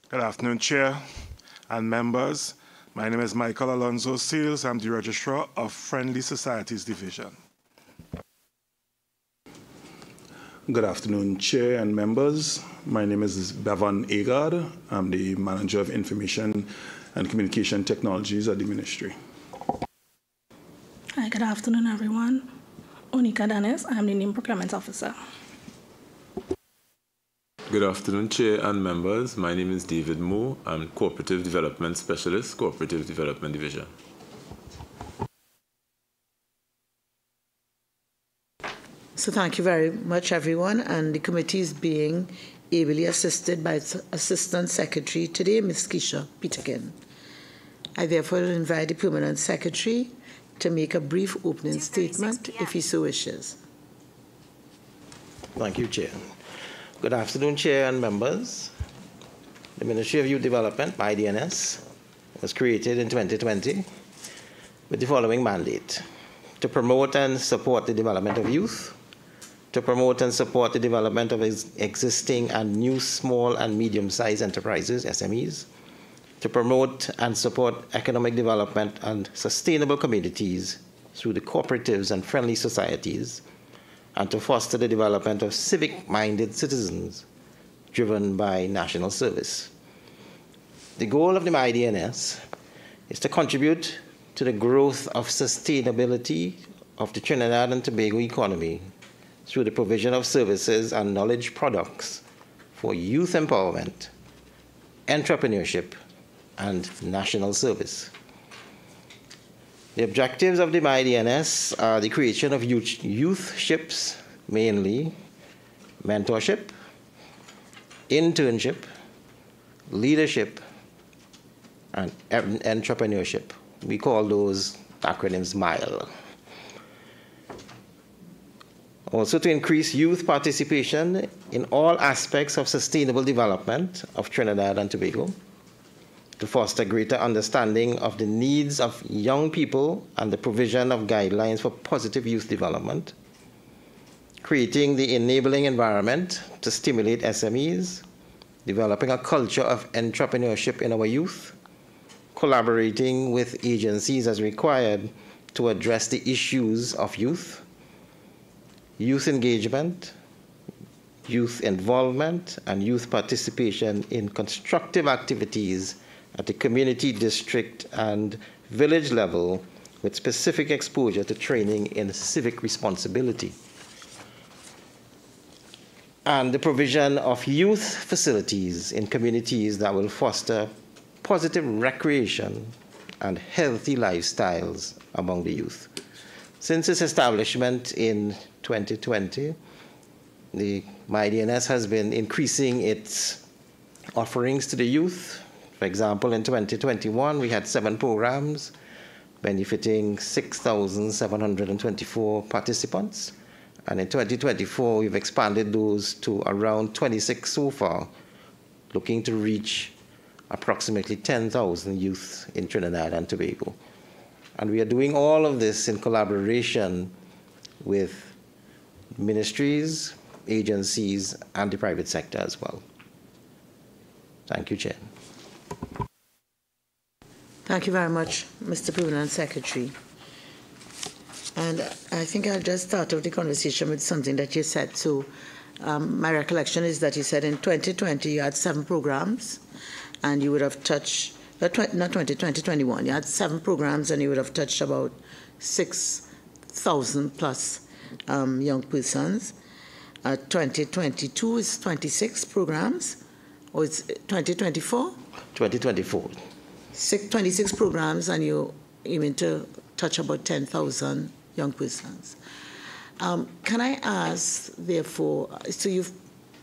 Good afternoon, Chair and members. My name is Michael Alonzo Seals. I'm the Registrar of Friendly Societies Division. Good afternoon, Chair and members. My name is Bevan Agard. I'm the Manager of Information and Communication Technologies at the Ministry. Hi, good afternoon, everyone. Onika Dennis, I'm the Name Procurement Officer. Good afternoon, Chair and members. My name is David Moore. I'm Cooperative Development Specialist, Cooperative Development Division. So thank you very much, everyone. And the committee is being ably assisted by its Assistant Secretary today, Ms. Keisha Peterkin. I therefore invite the Permanent Secretary to make a brief opening statement, if he so wishes. Thank you, Chair. Good afternoon, Chair and members. The Ministry of Youth Development, MYDNS, was created in 2020 with the following mandate: to promote and support the development of youth, to promote and support the development of existing and new small and medium-sized enterprises, SMEs, to promote and support economic development and sustainable communities through the cooperatives and friendly societies, and to foster the development of civic-minded citizens driven by national service. The goal of the MYDNS is to contribute to the growth of sustainability of the Trinidad and Tobago economy through the provision of services and knowledge products for youth empowerment, entrepreneurship, and national service. The objectives of the MYDNS are the creation of youthships, mainly mentorship, internship, leadership, and entrepreneurship. We call those acronyms MILE. Also to increase youth participation in all aspects of sustainable development of Trinidad and Tobago, to foster greater understanding of the needs of young people and the provision of guidelines for positive youth development, creating the enabling environment to stimulate SMEs, developing a culture of entrepreneurship in our youth, collaborating with agencies as required to address the issues of youth, youth engagement, youth involvement, and youth participation in constructive activities at the community, district, and village level with specific exposure to training in civic responsibility. And the provision of youth facilities in communities that will foster positive recreation and healthy lifestyles among the youth. Since its establishment in 2020, the MYDNS has been increasing its offerings to the youth. For example, in 2021, we had 7 programs benefiting 6,724 participants. And in 2024, we've expanded those to around 26 so far, looking to reach approximately 10,000 youth in Trinidad and Tobago. And we are doing all of this in collaboration with ministries, agencies, and the private sector as well. Thank you, Chair. Thank you very much, Mr. Permanent Secretary. And I think I'll just start off the conversation with something that you said. So my recollection is that you said in 2020 you had 7 programs and you would have touched, not 2021, you had 7 programs and you would have touched about 6,000 plus young persons. 2022 is 26 programs, or it's 2024? 2024. 26 programs, and you aiming to touch about 10,000 young persons. Can I ask, therefore, so you've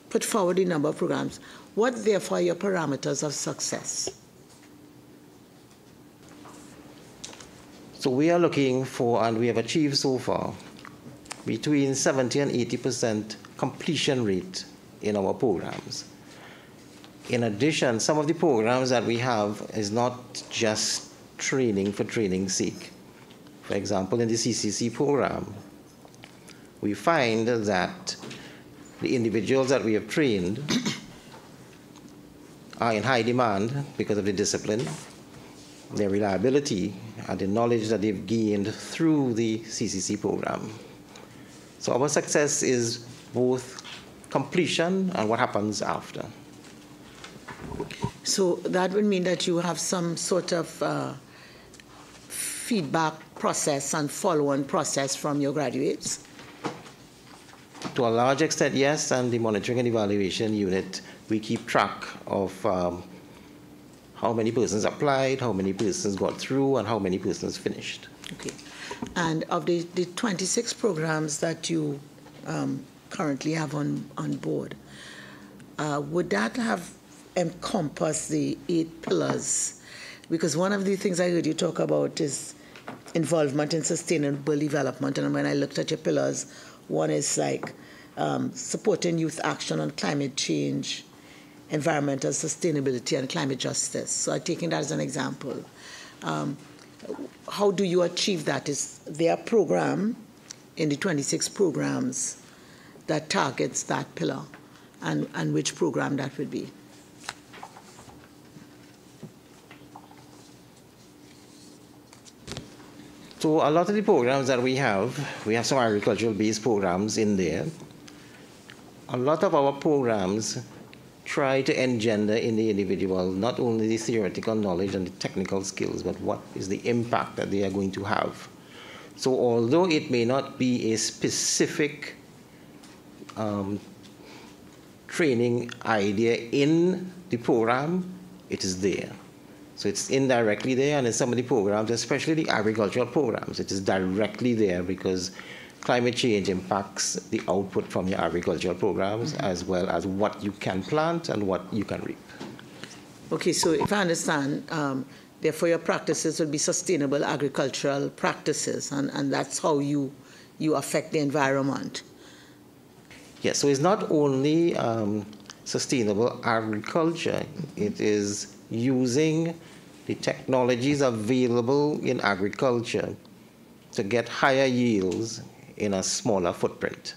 put forward a number of programs, what therefore are your parameters of success? So we are looking for, and we have achieved so far, between 70 and 80% completion rate in our programs. In addition, some of the programs that we have is not just training for training's sake. For example, in the CCC program, we find that the individuals that we have trained are in high demand because of the discipline, their reliability, and the knowledge that they've gained through the CCC program. So our success is both completion and what happens after. So that would mean that you have some sort of feedback process and follow-on process from your graduates? To a large extent, yes, and the monitoring and evaluation unit, we keep track of how many persons applied, how many persons got through, and how many persons finished. Okay. And of the 26 programs that you currently have on board, would that have encompassed the 8 pillars? Because one of the things I heard you talk about is involvement in sustainable development. And when I looked at your pillars, one is like supporting youth action on climate change, environmental sustainability, and climate justice. So I'm taking that as an example. How do you achieve that? Is there a program in the 26 programs that targets that pillar, and which program that would be? So a lot of the programs that we have some agricultural-based programs in there. A lot of our programs try to engender in the individual not only the theoretical knowledge and the technical skills, but what is the impact that they are going to have. So although it may not be a specific training idea in the program, it is there. So it's indirectly there, and in some of the programs, especially the agricultural programs, it is directly there because climate change impacts the output from your agricultural programs as well as what you can plant and what you can reap. Okay, so if I understand, therefore your practices will be sustainable agricultural practices, and that's how you affect the environment. Yes, so it's not only sustainable agriculture, it is using the technologies available in agriculture to get higher yields in a smaller footprint.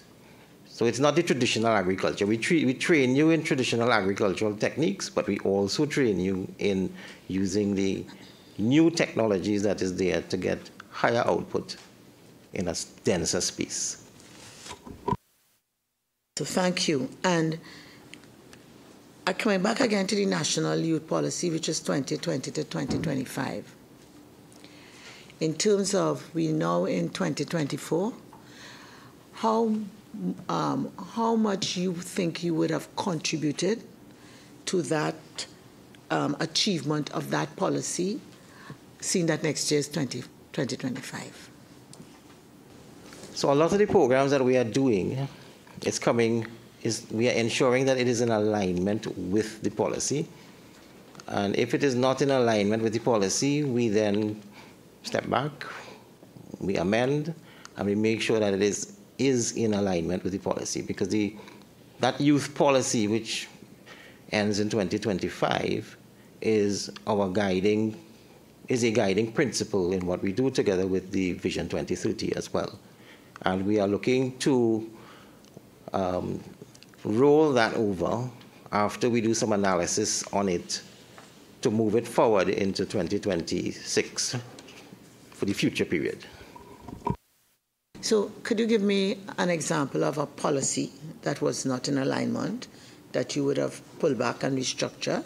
So it's not the traditional agriculture. We train you in traditional agricultural techniques, but we also train you in using the new technologies that is there to get higher output in a denser space. So thank you. And coming back again to the National Youth Policy, which is 2020 to 2025. In terms of, we're now in 2024, how much you think you would have contributed to that achievement of that policy, seeing that next year is 2025? So a lot of the programs that we are doing we are ensuring that it is in alignment with the policy. And if it is not in alignment with the policy, we then step back, we amend, and we make sure that it is in alignment with the policy. Because that youth policy, which ends in 2025, is a guiding principle in what we do together with the Vision 2030 as well. And we are looking to roll that over after we do some analysis on it to move it forward into 2026 for the future period. So could you give me an example of a policy that was not in alignment that you would have pulled back and restructured?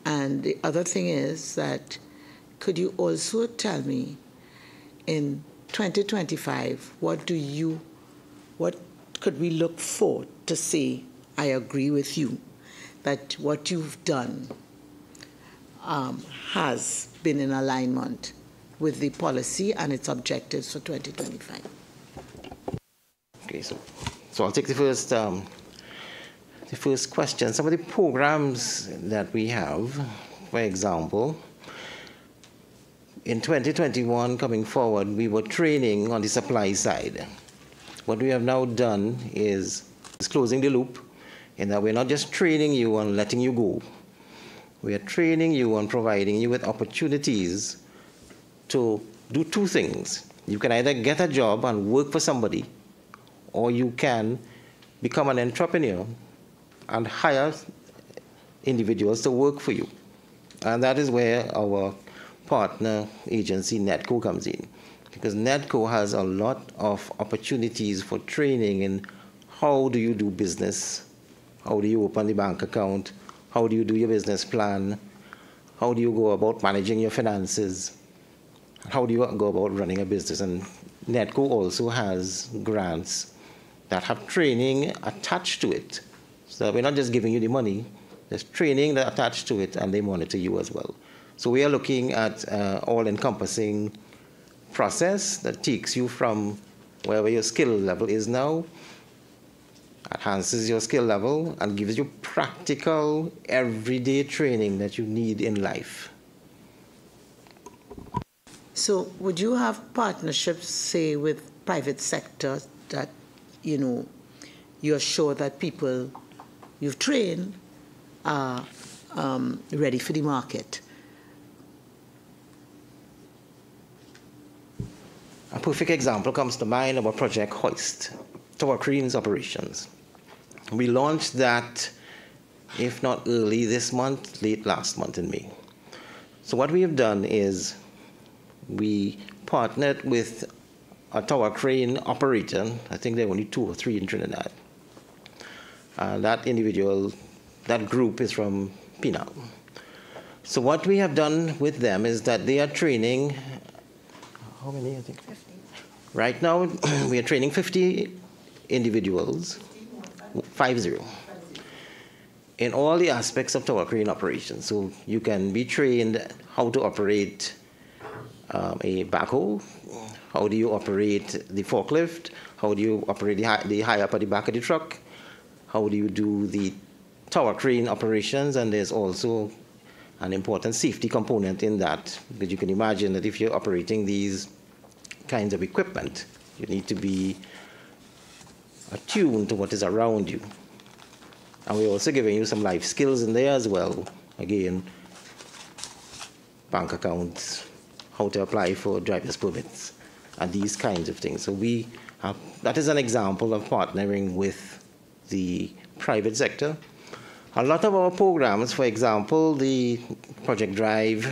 And the other thing is that could you also tell me in 2025, what could we look for to say, I agree with you, that what you've done has been in alignment with the policy and its objectives for 2025? Okay, so I'll take the first question. Some of the programs that we have, for example, in 2021 coming forward, we were training on the supply side. What we have now done is closing the loop in that we're not just training you on letting you go. We are training you on providing you with opportunities to do two things. You can either get a job and work for somebody, or you can become an entrepreneur and hire individuals to work for you. And that is where our partner agency, NETCO, comes in. Because NETCO has a lot of opportunities for training in how do you do business, how do you open the bank account, how do you do your business plan, how do you go about managing your finances, how do you go about running a business. And NETCO also has grants that have training attached to it. So we're not just giving you the money, there's training that attached to it, and they monitor you as well. So we are looking at all-encompassing process that takes you from wherever your skill level is now, enhances your skill level, and gives you practical, everyday training that you need in life. So would you have partnerships, say, with private sector that, you know, you're sure that people you've trained are ready for the market? A perfect example comes to mind of our Project Hoist, Tower Cranes Operations. We launched that, if not early this month, late last month in May. So what we have done is we partnered with a tower crane operator. I think there are only 2 or 3 in Trinidad. That individual, that group is from Pinal. So what we have done with them is that they are training, how many, I think? 50. Right now, we are training 50 individuals, 50, in all the aspects of tower crane operations. So you can be trained how to operate a backhoe, how do you operate the forklift, how do you operate the high up at the back of the truck, how do you do the tower crane operations, and there's also an important safety component in that, because you can imagine that if you're operating these kinds of equipment, you need to be attuned to what is around you. And we're also giving you some life skills in there as well. Again, bank accounts, how to apply for driver's permits, and these kinds of things. So we have, that is an example of partnering with the private sector. A lot of our programs, for example, the Project Drive,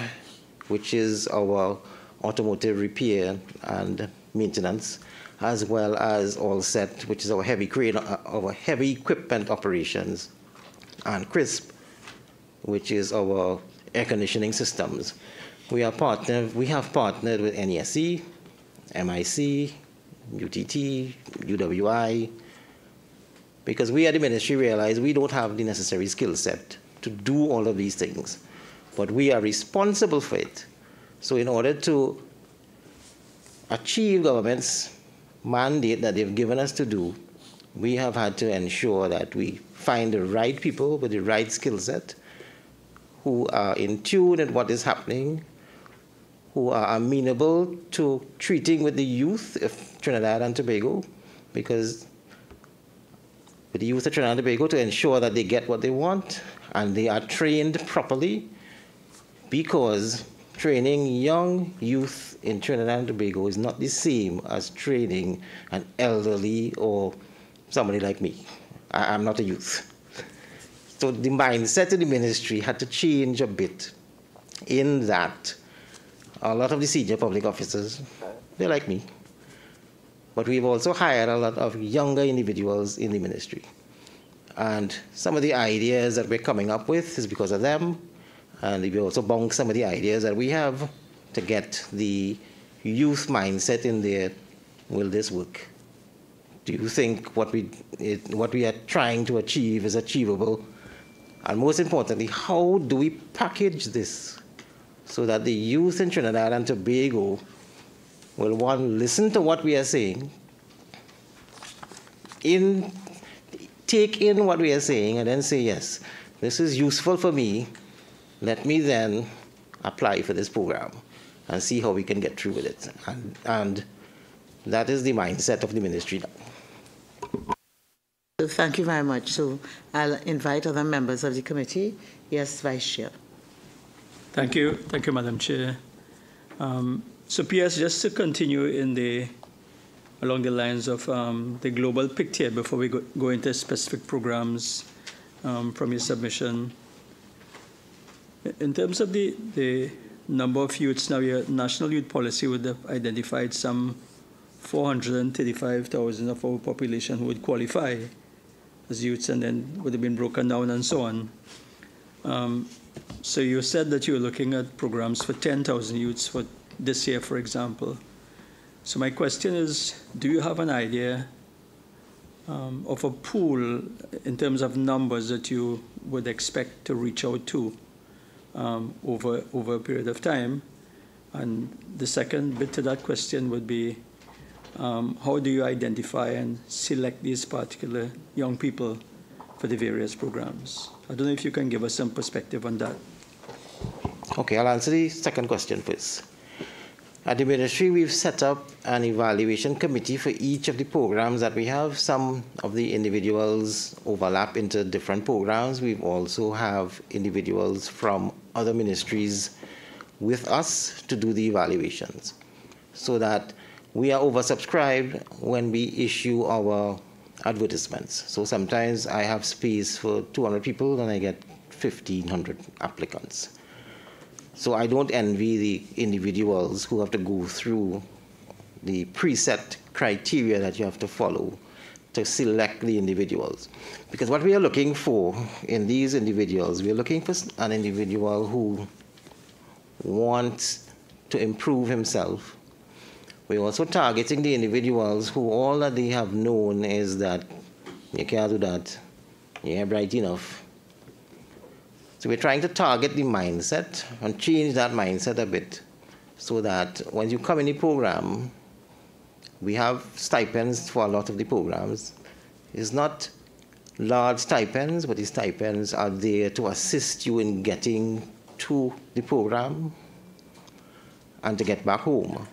which is our automotive repair and maintenance, as well as All Set, which is our heavy crane, our heavy equipment operations, and CRISP, which is our air conditioning systems. We have partnered with NESC, MIC, UTT, UWI, because we at the ministry realize we don't have the necessary skill set to do all of these things, but we are responsible for it. So in order to achieve government's mandate that they've given us to do, we have had to ensure that we find the right people with the right skill set, who are in tune with what is happening, who are amenable to treating with the youth of Trinidad and Tobago, because with the youth of Trinidad and Tobago, to ensure that they get what they want and they are trained properly, because training young youth in Trinidad and Tobago is not the same as training an elderly or somebody like me. I'm not a youth. So the mindset of the ministry had to change a bit in that a lot of the senior public officers, they're like me. But we've also hired a lot of younger individuals in the ministry. And some of the ideas that we're coming up with is because of them. And we also bunk some of the ideas that we have to get the youth mindset in there. Will this work? Do you think what we are trying to achieve is achievable? And most importantly, how do we package this so that the youth in Trinidad and Tobago will, one, listen to what we are saying, take in what we are saying, and then say, yes, this is useful for me. Let me then apply for this program and see how we can get through with it. And that is the mindset of the ministry now. So thank you very much. So I'll invite other members of the committee. Yes, Vice Chair. Thank you, Madam Chair. So PS, just to continue along the lines of the global picture before we go into specific programs from your submission. In terms of the number of youths, now your national youth policy would have identified some 435,000 of our population who would qualify as youths, and then would have been broken down and so on. So you said that you were looking at programs for 10,000 youths for this year, for example. So my question is, do you have an idea of a pool in terms of numbers that you would expect to reach out to over a period of time? And the second bit to that question would be, how do you identify and select these particular young people for the various programs? I don't know if you can give us some perspective on that. Okay, I'll answer the second question first. At the ministry, we've set up an evaluation committee for each of the programs that we have. Some of the individuals overlap into different programs. We also have individuals from other ministries with us to do the evaluations, so that we are oversubscribed when we issue our advertisements. So sometimes I have space for 200 people and I get 1,500 applicants. So I don't envy the individuals who have to go through the preset criteria that you have to follow to select the individuals. Because what we are looking for in these individuals, we are looking for an individual who wants to improve himself. We're also targeting the individuals who all that they have known is that you can't do that, you ain't bright enough. So we're trying to target the mindset and change that mindset a bit, so that when you come in the program, we have stipends for a lot of the programs. It's not large stipends, but the stipends are there to assist you in getting to the program and to get back home.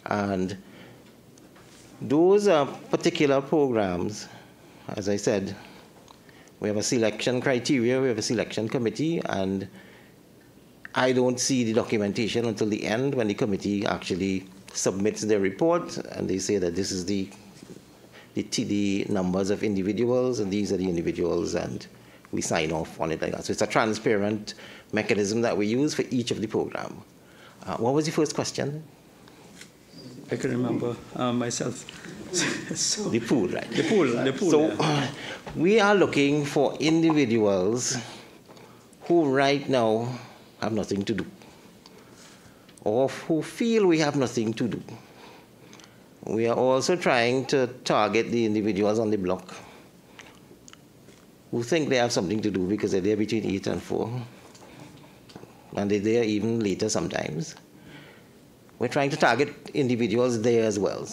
And those particular programs, as I said, we have a selection criteria, we have a selection committee, and I don't see the documentation until the end when the committee actually submits their report and they say that this is the numbers of individuals and these are the individuals, and we sign off on it like that. So it's a transparent mechanism that we use for each of the program. What was the first question? I can remember myself. So, the pool, right? The pool. So yeah. We are looking for individuals who right now have nothing to do, or who feel we have nothing to do. We are also trying to target the individuals on the block who think they have something to do because they're there between 8 and 4, and they're there even later sometimes. We're trying to target individuals there as well.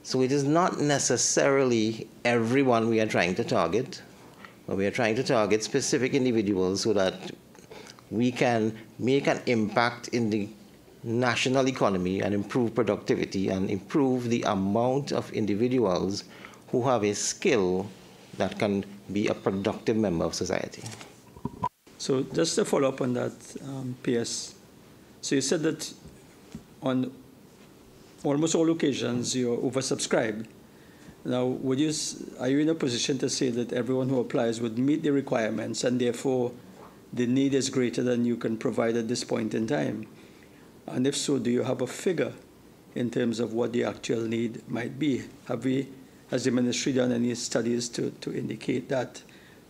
So it is not necessarily everyone we are trying to target, but we are trying to target specific individuals so that we can make an impact in the national economy and improve productivity and improve the amount of individuals who have a skill that can be a productive member of society. So just to follow up on that, PS, so you said that on almost all occasions you're oversubscribed. Now, are you in a position to say that everyone who applies would meet the requirements and therefore the need is greater than you can provide at this point in time? And if so, do you have a figure in terms of what the actual need might be? Have we, as the ministry, done any studies to indicate that?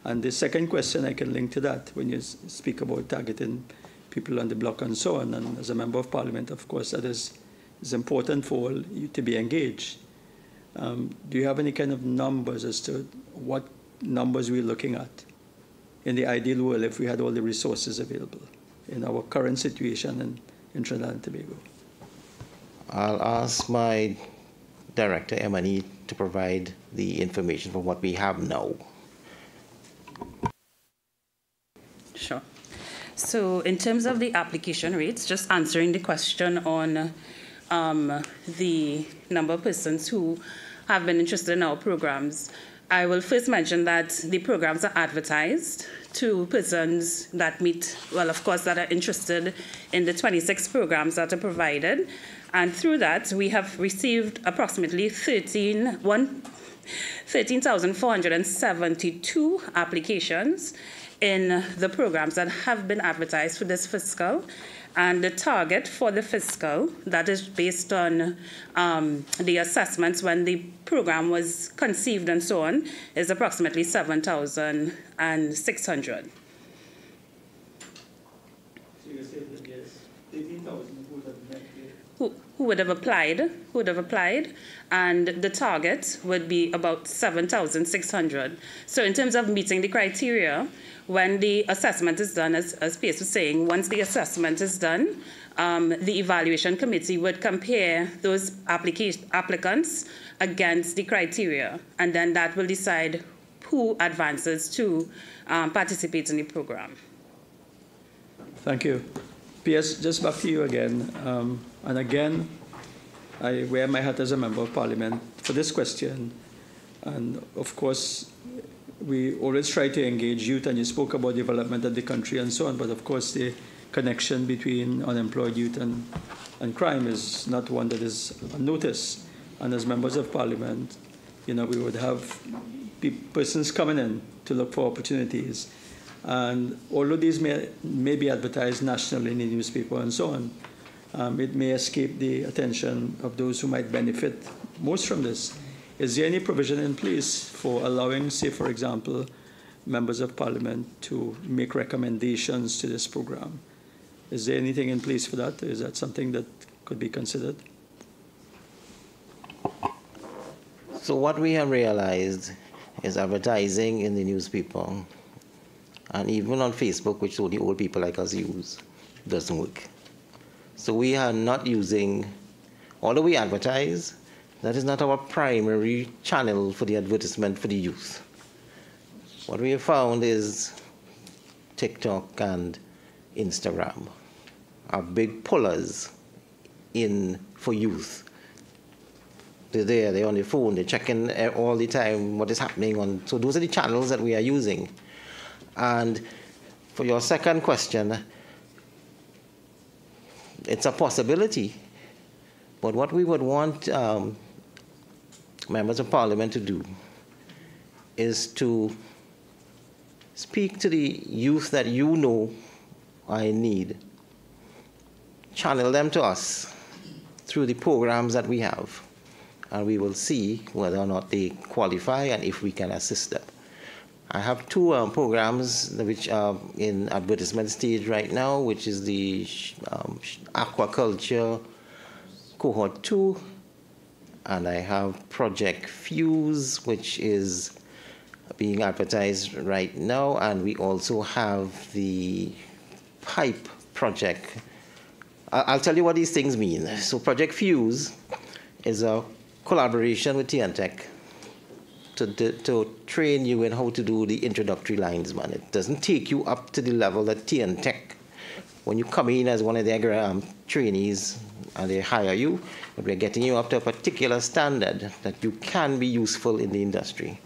And the second question I can link to that, when you speak about targeting people on the block and so on, and as a member of parliament, of course, that is important for all you to be engaged. Do you have any kind of numbers as to what numbers we're looking at in the ideal world if we had all the resources available in our current situation in Trinidad and Tobago? I'll ask my director, M&E, to provide the information for what we have now. Sure. So in terms of the application rates, just answering the question on the number of persons who have been interested in our programs, I will first mention that the programs are advertised to persons that meet, well, of course, that are interested in the 26 programs that are provided. And through that, we have received approximately 13,472 applications in the programs that have been advertised for this fiscal. And the target for the fiscal, that is based on the assessments when the program was conceived and so on, is approximately 7,600. So you say that there's 18,000 who would have applied, and the target would be about 7,600. So in terms of meeting the criteria, when the assessment is done, as P.S. was saying, once the assessment is done, the evaluation committee would compare those applicants against the criteria, and then that will decide who advances to participate in the program. Thank you. P.S., just back to you again. And again, I wear my hat as a member of Parliament for this question. And of course, we always try to engage youth, and you spoke about development of the country and so on, but of course the connection between unemployed youth and crime is not one that is unnoticed. And as members of Parliament, we would have persons coming in to look for opportunities. And although these may be advertised nationally in the newspaper and so on, it may escape the attention of those who might benefit most from this. Is there any provision in place for allowing, say, for example, members of Parliament to make recommendations to this program? Is there anything in place for that? Is that something that could be considered? So what we have realized is advertising in the newspaper and even on Facebook, which only old people like us use, doesn't work. So we are not using, although we advertise, that is not our primary channel for the advertisement for the youth. What we have found is TikTok and Instagram are big pullers in for youth. They're there, they're on the phone, they're checking all the time what is happening on. So those are the channels that we are using. And for your second question, it's a possibility. But what we would want members of Parliament to do is to speak to the youth that you know are in need. Channel them to us through the programs that we have. And we will see whether or not they qualify and if we can assist them. I have two programs which are in advertisement stage right now, which is the aquaculture cohort 2, and I have Project Fuse, which is being advertised right now, and we also have the pipe project. I'll tell you what these things mean. So Project Fuse is a collaboration with TNTech to train you in how to do the introductory lines, man. It doesn't take you up to the level that TNTech, when you come in as one of their trainees and they hire you, but we're getting you up to a particular standard that you can be useful in the industry.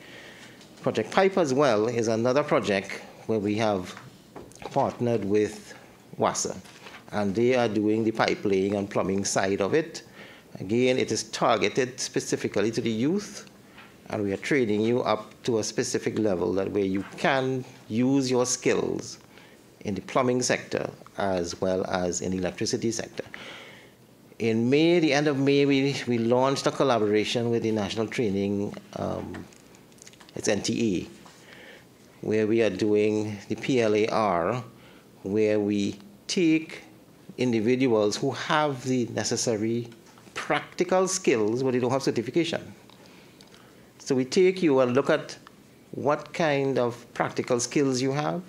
Project Pipe as well is another project where we have partnered with WASA, and they are doing the pipe laying and plumbing side of it. Again, it is targeted specifically to the youth, and we are training you up to a specific level that where you can use your skills in the plumbing sector as well as in the electricity sector. In May, the end of May, we launched a collaboration with the National Training, it's NTA, where we are doing the PLAR, where we take individuals who have the necessary practical skills, but they don't have certification. So we take you and look at what kind of practical skills you have,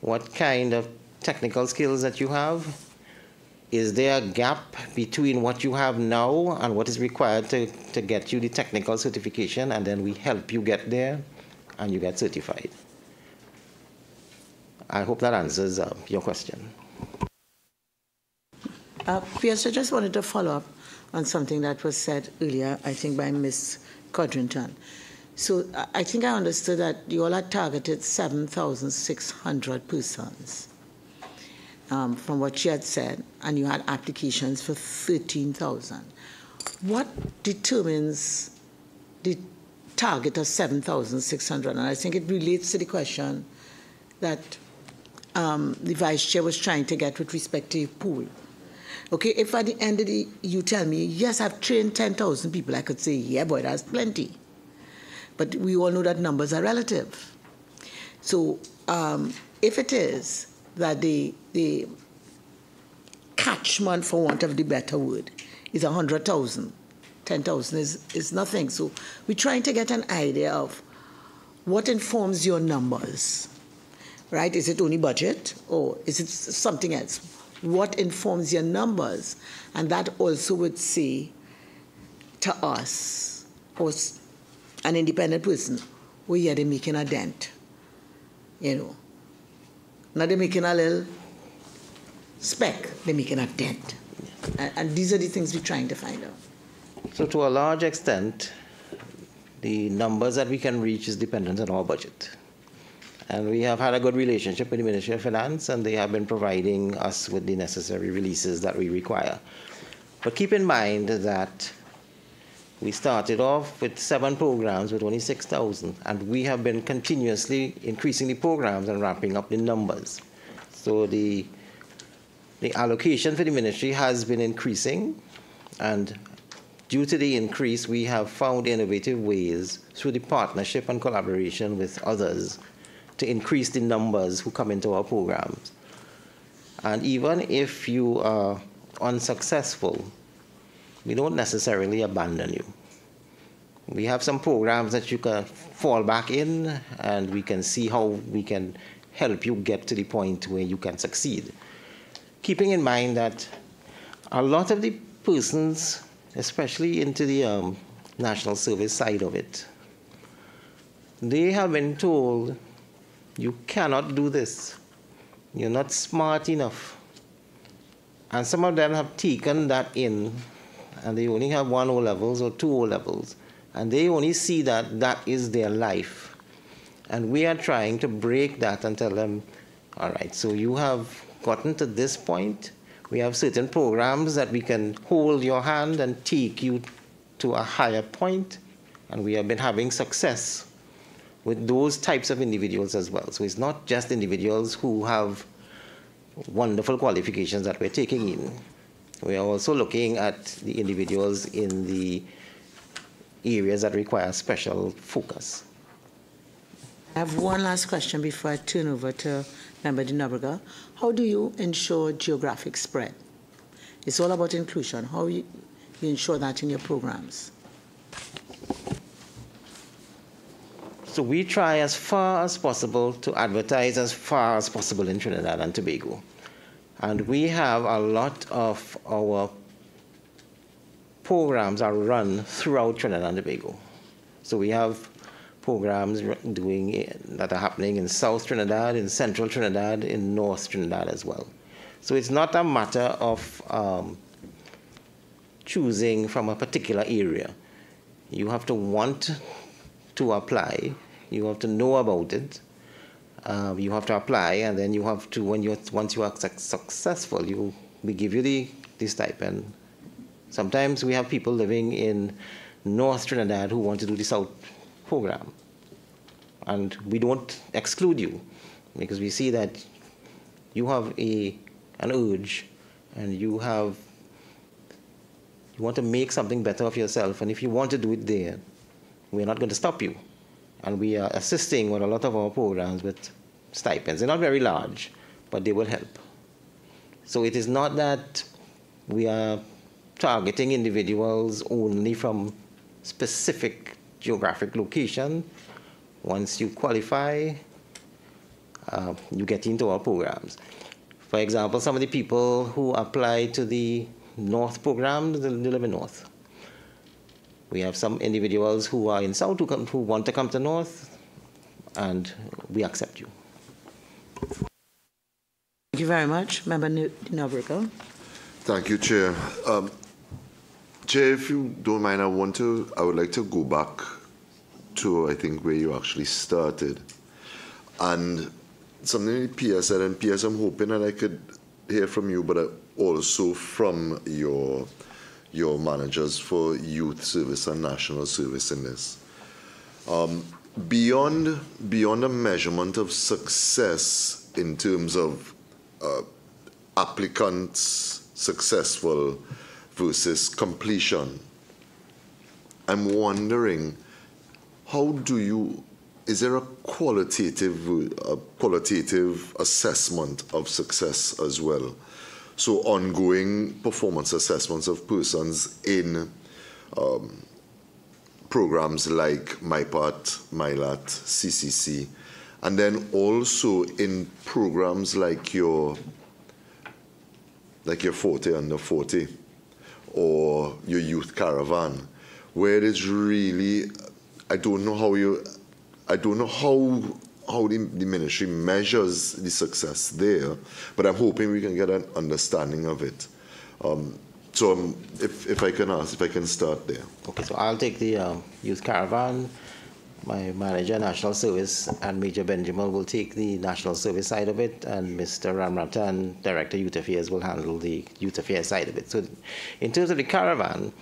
what kind of technical skills that you have. Is there a gap between what you have now and what is required to get you the technical certification, and then we help you get there and you get certified. I hope that answers your question. Pierce, I just wanted to follow up on something that was said earlier, I think by Ms. Codrington. So I think I understood that you all had targeted 7,600 persons from what she had said, and you had applications for 13,000. What determines the target of 7,600? And I think it relates to the question that the vice chair was trying to get with respect to your pool. Okay, if at the end of the, you tell me, yes, I've trained 10,000 people, I could say, yeah, boy, that's plenty. But we all know that numbers are relative. So if it is that the catchment, for want of the better word, is 100,000, 10,000 is nothing. So we're trying to get an idea of what informs your numbers, right? Is it only budget or is it something else? What informs your numbers? And that also would say to us, or an independent person, well, yeah, they're making a dent, you know. Now they're making a little speck, they're making a dent. And these are the things we're trying to find out. So to a large extent, the numbers that we can reach is dependent on our budget. And we have had a good relationship with the Ministry of Finance, and they have been providing us with the necessary releases that we require. But keep in mind that we started off with 7 programs with only 6,000, and we have been continuously increasing the programs and ramping up the numbers. So the allocation for the ministry has been increasing, and due to the increase, we have found innovative ways through the partnership and collaboration with others to increase the numbers who come into our programs. And even if you are unsuccessful, we don't necessarily abandon you. We have some programs that you can fall back in, and we can see how we can help you get to the point where you can succeed. Keeping in mind that a lot of the persons, especially into the national service side of it, they have been told, you cannot do this. You're not smart enough. And some of them have taken that in, and they only have 1 O-levels or 2 O-levels, and they only see that that is their life. And we are trying to break that and tell them, all right, so you have gotten to this point. We have certain programs that we can hold your hand and take you to a higher point, and we have been having success with those types of individuals as well. So it's not just individuals who have wonderful qualifications that we're taking in. We are also looking at the individuals in the areas that require special focus. I have one last question before I turn over to Member Dinabraga. How do you ensure geographic spread? It's all about inclusion. How you ensure that in your programs? So we try as far as possible to advertise as far as possible in Trinidad and Tobago. And we have a lot of our programs are run throughout Trinidad and Tobago. So we have programs that are happening in South Trinidad, in Central Trinidad, in North Trinidad as well. So it's not a matter of choosing from a particular area. You have to want to apply, you have to know about it, you have to apply, and then you have to, once you are successful, we give you the stipend. Sometimes we have people living in North Trinidad who want to do the South program, and we don't exclude you because we see that you have an urge, and you want to make something better of yourself, and if you want to do it there, we're not going to stop you. And we are assisting with a lot of our programs with stipends. They're not very large, but they will help. So it is not that we are targeting individuals only from specific geographic location. Once you qualify, you get into our programs. For example, some of the people who apply to the North program, they live in North. We have some individuals who are in South who want to come to North, and we accept you. Thank you very much. Member Dinabraga. Thank you, Chair. Chair, if you don't mind, I would like to go back to, I think, where you actually started. And something that Pia said, and Pia, I'm hoping that I could hear from you, but also from your managers for youth service and national service in this. beyond the measurement of success in terms of applicants successful versus completion, I'm wondering, is there a qualitative assessment of success as well? So ongoing performance assessments of persons in programs like MyPart, MyLat, CCC, and then also in programs like your 40 under 40 or your youth caravan, where it is really, I don't know how the ministry measures the success there, but I'm hoping we can get an understanding of it. So if I can start there. Okay, so I'll take the youth caravan. My manager, National Service, and Major Benjamin will take the National Service side of it, and Mr. Ramratan, Director Youth Affairs, will handle the Youth Affairs side of it. So in terms of the caravan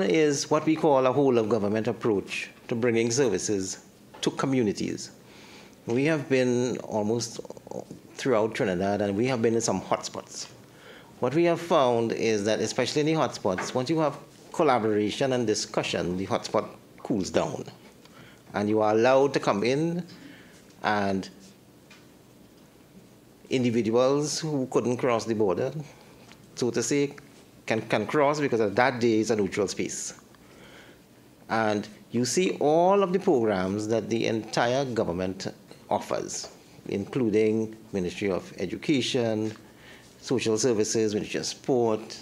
is what we call a whole-of-government approach to bringing services to communities. We have been almost throughout Trinidad, and we have been in some hotspots. What we have found is that, especially in the hotspots, once you have collaboration and discussion, the hotspot cools down. And you are allowed to come in, and individuals who couldn't cross the border, so to say, can cross because that day is a neutral space. And you see all of the programs that the entire government offers, including Ministry of Education, Social Services, Ministry of Sport.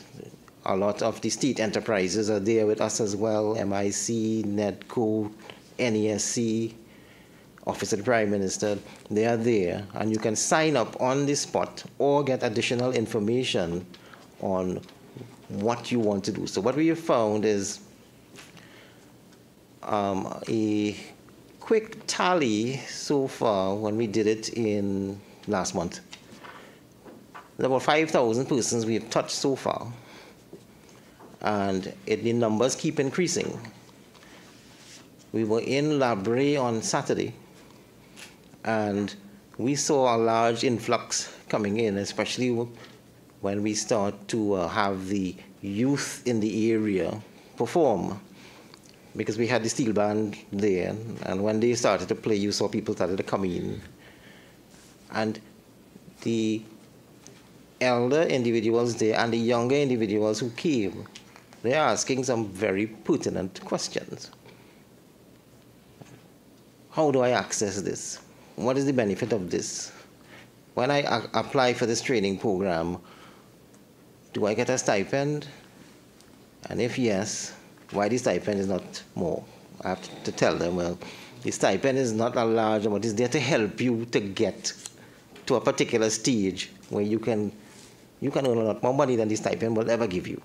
A lot of the state enterprises are there with us as well, MIC, NEDCO, NESC, Office of the Prime Minister. They are there, and you can sign up on the spot or get additional information on what you want to do. So what we have found is a quick tally so far when we did it in last month. There were about 5,000 persons we have touched so far, and the numbers keep increasing. We were in Labre on Saturday, and we saw a large influx coming in, especially when we start to have the youth in the area perform, because we had the steel band there, and when they started to play, you saw people started to come in. And the elder individuals there and the younger individuals who came, they're asking some very pertinent questions. How do I access this? What is the benefit of this? When I apply for this training program, do I get a stipend? And if yes, why the stipend is not more? I have to tell them, well, the stipend is not a large amount. It's there to help you to get to a particular stage where you can earn a lot more money than the stipend will ever give you.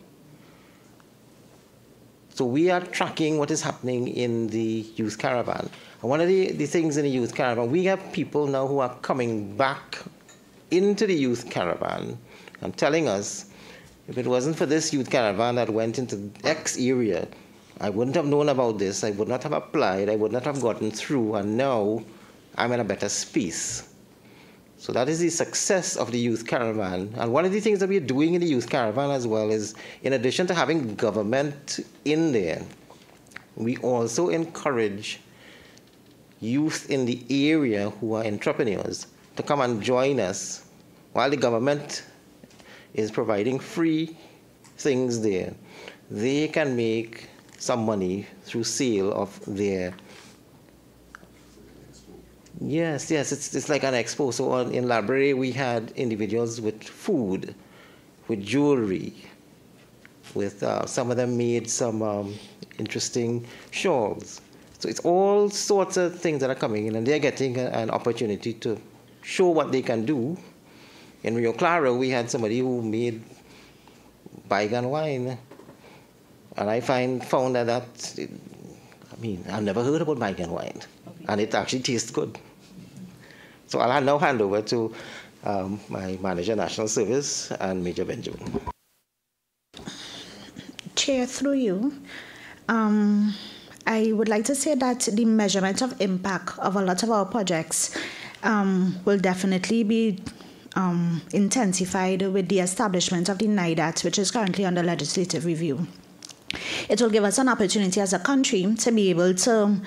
So we are tracking what is happening in the youth caravan. And one of the things in the youth caravan, we have people now who are coming back into the youth caravan and telling us, if it wasn't for this youth caravan that went into X area, I wouldn't have known about this, I would not have applied, I would not have gotten through, and now I'm in a better space. So that is the success of the youth caravan. And one of the things that we're doing in the youth caravan as well is, in addition to having government in there, we also encourage youth in the area who are entrepreneurs to come and join us while the government is providing free things there. They can make some money through sale of their... Yes, it's like an expo. So in Labre, we had individuals with food, with jewelry, with some of them made some interesting shawls. So it's all sorts of things that are coming in, and they're getting an opportunity to show what they can do. In Rio Claro, we had somebody who made bygone wine. And I found that I've never heard about bygone wine. And it actually tastes good. So I'll now hand over to my manager, National Service, and Major Benjamin. Chair, through you, I would like to say that the measurement of impact of a lot of our projects will definitely be intensified with the establishment of the MYDNS, which is currently under legislative review. It will give us an opportunity as a country to be able to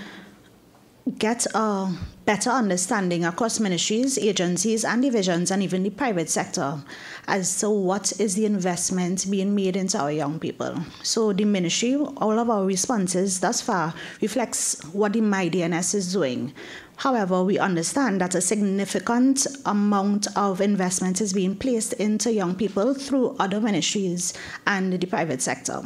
get a better understanding across ministries, agencies, and divisions, and even the private sector as to what is the investment being made into our young people. So the ministry, all of our responses thus far reflects what the MYDNS is doing. However, we understand that a significant amount of investment is being placed into young people through other ministries and the private sector.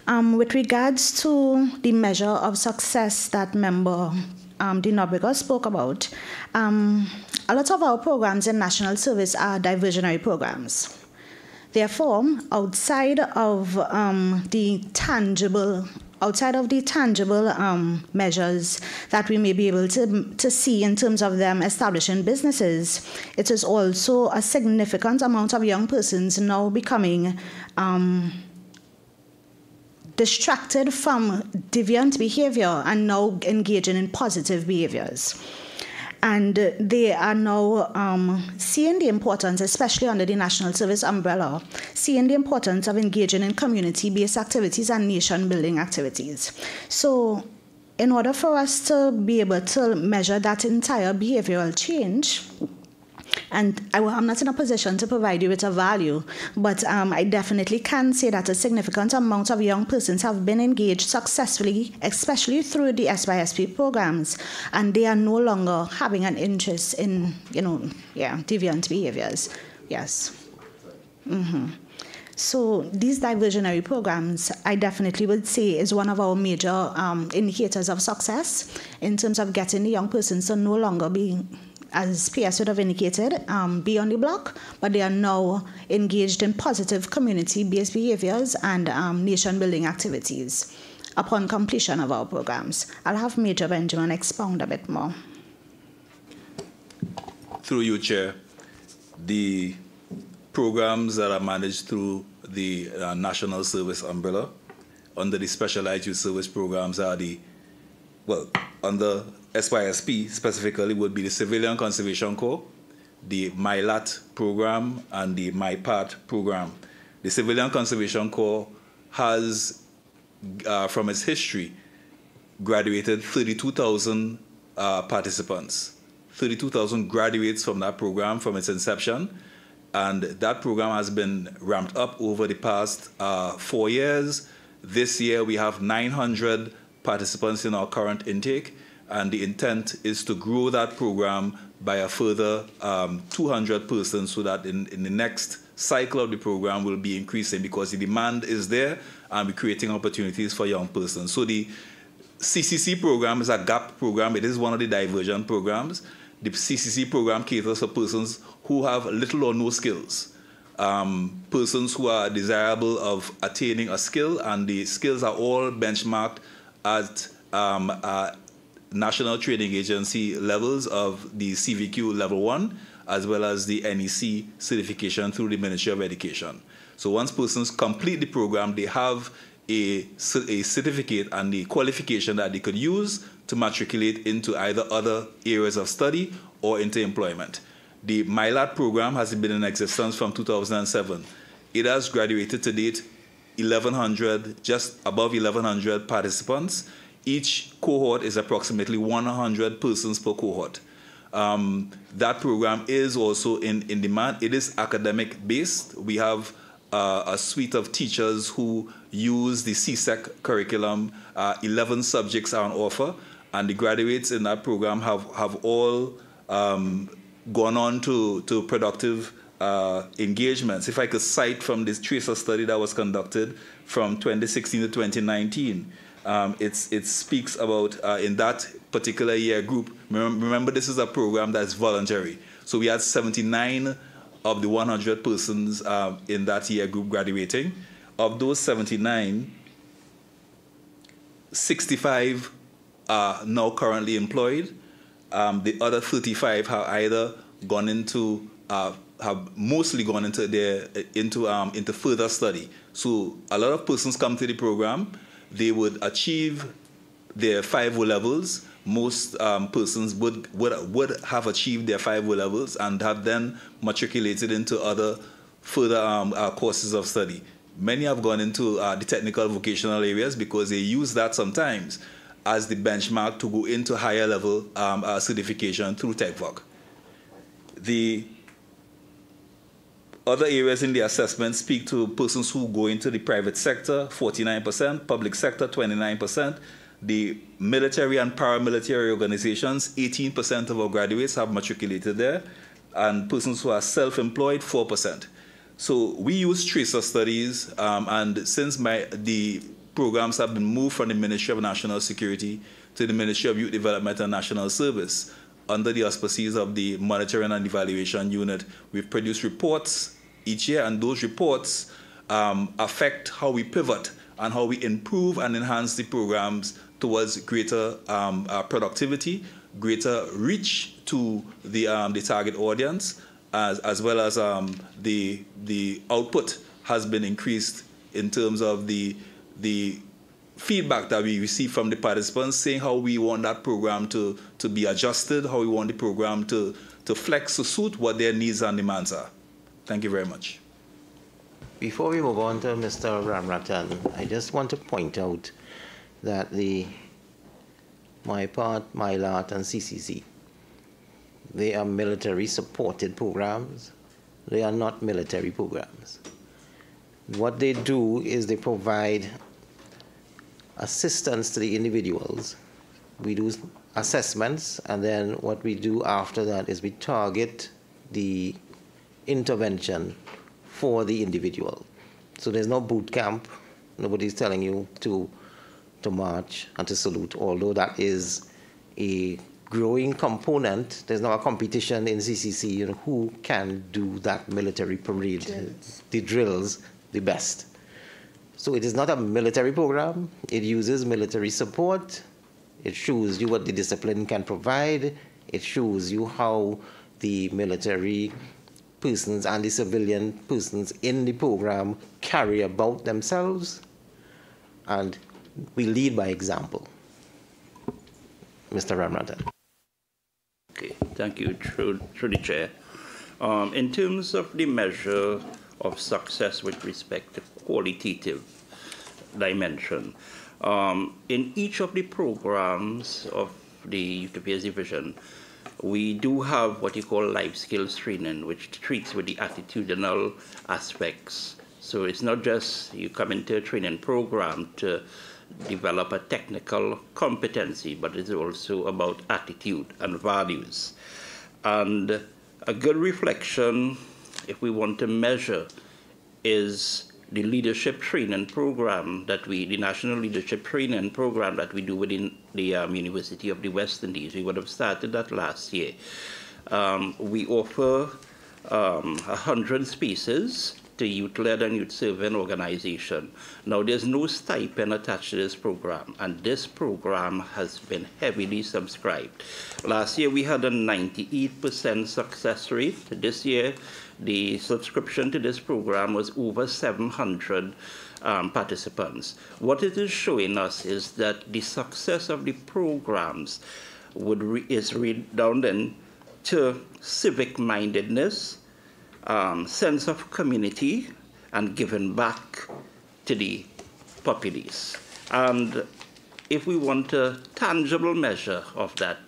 With regards to the measure of success that member Dinobriga spoke about, a lot of our programs in national service are diversionary programs. Therefore, outside of the tangible measures that we may be able to see in terms of them establishing businesses, it is also a significant amount of young persons now becoming distracted from deviant behavior and now engaging in positive behaviors. And they are now seeing the importance, especially under the national service umbrella, seeing the importance of engaging in community-based activities and nation-building activities. So in order for us to be able to measure that entire behavioral change, and I'm not in a position to provide you with a value, but I definitely can say that a significant amount of young persons have been engaged successfully, especially through the SYSP programs, and they are no longer having an interest in, deviant behaviors. Yes. Mm-hmm. So these diversionary programs, I definitely would say, is one of our major indicators of success in terms of getting the young persons to no longer be, as PS would have indicated, be on the block, but they are now engaged in positive community-based behaviors and nation-building activities upon completion of our programs. I'll have Major Benjamin expound a bit more. Through you, Chair, the programs that are managed through the National Service umbrella under the Specialized Youth Service programs are under SYSP specifically would be the Civilian Conservation Corps, the MyLAT program, and the MyPAT program. The Civilian Conservation Corps has, from its history, graduated 32,000 participants. 32,000 graduates from that program from its inception, and that program has been ramped up over the past 4 years. This year we have 900 participants in our current intake, and the intent is to grow that program by a further 200 persons, so that in the next cycle of the program will be increasing because the demand is there and we're creating opportunities for young persons. So the CCC program is a gap program. It is one of the diversion programs. The CCC program caters for persons who have little or no skills, persons who are desirable of attaining a skill, and the skills are all benchmarked at National Training Agency levels of the CVQ level 1, as well as the NEC certification through the Ministry of Education. So once persons complete the program, they have a certificate and the qualification that they could use to matriculate into either other areas of study or into employment. The MyLAT program has been in existence from 2007. It has graduated to date 1,100, just above 1,100 participants. Each cohort is approximately 100 persons per cohort. That program is also in demand. It is academic based. We have a suite of teachers who use the CSEC curriculum. 11 subjects are on offer, and the graduates in that program have all gone on to productive engagements. If I could cite from this tracer study that was conducted from 2016 to 2019, it speaks about in that particular year group. Remember, this is a program that's voluntary. So we had 79 of the 100 persons in that year group graduating. Of those 79, 65 are now currently employed. The other 35 have either gone into, have mostly gone into further study. So a lot of persons come to the program. they would achieve their 5 O-levels. Most persons would have achieved their 5 O-levels and have then matriculated into other further courses of study. Many have gone into the technical vocational areas because they use that sometimes as the benchmark to go into higher level certification through TechVoc. The other areas in the assessment speak to persons who go into the private sector, 49%, public sector, 29%. The military and paramilitary organizations, 18% of our graduates have matriculated there, and persons who are self-employed, 4%. So we use tracer studies, and since the programs have been moved from the Ministry of National Security to the Ministry of Youth Development and National Service, under the auspices of the Monitoring and Evaluation Unit, we've produced reports each year, and those reports affect how we pivot and how we improve and enhance the programs towards greater productivity, greater reach to the target audience, as well as the output has been increased in terms of the feedback that we receive from the participants, saying how we want that program to be adjusted, how we want the program to flex to suit what their needs and demands are. Thank you very much. Before we move on to Mr. Ramratan, I just want to point out that MyPart, MyLAT, and CCC, they are military-supported programs. They are not military programs. What they do is they provide assistance to the individuals. We do assessments, and then what we do after that is we target the intervention for the individual. So there's no boot camp. Nobody's telling you to march and to salute, although that is a growing component. There's now a competition in CCC, who can do that military parade, the drills, the best. So it is not a military program. It uses military support. It shows you what the discipline can provide. It shows you how the military persons and the civilian persons in the program carry about themselves. And we lead by example. Mr. Ramratan. Okay, thank you, through the chair. In terms of the measure of success with respect to qualitative dimension, in each of the programs of the Youth Affairs Division, we do have what you call life skills training, which treats with the attitudinal aspects. So it's not just you come into a training program to develop a technical competency, but it's also about attitude and values. And a good reflection, if we want to measure, is the leadership training program the National Leadership Training Program that we do within the University of the West Indies. We would have started that last year. We offer 100 spaces to youth-led and youth-serving organization. Now, there's no stipend attached to this program, and this program has been heavily subscribed. Last year, we had a 98% success rate. This year, the subscription to this program was over 700 participants. What it is showing us is that the success of the programs is redounding to civic-mindedness, sense of community, and giving back to the populace. And if we want a tangible measure of that,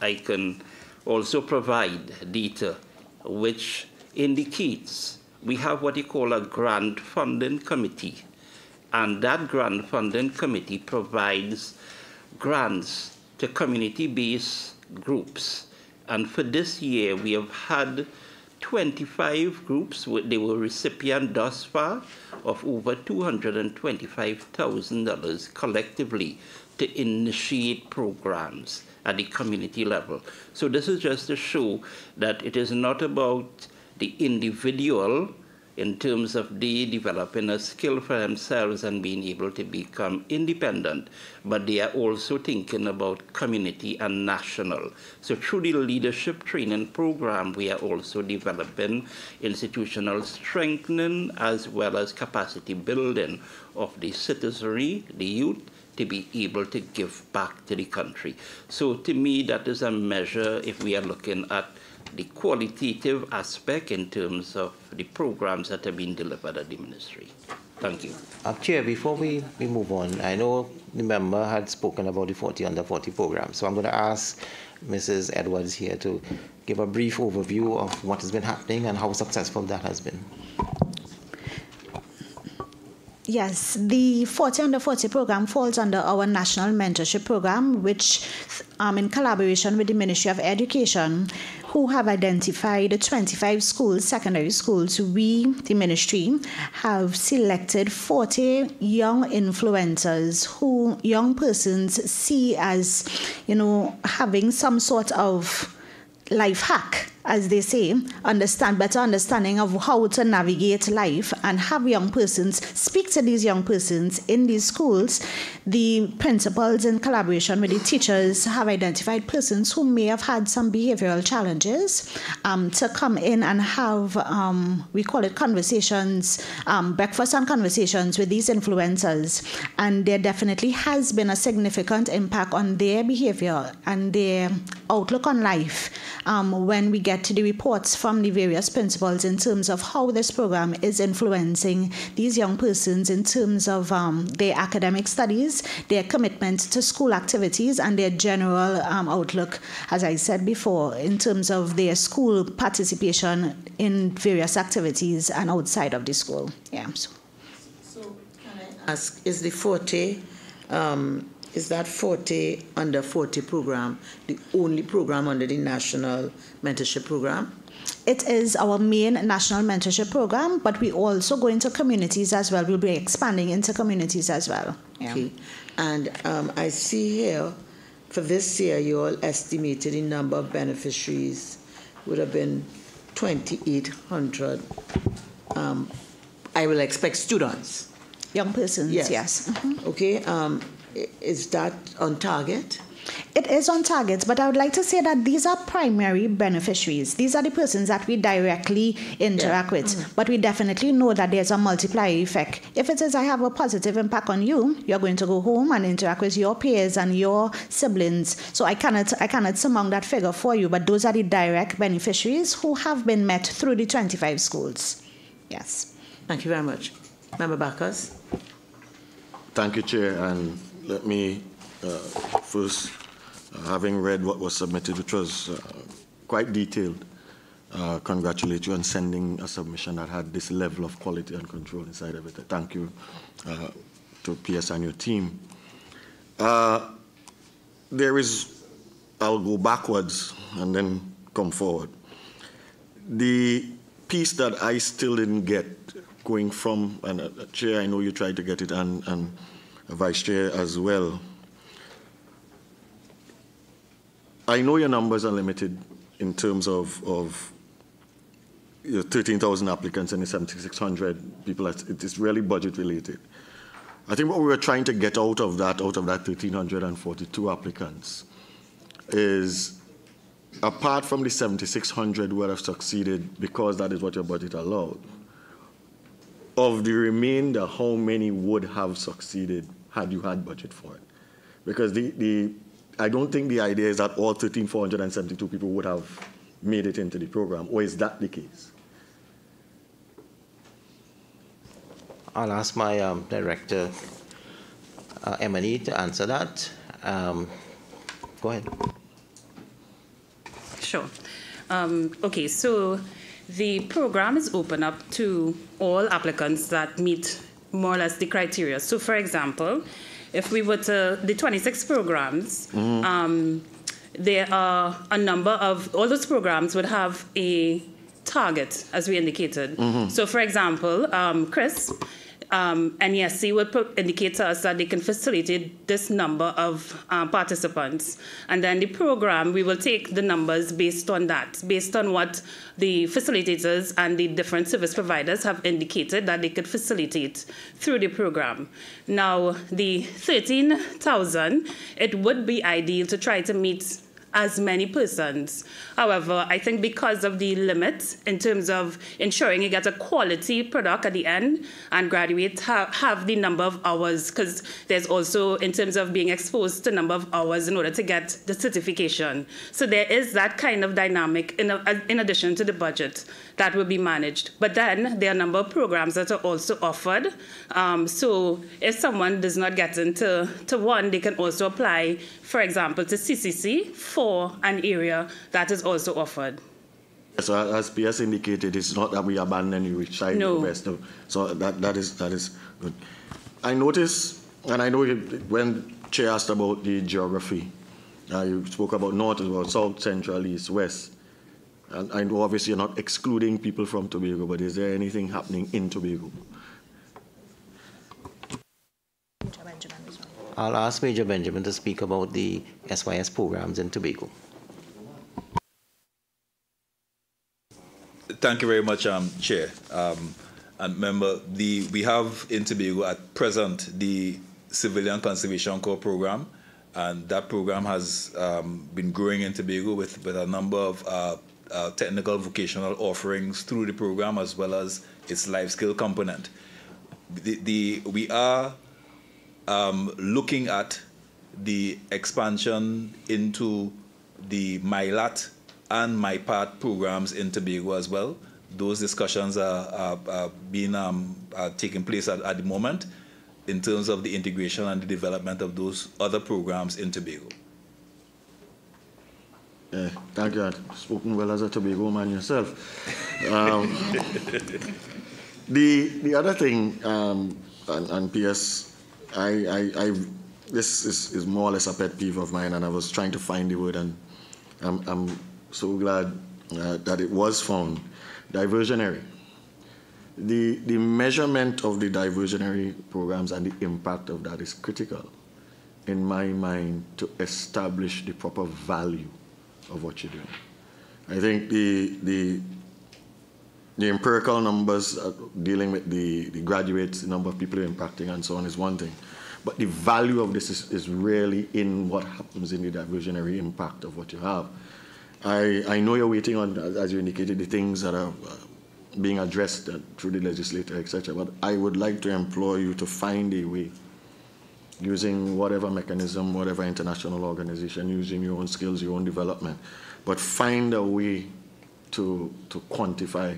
I can also provide data which indicates we have what you call a grant funding committee. And that grant funding committee provides grants to community-based groups. And for this year, we have had 25 groups. They were recipient thus far of over $225,000 collectively to initiate programs at the community level. So this is just to show that it is not about the individual in terms of they developing a skill for themselves and being able to become independent, but they are also thinking about community and national. So through the leadership training program, we are also developing institutional strengthening as well as capacity building of the citizenry, the youth, to be able to give back to the country. So to me, that is a measure if we are looking at the qualitative aspect in terms of the programs that have been delivered at the ministry. Thank you. Chair, before we move on, I know the member had spoken about the 40 under 40 program, so I'm going to ask Mrs. Edwards here to give a brief overview of what has been happening and how successful that has been. Yes, the 40 under 40 program falls under our national mentorship program, which in collaboration with the Ministry of Education, who have identified 25 schools, secondary schools, we, the ministry, have selected 40 young influencers who young persons see as, having some sort of life hack, as they say, better understanding of how to navigate life, and have young persons speak to these young persons in these schools. The principals, in collaboration with the teachers, have identified persons who may have had some behavioral challenges to come in and have, we call it conversations, breakfast and conversations with these influencers. And there definitely has been a significant impact on their behavior and their outlook on life when we get to the reports from the various principals in terms of how this program is influencing these young persons in terms of their academic studies, their commitment to school activities, and their general outlook, as I said before, in terms of their school participation in various activities and outside of the school. Yeah. So can I ask, is the 40 is that 40 under 40 program the only program under the national mentorship program? It is our main national mentorship program, but we also go into communities as well. We'll be expanding into communities as well. Yeah. Okay. And I see here, for this year, you all estimated the number of beneficiaries would have been 2,800. I will expect students. Young persons, yes. Mm-hmm. Okay. Is that on target? It is on target, but I would like to say that these are primary beneficiaries. These are the persons that we directly interact with. Mm-hmm. But we definitely know that there's a multiplier effect. If it is, I have a positive impact on you, you're going to go home and interact with your peers and your siblings. So I cannot surmount that figure for you, but those are the direct beneficiaries who have been met through the 25 schools. Yes. Thank you very much. Member Bacchus. Thank you, Chair. And let me first, having read what was submitted, which was quite detailed, congratulate you on sending a submission that had this level of quality and control inside of it. Thank you to PS and your team. I'll go backwards and then come forward. The piece that I still didn't get going from, and Chair, I know you tried to get it, and Vice Chair as well. I know your numbers are limited in terms of 13,000 applicants and the 7,600 people. It is really budget related. I think what we were trying to get out of that 1,342 applicants is, apart from the 7,600 who have succeeded because that is what your budget allowed, of the remainder, how many would have succeeded had you had budget for it? Because I don't think the idea is that all 13,472 people would have made it into the program, or is that the case? I'll ask my director, Emily, to answer that. Go ahead. Sure. Okay, so the program is open up to all applicants that meet more or less the criteria. So, for example, if we were to the 26 programs, there are a number of, all those programs would have a target, as we indicated. So, for example, Chris, NESC will indicate to us that they can facilitate this number of participants. And then the program, we will take the numbers based on that, based on what the facilitators and the different service providers have indicated that they could facilitate through the program. Now, the 13,000, it would be ideal to try to meet as many persons. However, I think because of the limits in terms of ensuring you get a quality product at the end and graduates have the number of hours, because there's also in terms of being exposed to number of hours in order to get the certification. So there is that kind of dynamic in addition to the budget that will be managed. But then there are a number of programs that are also offered. So if someone does not get into one, they can also apply, for example, to CCC for an area that is also offered. So as PS indicated, it's not that we abandon you, we try the best. So that is good. I noticed, and I know when Chair asked about the geography, you spoke about north, about south, central, east, west. And I know obviously you're not excluding people from Tobago, but is there anything happening in Tobago? I'll ask Major Benjamin to speak about the SYS programs in Tobago. Thank you very much, Chair. And remember, we have in Tobago at present the Civilian Conservation Corps program, and that program has been growing in Tobago with a number of technical vocational offerings through the program, as well as its life skill component. We are looking at the expansion into the MyLAT and MyPAT programs in Tobago as well. Those discussions are being taking place at the moment in terms of the integration and the development of those other programs in Tobago. Thank you. I've spoken well as a Tobago man yourself. The other thing, and PS, this is more or less a pet peeve of mine, and I was trying to find the word, and I'm so glad that it was found. Diversionary. The measurement of the diversionary programs and the impact of that is critical, in my mind, to establish the proper value of what you're doing. I think the empirical numbers dealing with the graduates, the number of people you're impacting and so on is one thing. But the value of this is really in what happens in the diversionary impact of what you have. I know you're waiting on, as you indicated, the things that are being addressed through the legislature, etc. But I would like to implore you to find a way, using whatever mechanism, whatever international organization, using your own skills, your own development, but find a way to quantify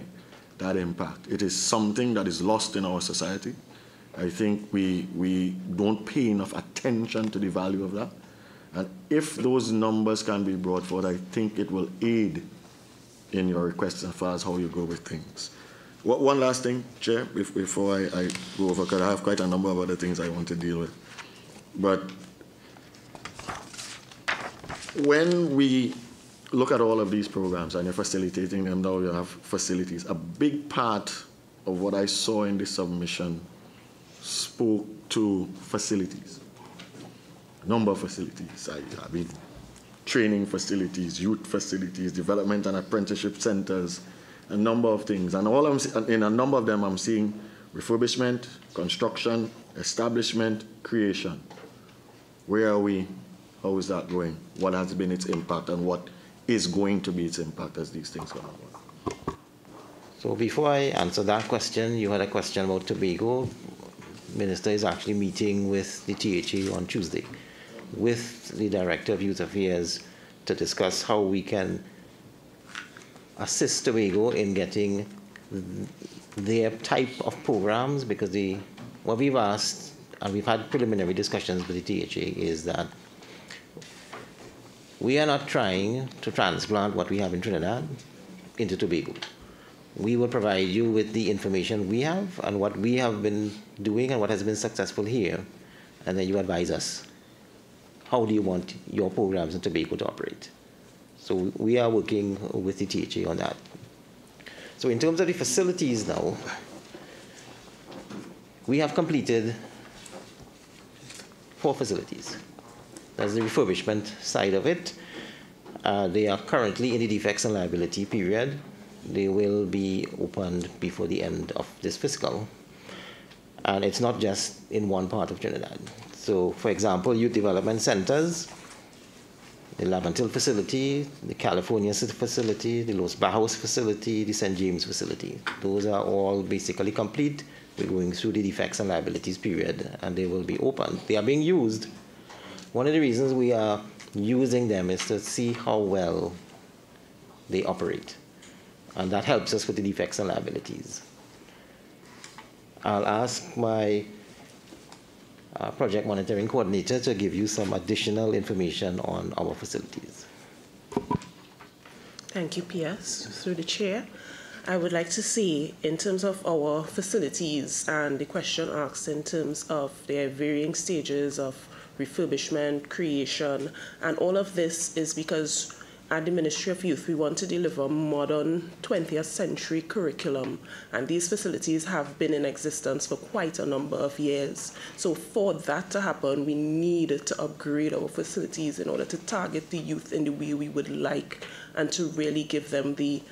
that impact. It is something that is lost in our society. I think we don't pay enough attention to the value of that. And if those numbers can be brought forward, I think it will aid in your requests as far as how you go with things. One last thing, Chair, before I go over, because I have quite a number of other things I want to deal with. But when we look at all of these programs and you're facilitating them, now you have facilities. A big part of what I saw in the submission spoke to facilities. Number of facilities. I mean, training facilities, youth facilities, development and apprenticeship centers, a number of things. And in a number of them, I'm seeing refurbishment, construction, establishment, creation. Where are we? How is that going? What has been its impact and what is going to be its impact as these things come about? So before I answer that question, you had a question about Tobago. Minister is actually meeting with the THA on Tuesday with the Director of Youth Affairs to discuss how we can assist Tobago in getting their type of programs, because what we've asked, and we've had preliminary discussions with the THA, is that we are not trying to transplant what we have in Trinidad into Tobago. We will provide you with the information we have and what we have been doing and what has been successful here, and then you advise us. How do you want your programs in Tobago to operate? So we are working with the THA on that. So in terms of the facilities now, we have completed 4 facilities. That's the refurbishment side of it. They are currently in the defects and liability period. They will be opened before the end of this fiscal. And it's not just in one part of Trinidad. So, for example, youth development centers, the Labantil facility, the California facility, the Los Bajos facility, the St. James facility. Those are all basically complete. We're going through the defects and liabilities period, and they will be opened. They are being used. One of the reasons we are using them is to see how well they operate. And that helps us with the defects and liabilities. I'll ask my project monitoring coordinator to give you some additional information on our facilities. Thank you, PS. Through the chair, I would like to see, in terms of our facilities and the question asked in terms of their varying stages of refurbishment, creation, and all of this is because at the Ministry of Youth, we want to deliver modern 20th century curriculum, and these facilities have been in existence for quite a number of years. So for that to happen, we need to upgrade our facilities in order to target the youth in the way we would like and to really give them the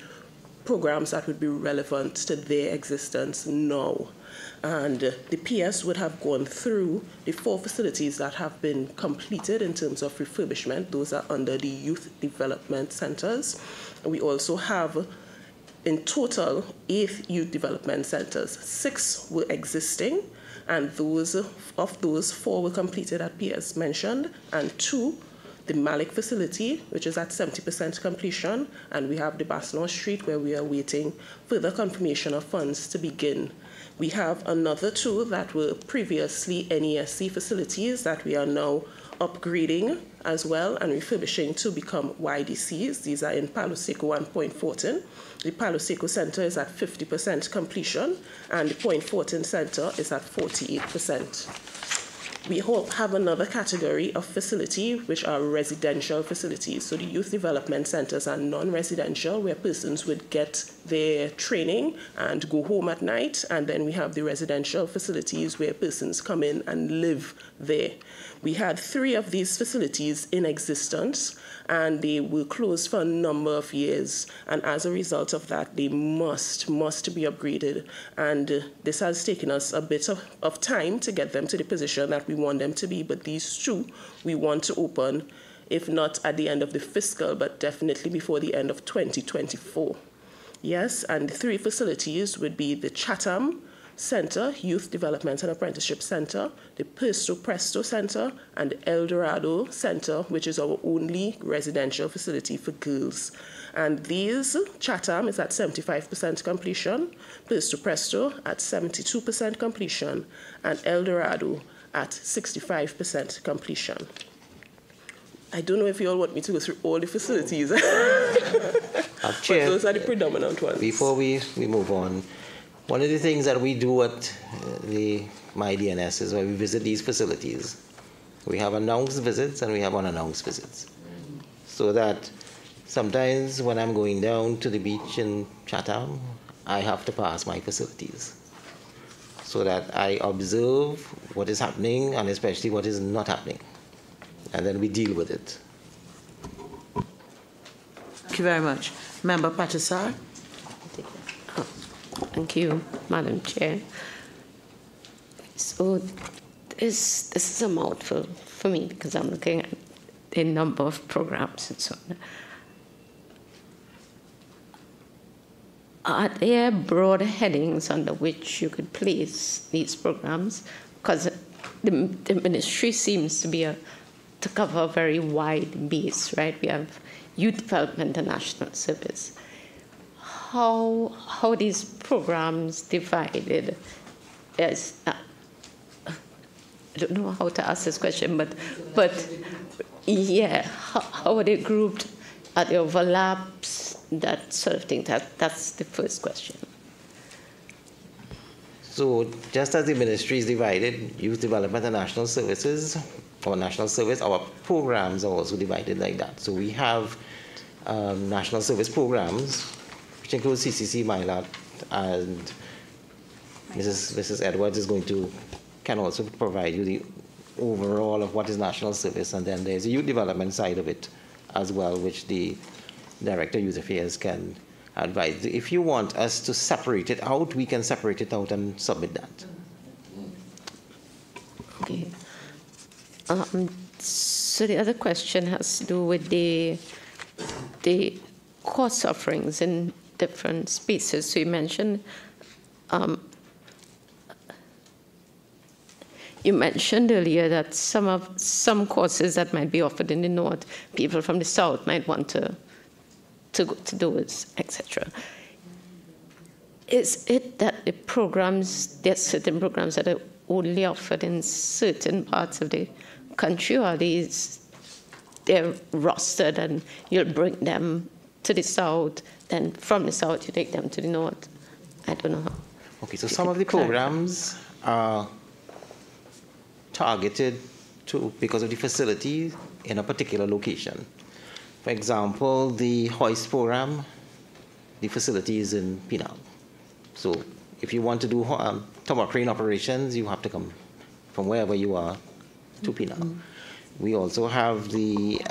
programs that would be relevant to their existence now. And the PS would have gone through the 4 facilities that have been completed in terms of refurbishment. Those are under the youth development centers. We also have, in total, 8 youth development centers. 6 were existing, and of those 4 were completed, as PS mentioned, and 2, the Malik facility, which is at 70% completion, and we have the Basnor Street, where we are waiting further confirmation of funds to begin. We have another 2 that were previously NESC facilities that we are now upgrading as well and refurbishing to become YDCs. These are in Palo Seco and Point Fortin. The Palo Seco Center is at 50% completion, and the Point Fortin Center is at 48%. We have another category of facility, which are residential facilities. So the youth development centers are non-residential, where persons would get their training and go home at night. And then we have the residential facilities where persons come in and live there. We had 3 of these facilities in existence, and they were closed for a number of years. And as a result of that, they must be upgraded. And this has taken us a bit of time to get them to the position that we want them to be. But these 2 we want to open, if not at the end of the fiscal, but definitely before the end of 2024. Yes, and the 3 facilities would be the Chatham Center, Youth Development and Apprenticeship Center, the Presto Center, and the El Dorado Center, which is our only residential facility for girls. And these, Chatham is at 75% completion, Presto at 72% completion, and El Dorado at 65% completion. I don't know if you all want me to go through all the facilities, but those are the predominant ones. Before we move on, one of the things that we do at the MYDNS is when we visit these facilities, we have announced visits and we have unannounced visits. So that sometimes when I'm going down to the beach in Chatham, I have to pass my facilities so that I observe what is happening and especially what is not happening. And then we deal with it. Thank you very much. Member Patasar. Thank you, Madam Chair. So this is a mouthful for me because I'm looking at a number of programs and so on. Are there broad headings under which you could place these programs? Because the ministry seems to be to cover a very wide base, right? We have youth development and national service. How are these programs divided? I don't know how to ask this question, but yeah, how are they grouped? Are there overlaps? That sort of thing. That's the first question. So just as the ministry is divided, youth development and national services, or national service, our programs are also divided like that. So we have national service programs, which includes CCC, MILAT, and Mrs. Edwards is can also provide you the overall of what is national service, and then there's a youth development side of it as well, which the Director of Youth Affairs can advise. If you want us to separate it out, we can separate it out and submit that. Okay. So the other question has to do with the course offerings in different spaces. So you mentioned earlier that some courses that might be offered in the north, people from the south might want to go to those, etc. Is it that the programs, there are certain programs that are only offered in certain parts of the country, or they're rostered and you'll bring them to the south, then from the south you take them to the north? I don't know how. Okay, so some of the programs are targeted because of the facility in a particular location. For example, the hoist program, the facility is in Penang. So if you want to do tower crane operations, you have to come from wherever you are to Penang. We also have the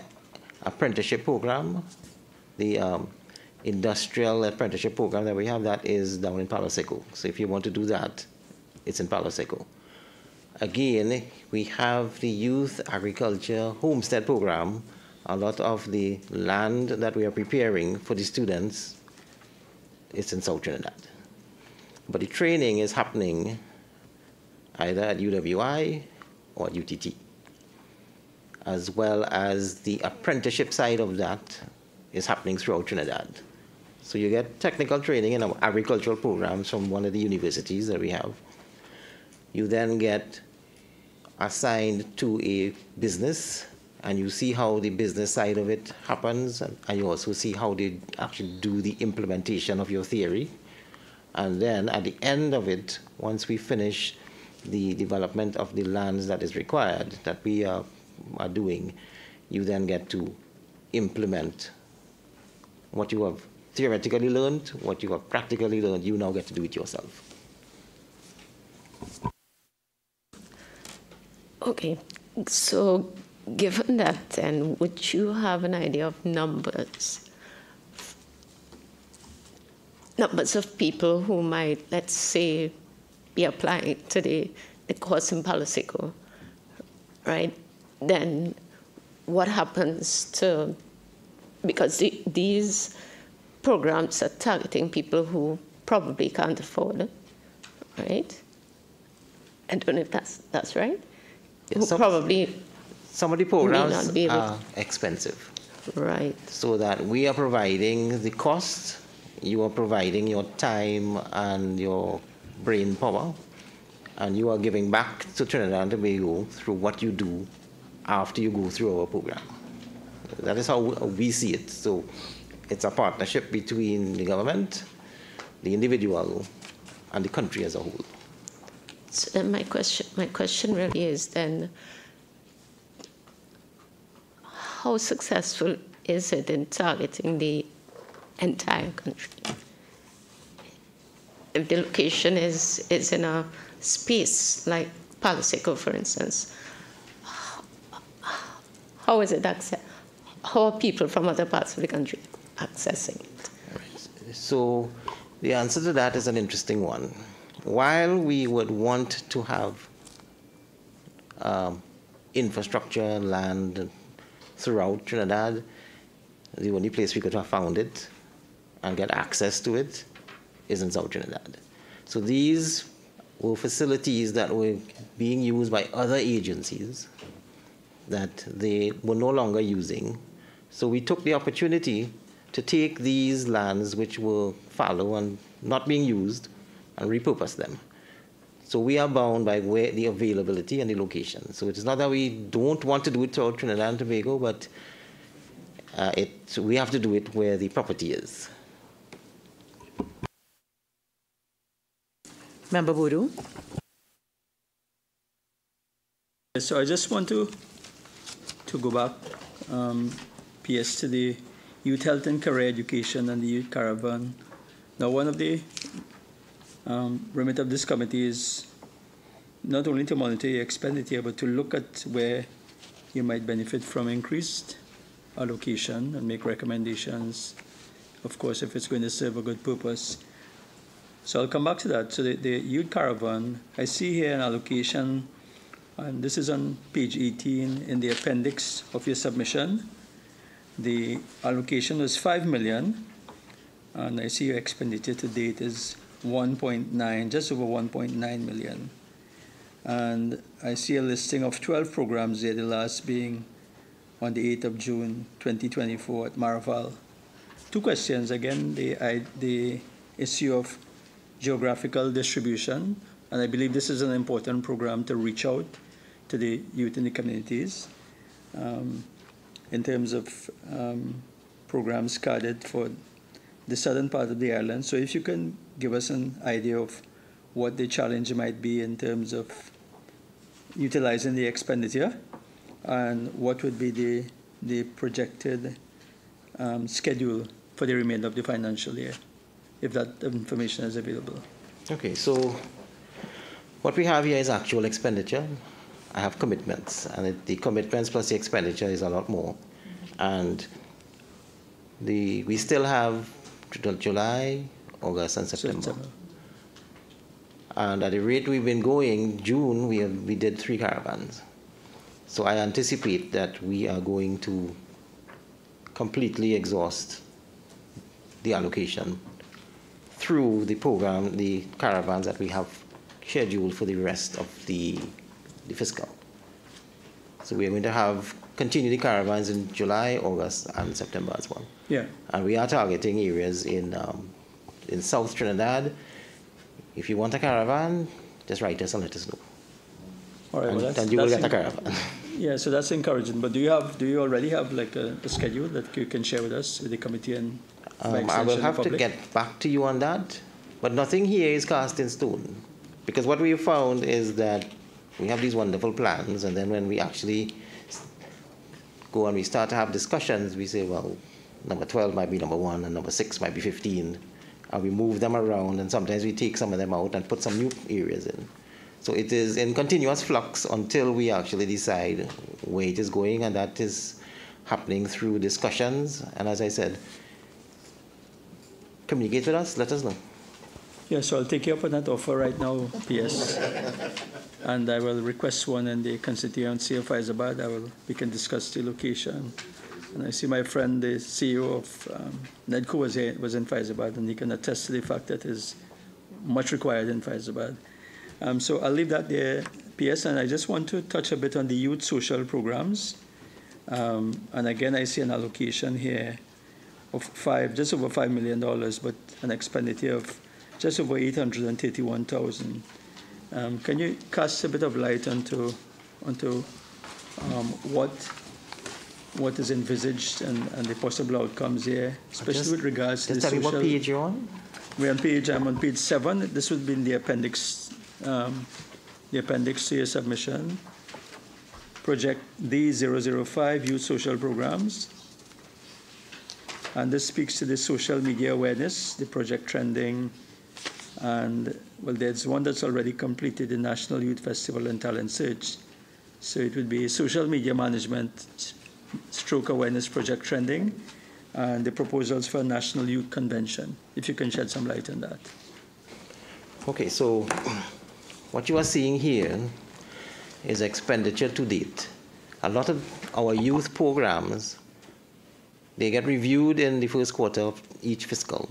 apprenticeship program, the industrial apprenticeship program that we have, that is down in Palo Seco. So if you want to do that, it's in Palo Seco. Again, we have the youth agriculture homestead program. A lot of the land that we are preparing for the students is in South Trinidad. But the training is happening either at UWI or at UTT, as well as the apprenticeship side of that is happening throughout Trinidad. So you get technical training in our agricultural programs from one of the universities that we have. You then get assigned to a business, and you see how the business side of it happens, and you also see how they actually do the implementation of your theory. And then at the end of it, once we finish the development of the lands that is required, that we are doing, you then get to implement what you have theoretically learned, what you have practically learned. You now get to do it yourself. Okay, so given that, then, would you have an idea of numbers of people who might, let's say, be applying to the course in Palo Seco, right? Then what happens to, because these programs are targeting people who probably can't afford it, right? I don't know if that's right. Yes, some of the programs are expensive. Right. So that we are providing the cost, you are providing your time and your brain power, and you are giving back to Trinidad and Tobago through what you do after you go through our program. That is how we see it. So it's a partnership between the government, the individual, and the country as a whole. So then my question really is then, how successful is it in targeting the entire country? If the location is in a space like Palo Seco, for instance, how is it accessed? How are people from other parts of the country accessing it? So the answer to that is an interesting one. While we would want to have infrastructure, land throughout Trinidad, the only place we could have found it and get access to it is in South Trinidad. So these were facilities that were being used by other agencies that they were no longer using. So we took the opportunity to take these lands which were fallow and not being used and repurpose them. So we are bound by where the availability and the location. So it is not that we don't want to do it throughout Trinidad and Tobago, but we have to do it where the property is. Member Bodu. So I just want to go back, PS, to the youth health and career education and the youth caravan. Now, one of the remit of this committee is not only to monitor your expenditure, but to look at where you might benefit from increased allocation and make recommendations, of course, if it's going to serve a good purpose. So I'll come back to that. So the youth caravan, I see here an allocation, and this is on page 18 in the appendix of your submission. The allocation was 5 million, and I see your expenditure to date is 1.9, just over 1.9 million. And I see a listing of 12 programs there, the last being on the 8th of June 2024 at Maraval. Two questions. Again, the issue of geographical distribution, and I believe this is an important program to reach out to the youth in the communities in terms of programs carded for the southern part of the island. So if you can give us an idea of what the challenge might be in terms of utilizing the expenditure, and what would be the projected schedule for the remainder of the financial year, if that information is available. Okay, so what we have here is actual expenditure. I have commitments, and the commitments plus the expenditure is a lot more. And we still have July, August, and September. And at the rate we've been going, June, we did 3 caravans. So I anticipate that we are going to completely exhaust the allocation through the program, the caravans that we have scheduled for the rest of the fiscal. So we're going to continue the caravans in July, August, and September as well. Yeah. And we are targeting areas in South Trinidad. If you want a caravan, just write us and let us know. All right, and you will get a caravan. Yeah, so that's encouraging. But do you already have like a schedule that you can share with us, with the committee and I will have to get back to you on that. But nothing here is cast in stone. Because what we have found is that we have these wonderful plans, and then when we actually go and we start to have discussions, we say, well, number 12 might be number 1, and number 6 might be 15. And we move them around, and sometimes we take some of them out and put some new areas in. So it is in continuous flux until we actually decide where it is going, and that is happening through discussions. And as I said, communicate with us, let us know. Yeah, so I'll take you up on that offer right now, PS. And I will request one in the constituency of Faizabad. We can discuss the location. And I see my friend, the CEO of NEDCO was in Faizabad, and he can attest to the fact that is much required in Faizabad. So I'll leave that there, PS, and I just want to touch a bit on the youth social programs. And again, I see an allocation here of just over $5 million, but an expenditure of just over 831,000. Can you cast a bit of light onto what is envisaged and the possible outcomes here, especially with regards to the social... Just tell me what page you're on. I'm on page 7. This would be in the appendix to your submission. Project D005, Youth Social Programs. And this speaks to the social media awareness, the project trending, and, well, there's one that's already completed, the National Youth Festival and Talent Search. So it would be social media management, stroke awareness project trending, and the proposals for a National Youth Convention, if you can shed some light on that. Okay, so what you are seeing here is expenditure to date. A lot of our youth programs, they get reviewed in the first quarter of each fiscal,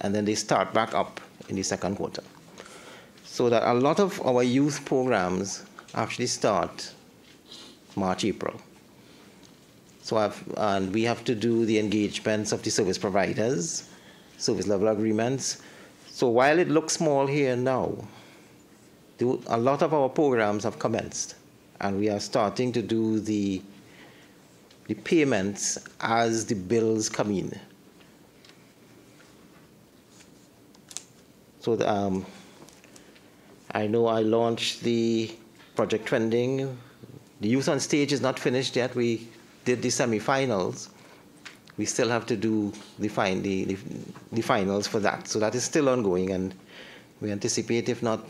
and then they start back up in the second quarter. So that a lot of our youth programs actually start March, April. So and we have to do the engagements of the service providers, service level agreements. So while it looks small here now, a lot of our programs have commenced, and we are starting to do the payments as the bills come in. So I know I launched the project trending. The Youth on Stage is not finished yet. We did the semi-finals. We still have to do the finals for that. So that is still ongoing, and We anticipate, if not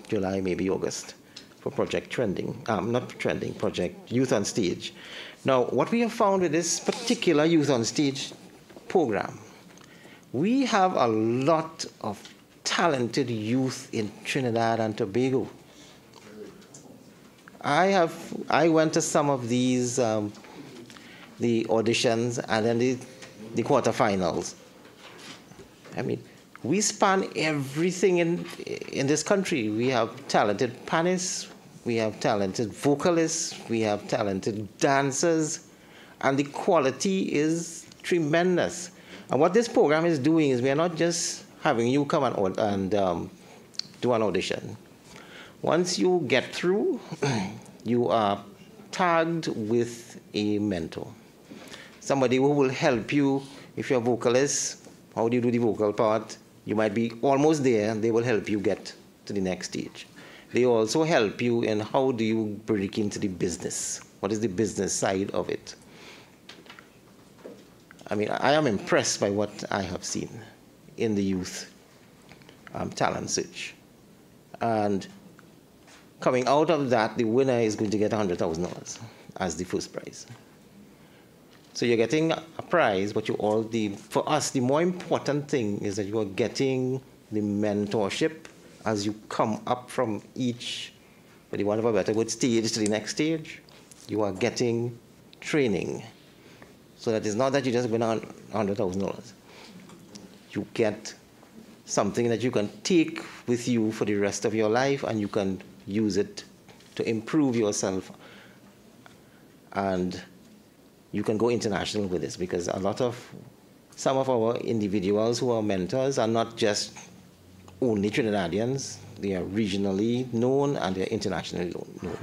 July, maybe August, for Project Trending. Not Trending, Project Youth on Stage. Now, what we have found with this particular Youth on Stage program, we have a lot of talented youth in Trinidad and Tobago. I went to some of these, the auditions and then the quarterfinals. I mean, we span everything in this country. We have talented pianists, we have talented vocalists, we have talented dancers, and the quality is tremendous. And what this program is doing is we are not just having you come and do an audition. Once you get through, you are tagged with a mentor. Somebody who will help you. If you're a vocalist, how do you do the vocal part? You might be almost there, and they will help you get to the next stage. They also help you in how do you break into the business. What is the business side of it? I mean, I am impressed by what I have seen in the youth talent search. And coming out of that, the winner is going to get $100,000 as the first prize. So you're getting a prize, but for us, the more important thing is that you are getting the mentorship as you come up from each, for the want of a better word, stage to the next stage. You are getting training. So that it's not that you just win $100,000. You get something that you can take with you for the rest of your life, and you can use it to improve yourself. And you can go international with this, because some of our individuals who are mentors are not just only Trinidadians. They are regionally known and they're internationally known.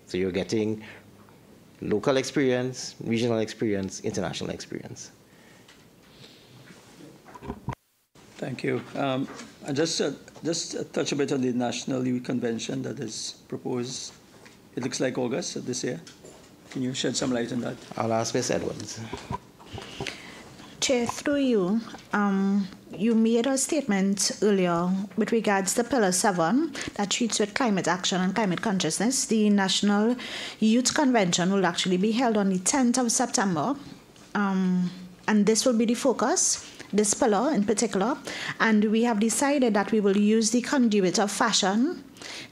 So you're getting local experience, regional experience, international experience. Thank you. And just touch a bit on the National Youth Convention that is proposed. It looks like August of this year. Can you shed some light on that? I'll ask Ms. Edwards. Chair, through you, you made a statement earlier with regards to Pillar 7 that treats with climate action and climate consciousness. The National Youth Convention will actually be held on the 10th of September, and this will be the focus, this pillar in particular, and we have decided that we will use the conduit of fashion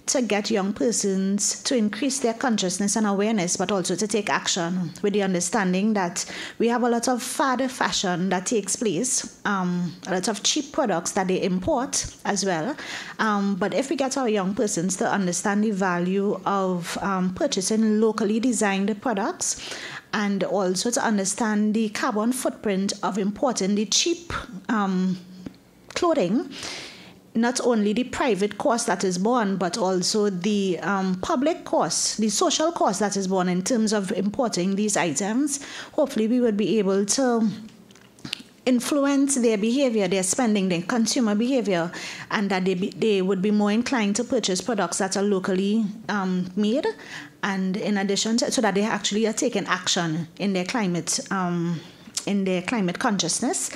to get young persons to increase their consciousness and awareness, but also to take action, with the understanding that we have a lot of fad fashion that takes place, a lot of cheap products that they import as well. But if we get our young persons to understand the value of purchasing locally designed products, and also to understand the carbon footprint of importing the cheap clothing, not only the private cost that is borne, but also the public cost, the social cost that is borne in terms of importing these items, hopefully we would be able to influence their behavior, their spending, their consumer behavior, and that they would be more inclined to purchase products that are locally made, and in addition to, so that they actually are taking action in their climate consciousness.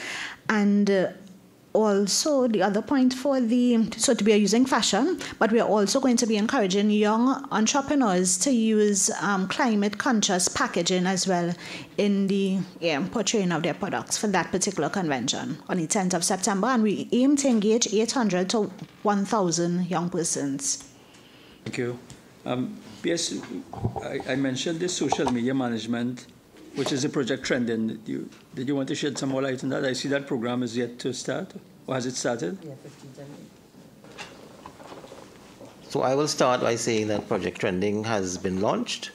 And also, the other point so we are using fashion, but we are also going to be encouraging young entrepreneurs to use climate conscious packaging as well in the portraying of their products for that particular convention on the 10th of September. And we aim to engage 800 to 1,000 young persons. Thank you. Yes, I mentioned this social media management, which is a project trending. Did you want to shed some more light on that? I see that program is yet to start, or has it started? Yeah, 15. So I will start by saying that Project Trending has been launched,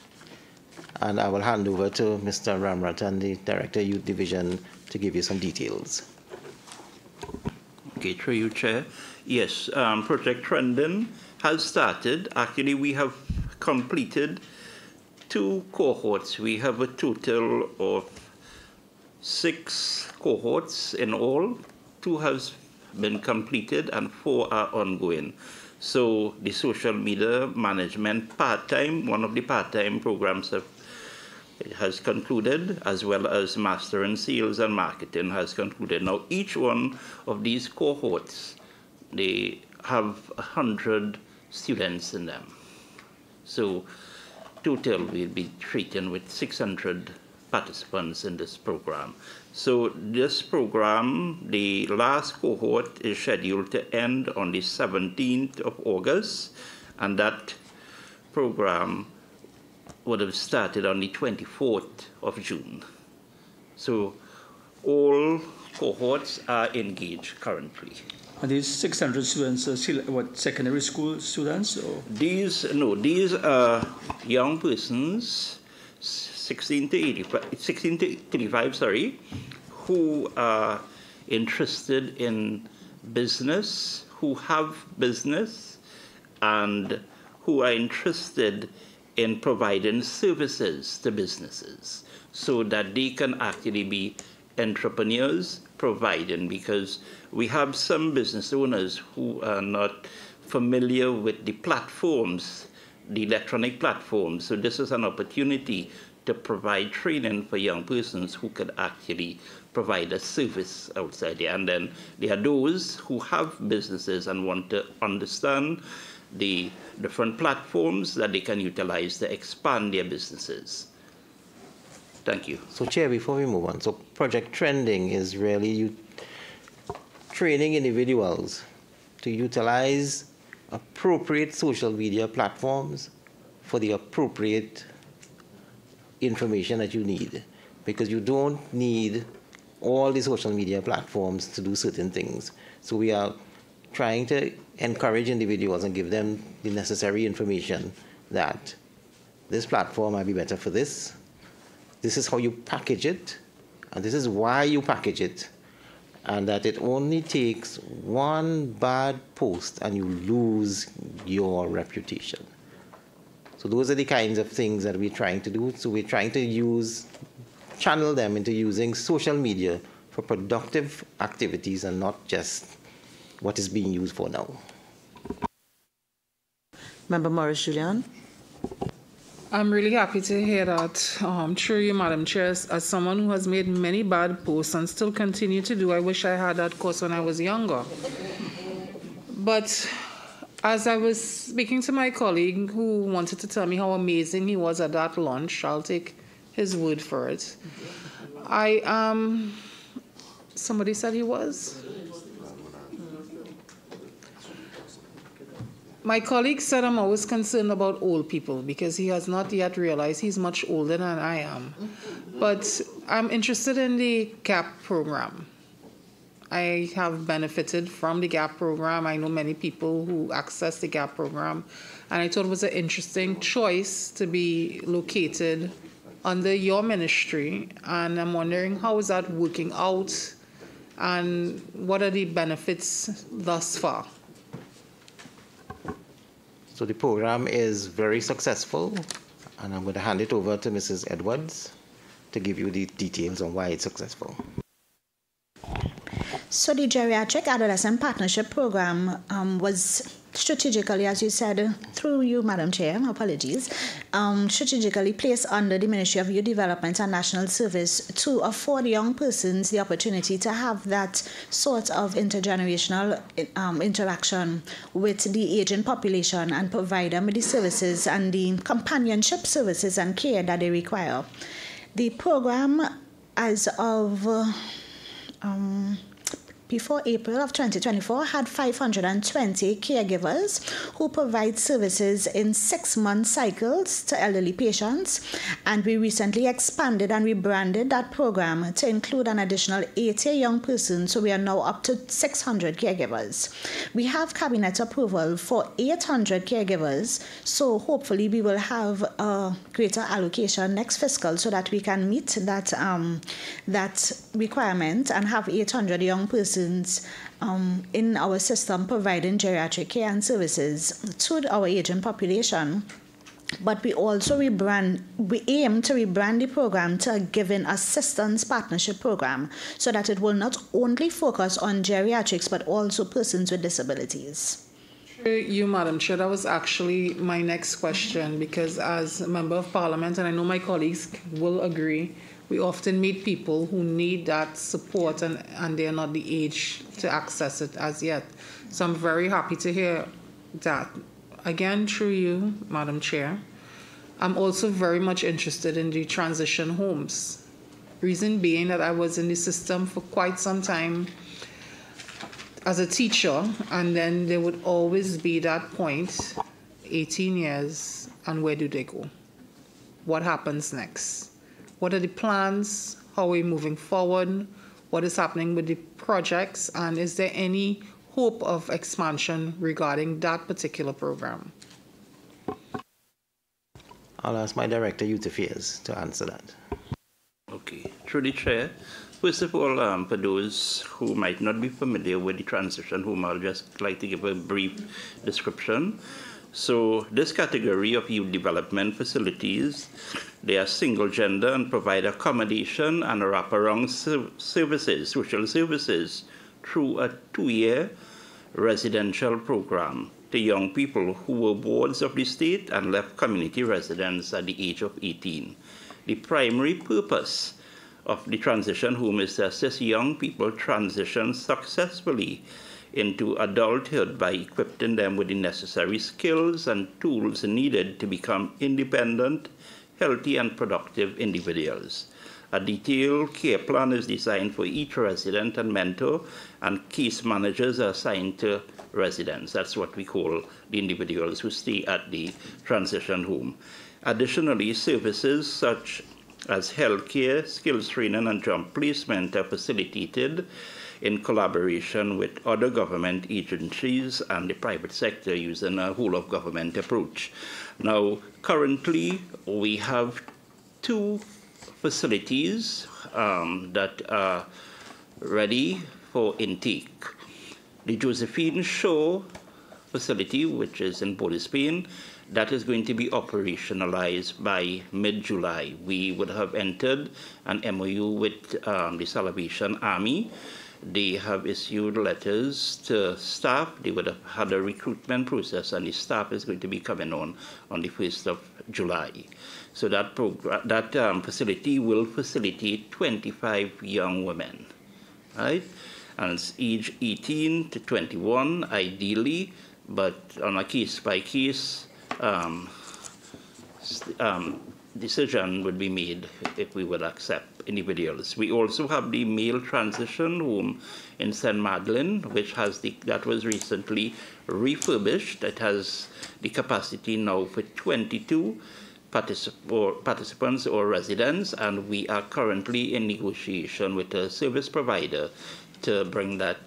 and I will hand over to Mr. Ramratan, the Director Youth Division, to give you some details. Okay, through you, Chair. Yes, Project Trending has started. Actually, we have completed 2 cohorts. We have a total of 6 cohorts in all. 2 has been completed and 4 are ongoing. So the social media management part-time, one of the part-time programs has concluded, as well as Master in Sales and Marketing has concluded. Now, each one of these cohorts they have 100 students in them. So total we'll be treating with 600 participants in this program. So this program, the last cohort is scheduled to end on the 17th of August, and that program would have started on the 24th of June. So all cohorts are engaged currently. And these 600 students are still, what, secondary school students? Or? These are young persons, 16 to 35, who are interested in business, who have business, and who are interested in providing services to businesses so that they can actually be entrepreneurs providing, because we have some business owners who are not familiar with the platforms, the electronic platforms. So this is an opportunity to provide training for young persons who could actually provide a service outside there. And then there are those who have businesses and want to understand the different platforms that they can utilize to expand their businesses. Thank you. So, Chair, before we move on, so Project Trending is really training individuals to utilize appropriate social media platforms for the appropriate information that you need, because you don't need all the social media platforms to do certain things. So we are trying to encourage individuals and give them the necessary information that this platform might be better for this. This is how you package it, and this is why you package it, and that it only takes one bad post and you lose your reputation. So those are the kinds of things that we're trying to do. So we're trying to channel them into using social media for productive activities and not just what is being used for now. Member Morris Julian. I'm really happy to hear that. Through you, Madam Chair, as someone who has made many bad posts and still continue to do, I wish I had that course when I was younger. But as I was speaking to my colleague who wanted to tell me how amazing he was at that lunch, I'll take his word for it. Somebody said he was? My colleague said I'm always concerned about old people because he has not yet realized he's much older than I am. But I'm interested in the GAP program. I have benefited from the GAP program. I know many people who access the GAP program. And I thought it was an interesting choice to be located under your ministry. And I'm wondering, how is that working out? And what are the benefits thus far? So the program is very successful, and I'm going to hand it over to Mrs. Edwards to give you the details on why it's successful. So the Geriatric Adolescent Partnership Program was strategically, as you said, through you, Madam Chair, apologies, strategically placed under the Ministry of Youth Development and National Service to afford young persons the opportunity to have that sort of intergenerational interaction with the aging population and provide them with the services and the companionship services and care that they require. The program, as of before April of 2024, had 520 caregivers who provide services in 6-month cycles to elderly patients. And we recently expanded and rebranded that program to include an additional 80 young persons, so we are now up to 600 caregivers. We have cabinet approval for 800 caregivers, so hopefully we will have a greater allocation next fiscal so that we can meet that, that requirement and have 800 young persons in our system providing geriatric care and services to our aging population. But we also aim to rebrand the program to a Giving Assistance Partnership Program so that it will not only focus on geriatrics but also persons with disabilities. You, Madam Chair, that was actually my next question, because as a Member of Parliament, and I know my colleagues will agree, we often meet people who need that support and they're not the age to access it as yet. So I'm very happy to hear that. Again, through you, Madam Chair, I'm also very much interested in the transition homes. Reason being that I was in the system for quite some time as a teacher, and then there would always be that point, 18 years, and where do they go? What happens next? What are the plans? How are we moving forward? What is happening with the projects? And is there any hope of expansion regarding that particular program? I'll ask my Director, Youth Affairs, to answer that. Okay, through the Chair. First of all, for those who might not be familiar with the transition home, I'll just like to give a brief description. So this category of youth development facilities, they are single gender and provide accommodation and wraparound services, social services, through a 2-year residential program to young people who were wards of the state and left community residence at the age of 18. The primary purpose of the transition home is to assist young people transition successfully into adulthood by equipping them with the necessary skills and tools needed to become independent, healthy, and productive individuals. A detailed care plan is designed for each resident and mentor, and case managers are assigned to residents. That's what we call the individuals who stay at the transition home. Additionally, services such as healthcare, skills training, and job placement are facilitated in collaboration with other government agencies and the private sector using a whole-of-government approach. Now, currently, we have 2 facilities that are ready for intake. The Josephine Shaw facility, which is in Port of Spain, that is going to be operationalized by mid-July. We would have entered an MOU with the Salvation Army. They have issued letters to staff. They would have had a recruitment process, and the staff is going to be coming on the 1st of July. So that facility will facilitate 25 young women, right? And it's age 18 to 21, ideally, but on a case-by-case decision would be made if we would accept individuals. We also have the male transition home in St. Madeleine, which has that was recently refurbished. It has the capacity now for 22 participants or residents, and we are currently in negotiation with a service provider to bring that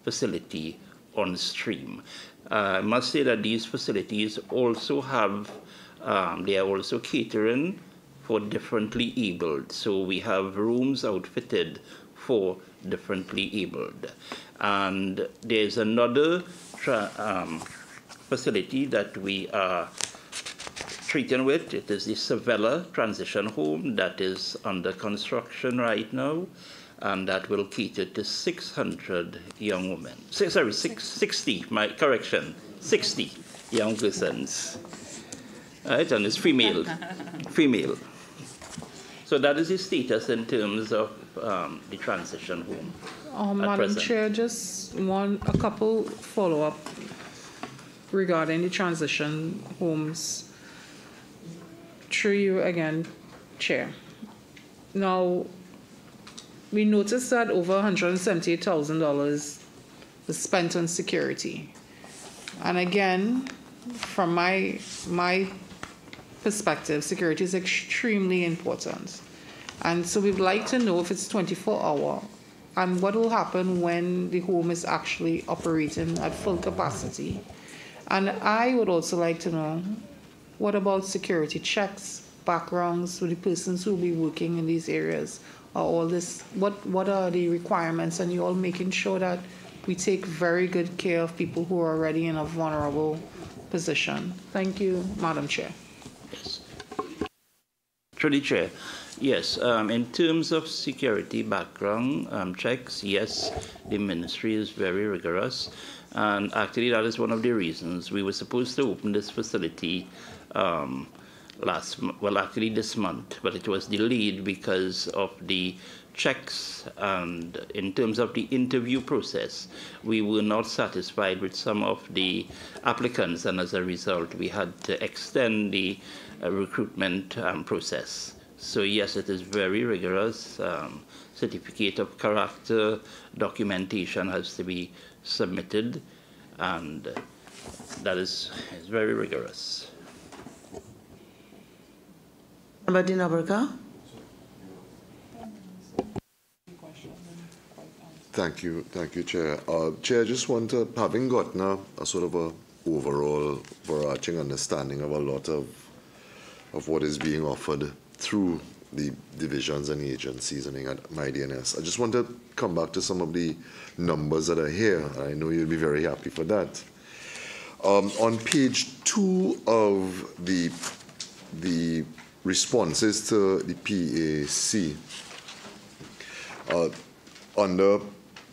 facility on stream. I must say that these facilities also have, they are also catering for differently abled. So we have rooms outfitted for differently abled. And there's another facility that we are treating with. It is the Savella Transition Home that is under construction right now, and that will cater to 600 young women. 60, my correction, 60 young persons. Right, and it's female. So that is the status in terms of the transition home. Madam Chair, just a couple follow-up regarding the transition homes. Through you again, Chair. Now, we noticed that over $178,000 was spent on security. And again, from my perspective, security is extremely important. And so we'd like to know if it's 24-hour and what will happen when the home is actually operating at full capacity. And I would also like to know, what about security checks, backgrounds with the persons who will be working in these areas? All this, what are the requirements, and you all making sure that we take very good care of people who are already in a vulnerable position? Thank you, Madam Chair. Yes. Through the Chair, yes, in terms of security background checks, yes, the ministry is very rigorous, and actually that is one of the reasons we were supposed to open this facility actually this month, but it was delayed because of the checks, and in terms of the interview process, we were not satisfied with some of the applicants, and as a result, we had to extend the recruitment process. So yes, it is very rigorous. Certificate of character, documentation has to be submitted, and that is very rigorous. Madina Burka. Thank you, Chair. Chair, I just want to, having gotten a sort of a overall overarching understanding of a lot of what is being offered through the divisions and agencies and at MYDNS, I just want to come back to some of the numbers that are here. I know you'll be very happy for that. On page 2 of the responses to the PAC, under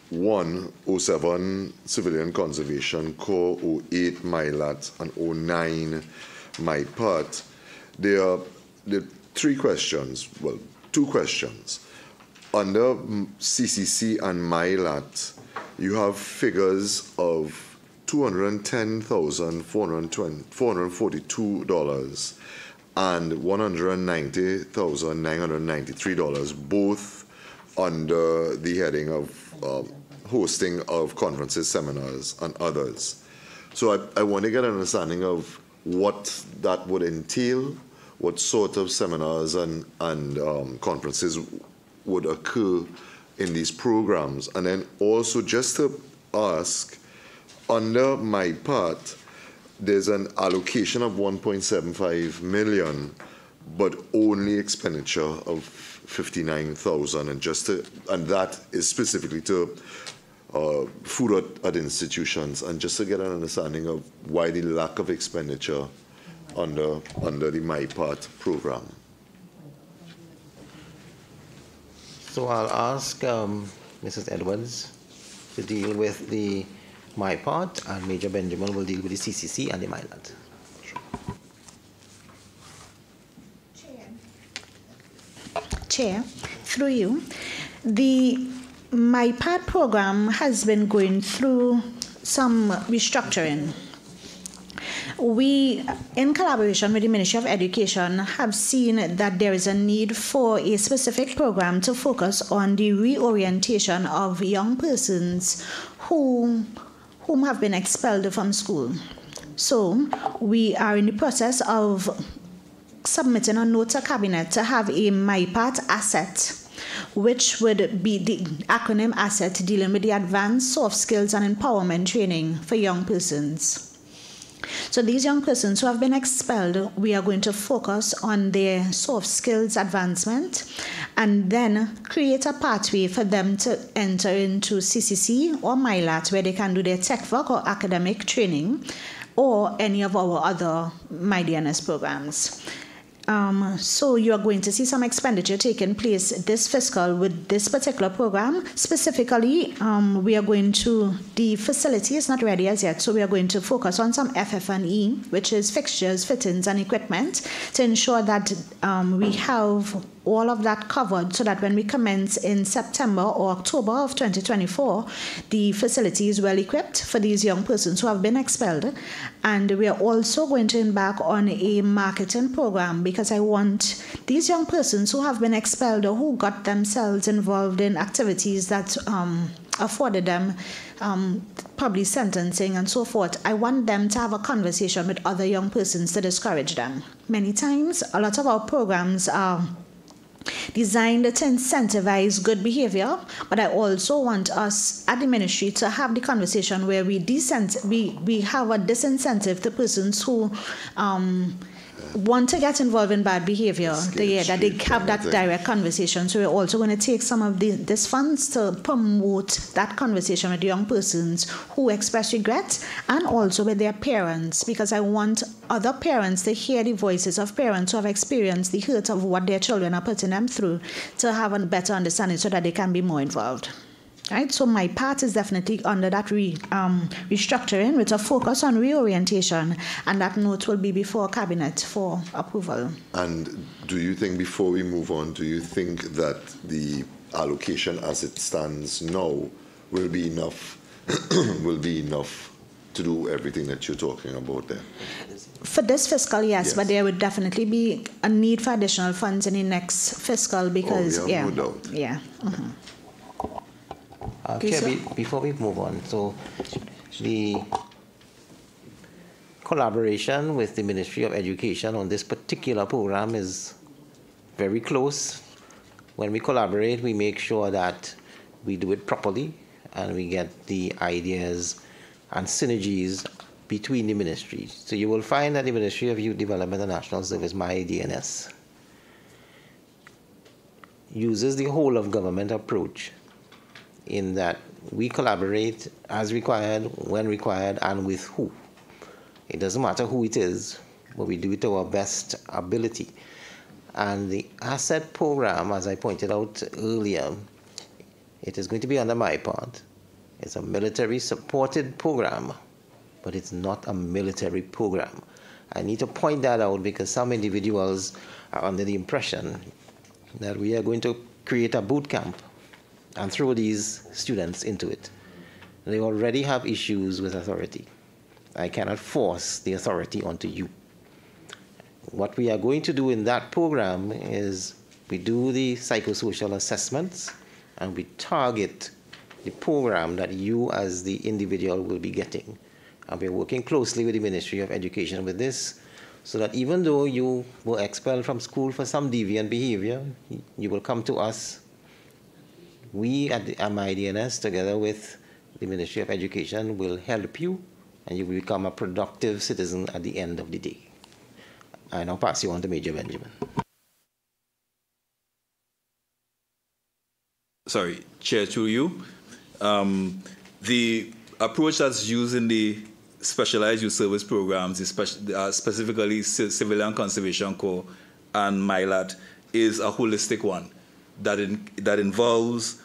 107 Civilian Conservation Corps, 08 MYLAT, and 09 MyPart, there are 3 questions, well, 2 questions. Under CCC and MYLAT, you have figures of $210,442 and $190,993, both under the heading of hosting of conferences, seminars, and others. So I want to get an understanding of what that would entail, what sort of seminars and conferences would occur in these programs. And then also just to ask, under MyPart, there's an allocation of 1.75 million, but only expenditure of 59,000, and that is specifically to food at institutions. And just to get an understanding of why the lack of expenditure under the MyPart program. So I'll ask Mrs. Edwards to deal with the MyPart, and Major Benjamin will deal with the CCC and the MYLAT. Chair, through you, the MyPart program has been going through some restructuring. We, in collaboration with the Ministry of Education, have seen that there is a need for a specific program to focus on the reorientation of young persons whom have been expelled from school. So we are in the process of submitting a note to Cabinet to have a MyPart asset, which would be the acronym ASSET, dealing with the advanced soft skills and empowerment training for young persons. So these young persons who have been expelled, we are going to focus on their soft skills advancement and then create a pathway for them to enter into CCC or MYLAT, where they can do their tech work or academic training, or any of our other MYDNS programs. So you are going to see some expenditure taking place this fiscal with this particular program. Specifically, we are going to, the facility is not ready as yet, so we are going to focus on some FF&E, which is fixtures, fittings, and equipment, to ensure that we have all of that covered, so that when we commence in September or October of 2024, the facility is well equipped for these young persons who have been expelled. And we are also going to embark on a marketing program, because I want these young persons who have been expelled or who got themselves involved in activities that afforded them probably sentencing and so forth, I want them to have a conversation with other young persons to discourage them. Many times, a lot of our programs are designed to incentivize good behavior, but I also want us at the ministry to have the conversation where we have a disincentive to persons who want to get involved in bad behavior, that they have that direct conversation. So we're also going to take some of these funds to promote that conversation with young persons who express regret, and also with their parents, because I want other parents to hear the voices of parents who have experienced the hurt of what their children are putting them through, to have a better understanding so that they can be more involved. Right, so my part is definitely under that restructuring with a focus on reorientation, and that note will be before Cabinet for approval. And do you think, before we move on, do you think that the allocation as it stands now will be enough to do everything that you're talking about there? For this fiscal, yes, but there would definitely be a need for additional funds in the next fiscal because, no doubt. Yeah. Mm-hmm. Chair, before we move on, so the collaboration with the Ministry of Education on this particular program is very close. When we collaborate, we make sure that we do it properly and we get the ideas and synergies between the ministries. So you will find that the Ministry of Youth Development and National Service, MYDNS, uses the whole of government approach in that we collaborate as required, when required, and with who. It doesn't matter who it is, but we do it to our best ability. And the asset program, as I pointed out earlier, it is going to be under my part. It's a military-supported program, but it's not a military program. I need to point that out because some individuals are under the impression that we are going to create a boot camp and throw these students into it. They already have issues with authority. I cannot force the authority onto you. What we are going to do in that program is we do the psychosocial assessments and we target the program that you as the individual will be getting. And we're working closely with the Ministry of Education with this so that even though you were expelled from school for some deviant behavior, you will come to us. We at the MYDNS, together with the Ministry of Education, will help you, and you will become a productive citizen at the end of the day. I now pass you on to Major Benjamin. Sorry, Chair, through you. The approach that's used in the Specialized Youth Service programs, specifically Civilian Conservation Corps and MYLAT, is a holistic one that involves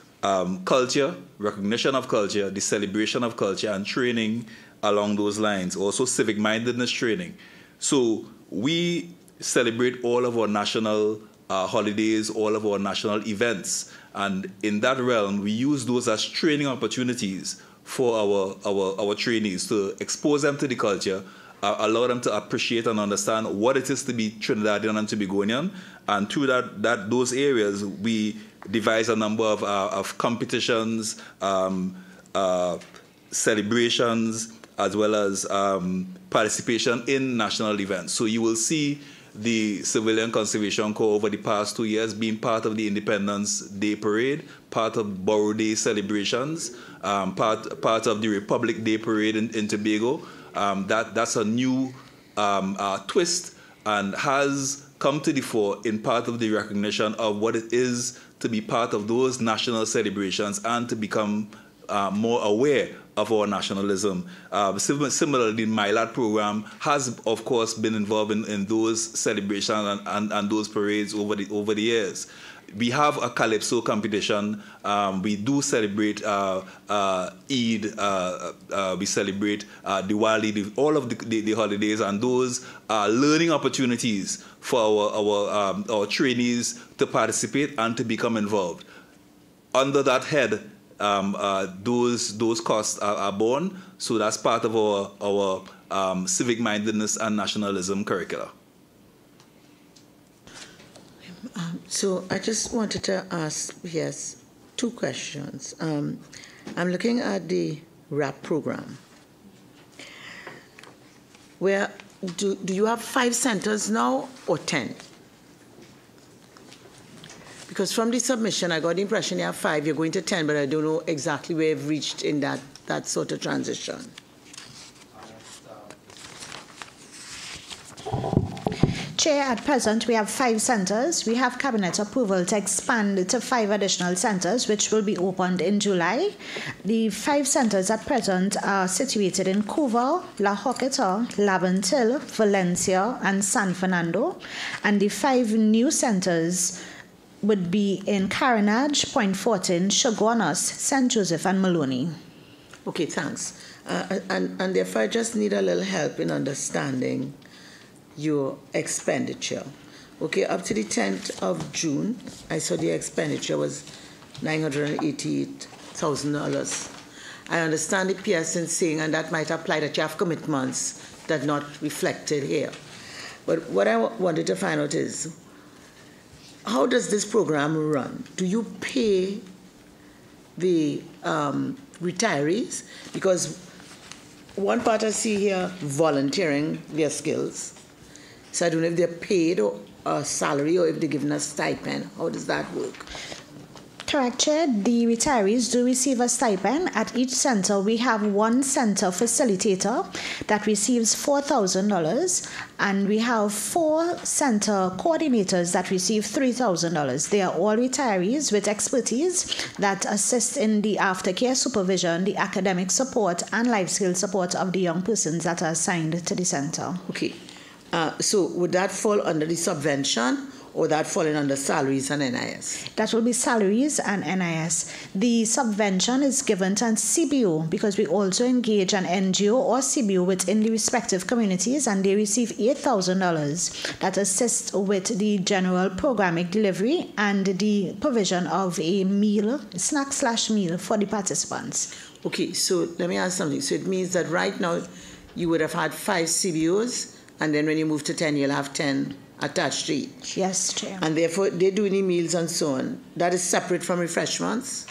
culture, recognition of culture, the celebration of culture, and training along those lines. Also civic-mindedness training. So we celebrate all of our national holidays, all of our national events. And in that realm, we use those as training opportunities for our trainees to expose them to the culture, allow them to appreciate and understand what it is to be Trinidadian and Tobagonian. And through those areas, we devise a number of competitions, celebrations, as well as participation in national events. So you will see the Civilian Conservation Corps over the past 2 years being part of the Independence Day Parade, part of Borough Day celebrations, part of the Republic Day Parade in Tobago. That's a new twist and has come to the fore in part of the recognition of what it is to be part of those national celebrations and to become more aware of our nationalism. Similarly, the MYLAT program has, of course, been involved in those celebrations and those parades over the years. We have a Calypso competition. We do celebrate Eid. We celebrate Diwali, all of the holidays, and those are learning opportunities for our trainees to participate and to become involved. Under that head, those costs are borne, so that's part of our civic-mindedness and nationalism curricula. So I just wanted to ask, yes, two questions. I'm looking at the RAP program. Where do you have 5 centers now or 10? Because from the submission, I got the impression you have 5, you're going to 10, but I don't know exactly where you've reached in that sort of transition. Chair, at present, we have 5 centers. We have cabinet approval to expand to 5 additional centers, which will be opened in July. The 5 centers at present are situated in Cuba, La Joqueta, Laventille, Valencia, and San Fernando. And the 5 new centers would be in Carenage, Point Fortin, Chaguanas, St. Joseph, and Maloney. Okay, thanks. And therefore, I just need a little help in understanding your expenditure. Okay, up to the 10th of June, I saw the expenditure was $988,000. I understand the PSN saying, and that might apply that you have commitments that are not reflected here. But what I wanted to find out is, how does this program run? Do you pay the retirees? Because one part I see here, volunteering their skills. So I don't know if they're paid or a salary or if they're given a stipend. How does that work? Correct, Chair. The retirees do receive a stipend. At each center, we have one center facilitator that receives $4,000, and we have 4 center coordinators that receive $3,000. They are all retirees with expertise that assist in the aftercare supervision, the academic support, and life skill support of the young persons that are assigned to the center. Okay. So would that fall under the subvention, or that falling under salaries and NIS? That will be salaries and NIS. The subvention is given to CBO because we also engage an NGO or CBO within the respective communities, and they receive $8,000 that assist with the general programming delivery and the provision of a meal, snack/meal for the participants. Okay, so let me ask something. So it means that right now you would have had 5 CBOs, and then when you move to 10, you'll have 10 attached to each. Yes, Chair. And therefore, they do any meals and so on. That is separate from refreshments?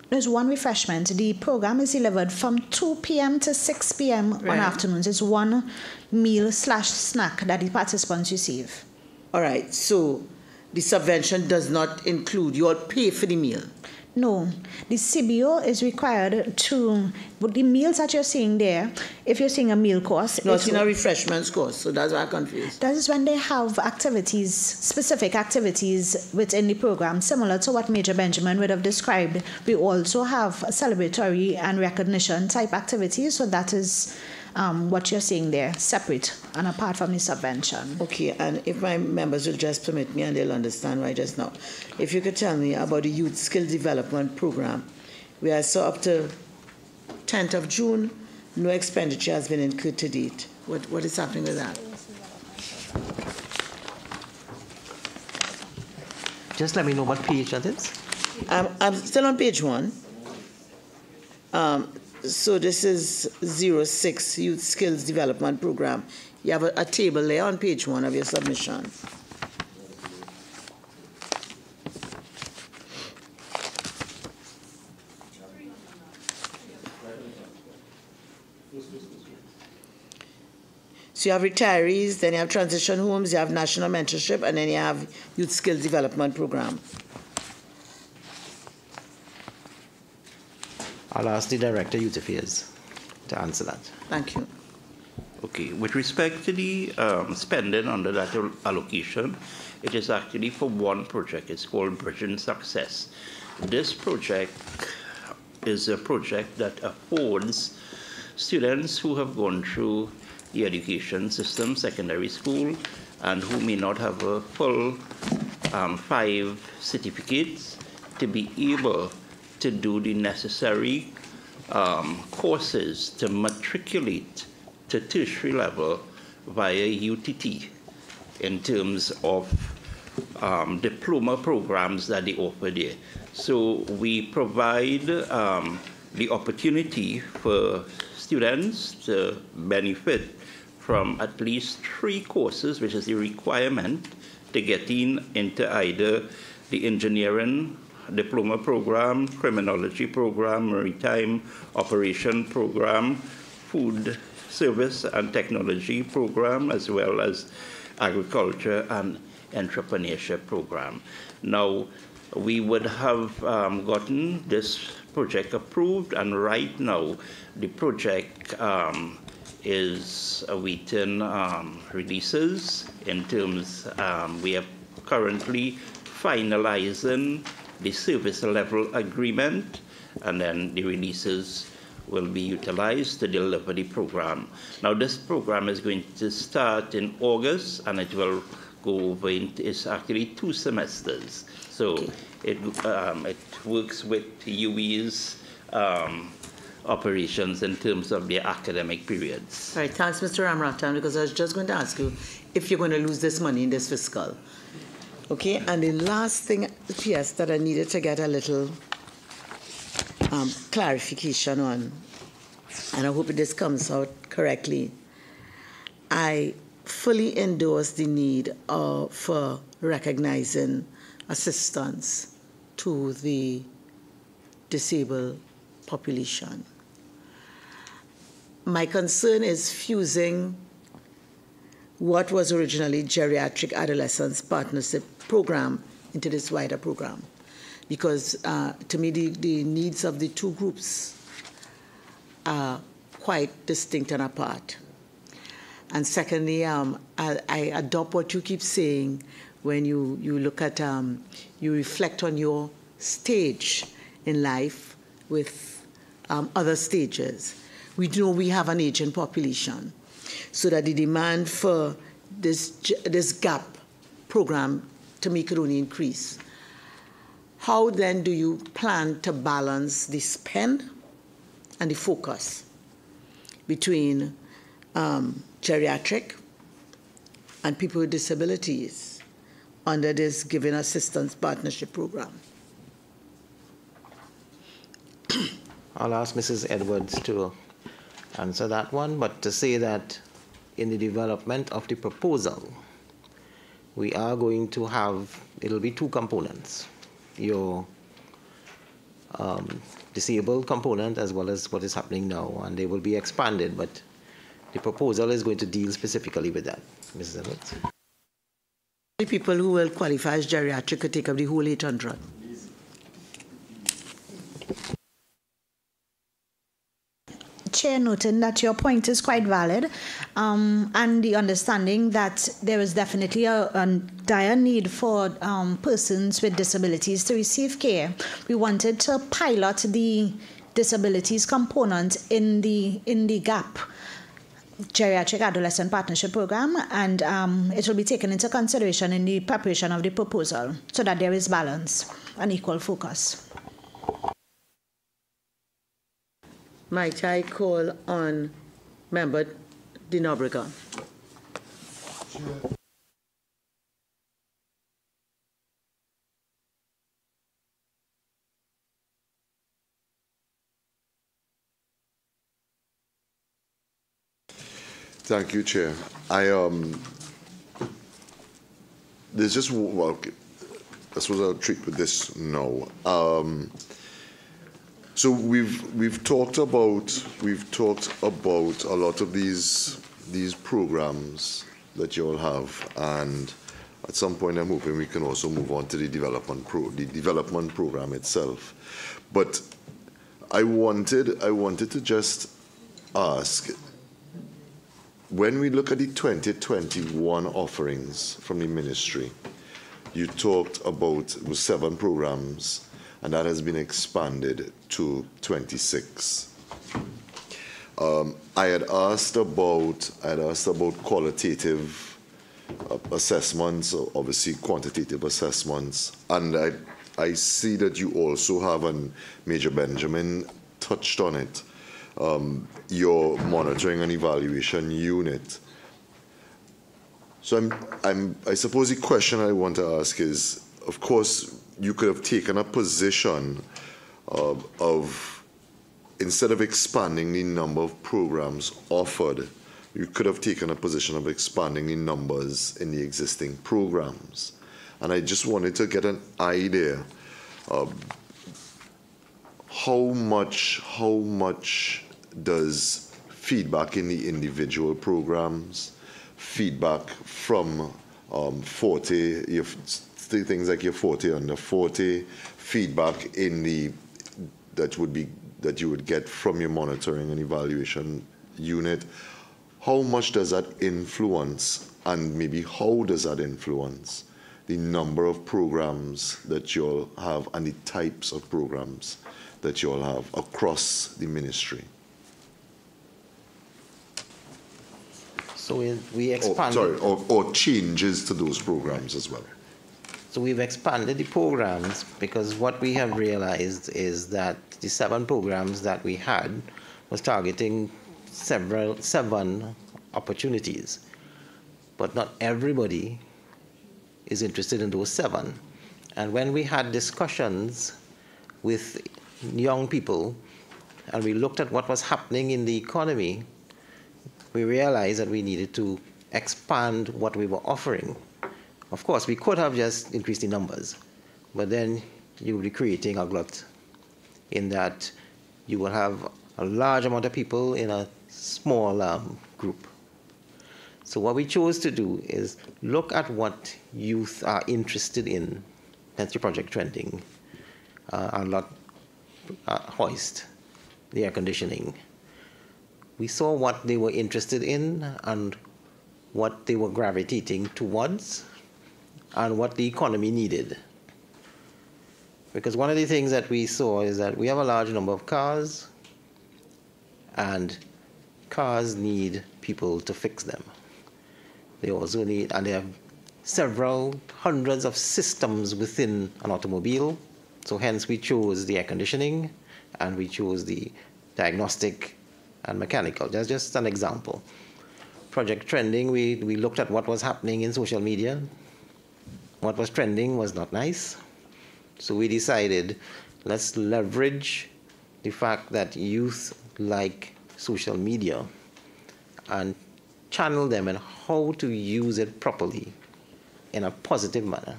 There's one refreshment. The program is delivered from 2 p.m. to 6 p.m. on afternoons. It's one meal/snack that the participants receive. All right. So the subvention does not include, you all pay for the meal? No, the CBO is required to, but the meals that you're seeing there, if you're seeing a meal course. No, it's not a refreshments course, so that's why I'm confused. That is when they have activities, specific activities within the program, similar to what Major Benjamin would have described. We also have celebratory and recognition type activities, so that is what you're seeing there, separate and apart from the subvention. Okay, and if my members will just permit me, and they'll understand why just now. If you could tell me about the Youth Skill Development Program, where I saw up to 10th of June, no expenditure has been incurred to date. What is happening with that? Just let me know what page that is. I'm still on page 1. So this is 06 Youth Skills Development Program. You have a table there on page 1 of your submission. So you have retirees, then you have transition homes, you have national mentorship, and then you have Youth Skills Development Program. I'll ask the Director of Youth Affairs to answer that. Thank you. Okay, with respect to the spending under that allocation, it is actually for one project. It's called Bridging Success. This project is a project that affords students who have gone through the education system, secondary school, and who may not have a full 5 certificates to be able to do the necessary courses to matriculate to tertiary level via UTT in terms of diploma programs that they offer there. So we provide the opportunity for students to benefit from at least 3 courses, which is the requirement to get into either the engineering diploma program, criminology program, maritime operation program, food service and technology program, as well as agriculture and entrepreneurship program. Now, we would have gotten this project approved, and right now the project is awaiting releases in terms, we are currently finalizing the service level agreement, and then the releases will be utilized to deliver the program. Now, this program is going to start in August, and it will go over is actually 2 semesters. So it works with UE's operations in terms of their academic periods. All right, thanks, Mr. Ramratan, because I was just going to ask you if you're going to lose this money in this fiscal. Okay, and the last thing, PS, that I needed to get a little clarification on, and I hope this comes out correctly. I fully endorse the need for recognizing assistance to the disabled population. My concern is fusing what was originally Geriatric Adolescents Partnership Program into this wider program, because to me the needs of the 2 groups are quite distinct and apart. And secondly, I adopt what you keep saying when you look at, you reflect on your stage in life with other stages. We know we have an aging population, so that the demand for this GAP program, to me, could only increase. How then do you plan to balance the spend and the focus between geriatric and people with disabilities under this Giving Assistance Partnership Program? I'll ask Mrs. Edwards to answer that one, but to say that in the development of the proposal, we are going to have, it'll be 2 components. Your disabled component as well as what is happening now, and they will be expanded, but the proposal is going to deal specifically with that. Mrs. Edwards. The people who will qualify as geriatric could take up the whole 800. Chair, noting that your point is quite valid, and the understanding that there is definitely a dire need for persons with disabilities to receive care. We wanted to pilot the disabilities component in the GAP, Geriatric Adolescent Partnership Program, and it will be taken into consideration in the preparation of the proposal so that there is balance and equal focus. Might I call on Member Dinobriga? Thank you, Chair. There's just, well, I suppose I'll treat with this now. So we've talked about a lot of these programs that you all have, and at some point I'm hoping we can also move on to the development program itself. But I wanted to just ask, when we look at the 2021 offerings from the ministry, you talked about 7 programs, and that has been expanded to 26. I had asked about qualitative assessments, obviously quantitative assessments, and I see that you also have, and Major Benjamin touched on it, your monitoring and evaluation unit. So I suppose the question I want to ask is, of course, you could have taken a position of instead of expanding the number of programs offered, you could have taken a position of expanding the numbers in the existing programs. And I just wanted to get an idea of how much does feedback in the individual programs, feedback from 40, things like your 40 under 40, feedback in the that you would get from your monitoring and evaluation unit. How much does that influence, and maybe how does that influence the number of programs that you all have and the types of programs that you all have across the ministry? So we expanded. Or changes to those programs as well. So we've expanded the programs because what we have realized is that the 7 programs that we had was targeting 7 opportunities. But not everybody is interested in those 7. And when we had discussions with young people and we looked at what was happening in the economy, we realized that we needed to expand what we were offering. Of course, we could have just increased the numbers, but then you will be creating a glut in that you will have a large amount of people in a small group. So what we chose to do is look at what youth are interested in. Hence the Project Trending, hoist, the air conditioning. We saw what they were interested in and what they were gravitating towards and what the economy needed. Because one of the things that we saw is that we have a large number of cars, and cars need people to fix them. They also need, and they have several hundreds of systems within an automobile. So hence we chose the air conditioning and we chose the diagnostic and mechanical. That's just an example. Project Trending, we looked at what was happening in social media. What was trending was not nice. So we decided, let's leverage the fact that youth like social media and channel them in how to use it properly in a positive manner.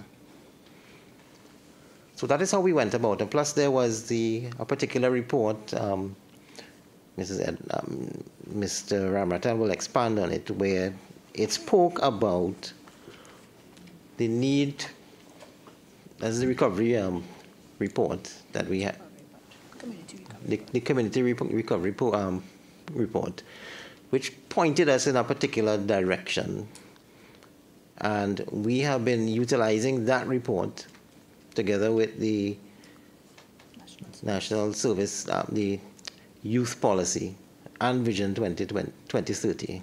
So that is how we went about it. Plus there was a particular report, Mr. Ramratan will expand on it, where it spoke about the need, as the recovery report that we had, the community recovery report, which pointed us in a particular direction. And we have been utilizing that report together with the National Service, the Youth Policy and Vision 2030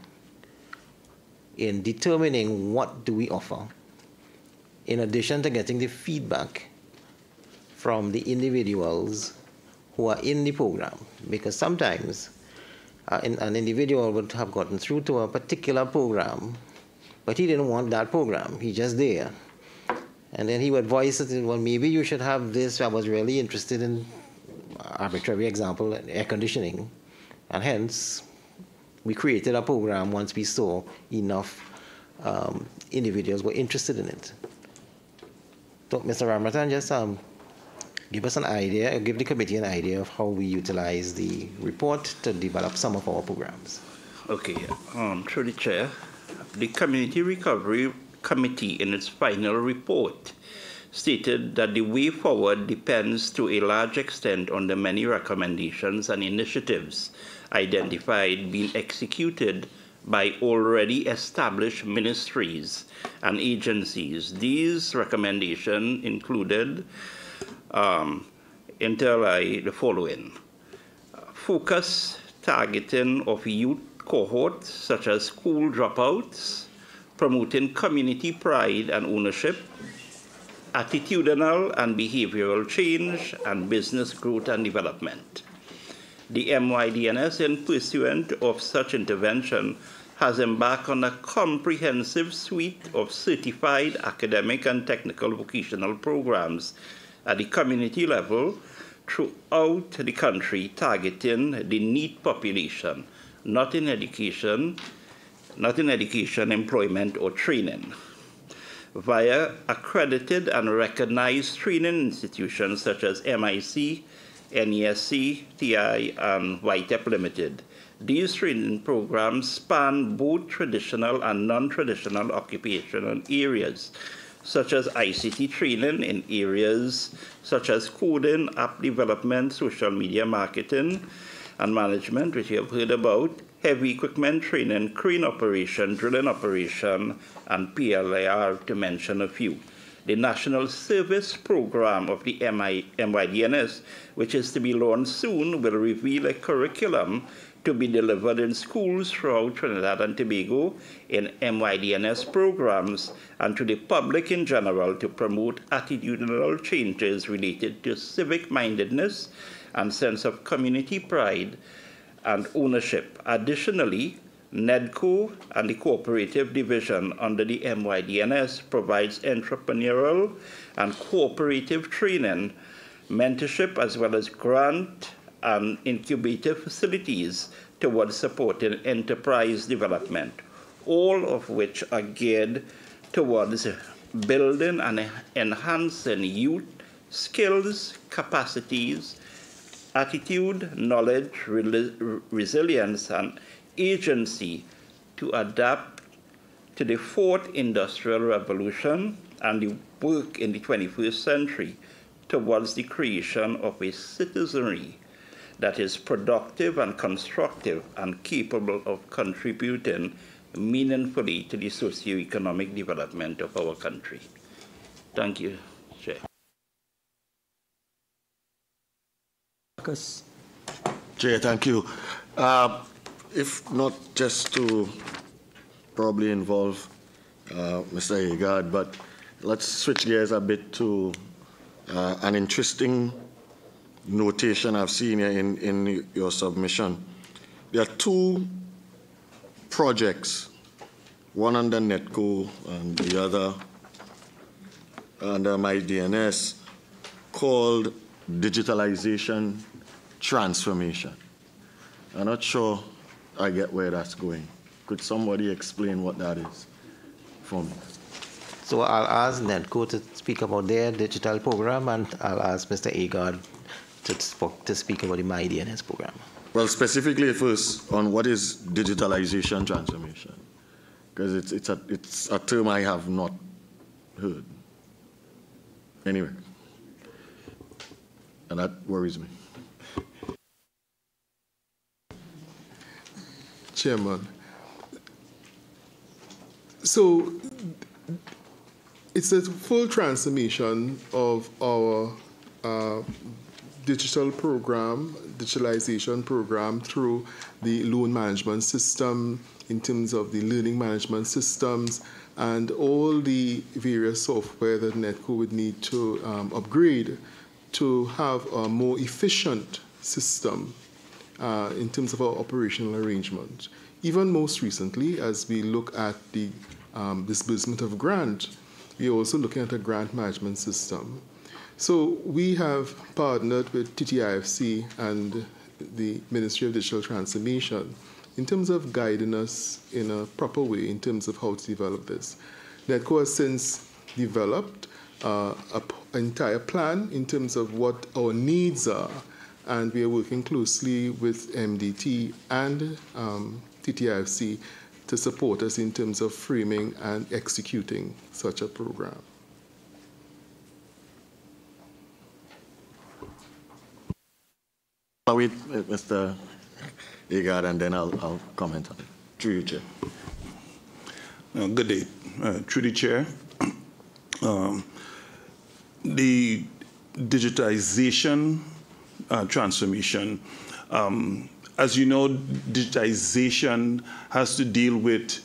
in determining what do we offer, in addition to getting the feedback from the individuals who are in the program. Because sometimes an individual would have gotten through to a particular program, but he didn't want that program. He's just there. And then he would voice it, well, maybe you should have this. I was really interested in, arbitrary example, air conditioning. And hence, we created a program once we saw enough individuals were interested in it. So, Mr. Ramratan, just give us an idea, give the committee an idea of how we utilize the report to develop some of our programs. Okay, through the chair, the Community Recovery Committee in its final report stated that the way forward depends to a large extent on the many recommendations and initiatives identified being executed by already established ministries and agencies. These recommendations included the following: focus targeting of youth cohorts such as school dropouts, promoting community pride and ownership, attitudinal and behavioral change, and business growth and development. The MYDNS, in pursuant of such intervention, has embarked on a comprehensive suite of certified academic and technical vocational programs at the community level throughout the country, targeting the NEET population, not in education, employment, or training, via accredited and recognized training institutions such as MIC, NESC, TI, and YTEP Limited. These training programs span both traditional and non-traditional occupational areas, such as ICT training in areas such as coding, app development, social media marketing and management, which you have heard about, heavy equipment training, crane operation, drilling operation, and PLIR, to mention a few. The National Service Program of the MYDNS, which is to be launched soon, will reveal a curriculum to be delivered in schools throughout Trinidad and Tobago in MYDNS programs and to the public in general to promote attitudinal changes related to civic mindedness and sense of community pride and ownership. Additionally, NEDCO and the cooperative division under the MYDNS provides entrepreneurial and cooperative training, mentorship, as well as grant and incubator facilities towards supporting enterprise development, all of which are geared towards building and enhancing youth skills, capacities, attitude, knowledge, resilience, and agency to adapt to the fourth industrial revolution and the work in the 21st century towards the creation of a citizenry that is productive and constructive and capable of contributing meaningfully to the socio-economic development of our country. Thank you, Chair. Chair, thank you. If not just to probably involve Mr. Agard, but let's switch gears a bit to an interesting notation I've seen here in your submission. There are two projects, one under NEDCO and the other under MYDNS, called digitalization transformation. I'm not sure I get where that's going. Could somebody explain what that is for me? So I'll ask NEDCO to speak about their digital program, and I'll ask Mr. Agard to speak about the MYDNS program. Well, specifically first on what is digitalization transformation, because it's a term I have not heard. Anyway, and that worries me. Chairman, so it's a full transformation of our digitalization program through the loan management system, in terms of the learning management systems, and all the various software that NEDCO would need to upgrade to have a more efficient system in terms of our operational arrangement. Even most recently, as we look at the disbursement of grant, we are also looking at a grant management system. So we have partnered with TTIFC and the Ministry of Digital Transformation in terms of guiding us in a proper way in terms of how to develop this. NEDCO has since developed an entire plan in terms of what our needs are, and we are working closely with MDT and TTIFC to support us in terms of framing and executing such a program. I'll wait, Mr. Agard, and then I'll comment on it. Through you, Chair. Good day. Through the Chair. The digitization transformation, as you know, digitization has to deal with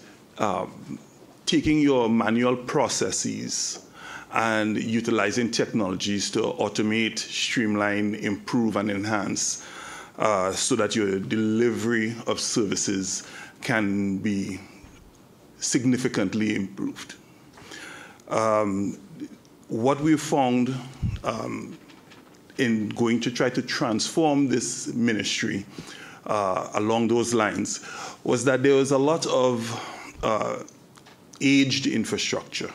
taking your manual processes and utilizing technologies to automate, streamline, improve, and enhance so that your delivery of services can be significantly improved. What we found in going to try to transform this ministry along those lines was that there was a lot of aged infrastructure.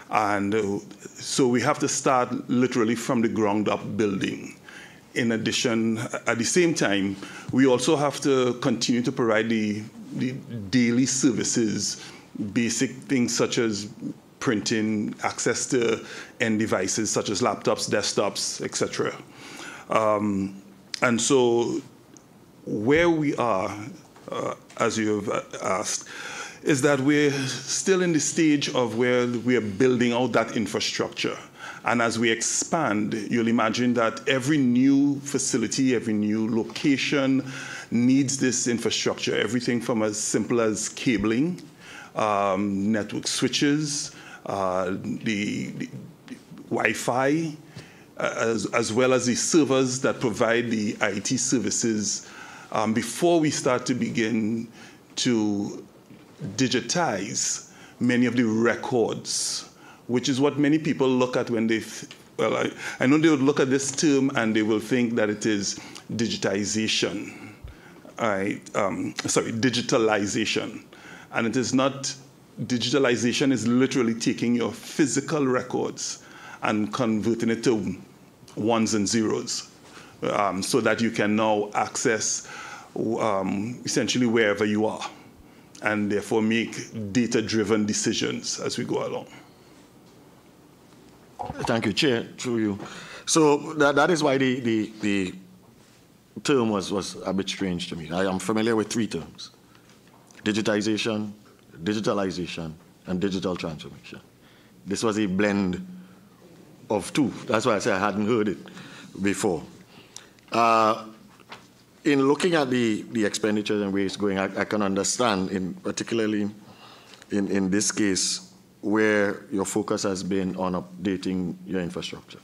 And so we have to start literally from the ground up building. In addition, at the same time, we also have to continue to provide the daily services, basic things such as printing, access to end devices such as laptops, desktops, etc. And so where we are, as you have asked, is that we're still in the stage of where we're building out that infrastructure. And as we expand, you'll imagine that every new facility, every new location needs this infrastructure, everything from as simple as cabling, network switches, the Wi-Fi, as well as the servers that provide the IT services before we start to begin to digitize many of the records, which is what many people look at when they, well, I know they would look at this term and they will think that it is digitization, digitalization. And it is not. Digitalization is literally taking your physical records and converting it to ones and zeros so that you can now access essentially wherever you are and therefore make data-driven decisions as we go along. Thank you, Chair, through you. So that is why the term was a bit strange to me. I am familiar with three terms: digitization, digitalization, and digital transformation. This was a blend of two. That's why I say I hadn't heard it before. In looking at the expenditures and where it's going, I can understand, particularly in this case, where your focus has been on updating your infrastructure.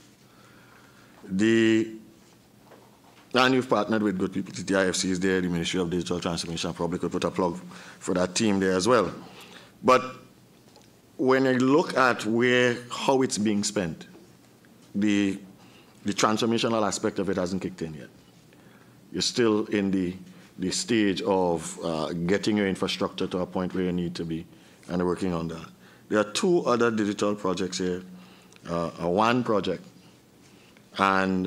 And you've partnered with good people. The IFC is there, the Ministry of Digital Transformation. I probably could put a plug for that team there as well. But when I look at how it's being spent, the transformational aspect of it hasn't kicked in yet. You're still in the stage of getting your infrastructure to a point where you need to be, and working on that. There are two other digital projects here, a WAN project,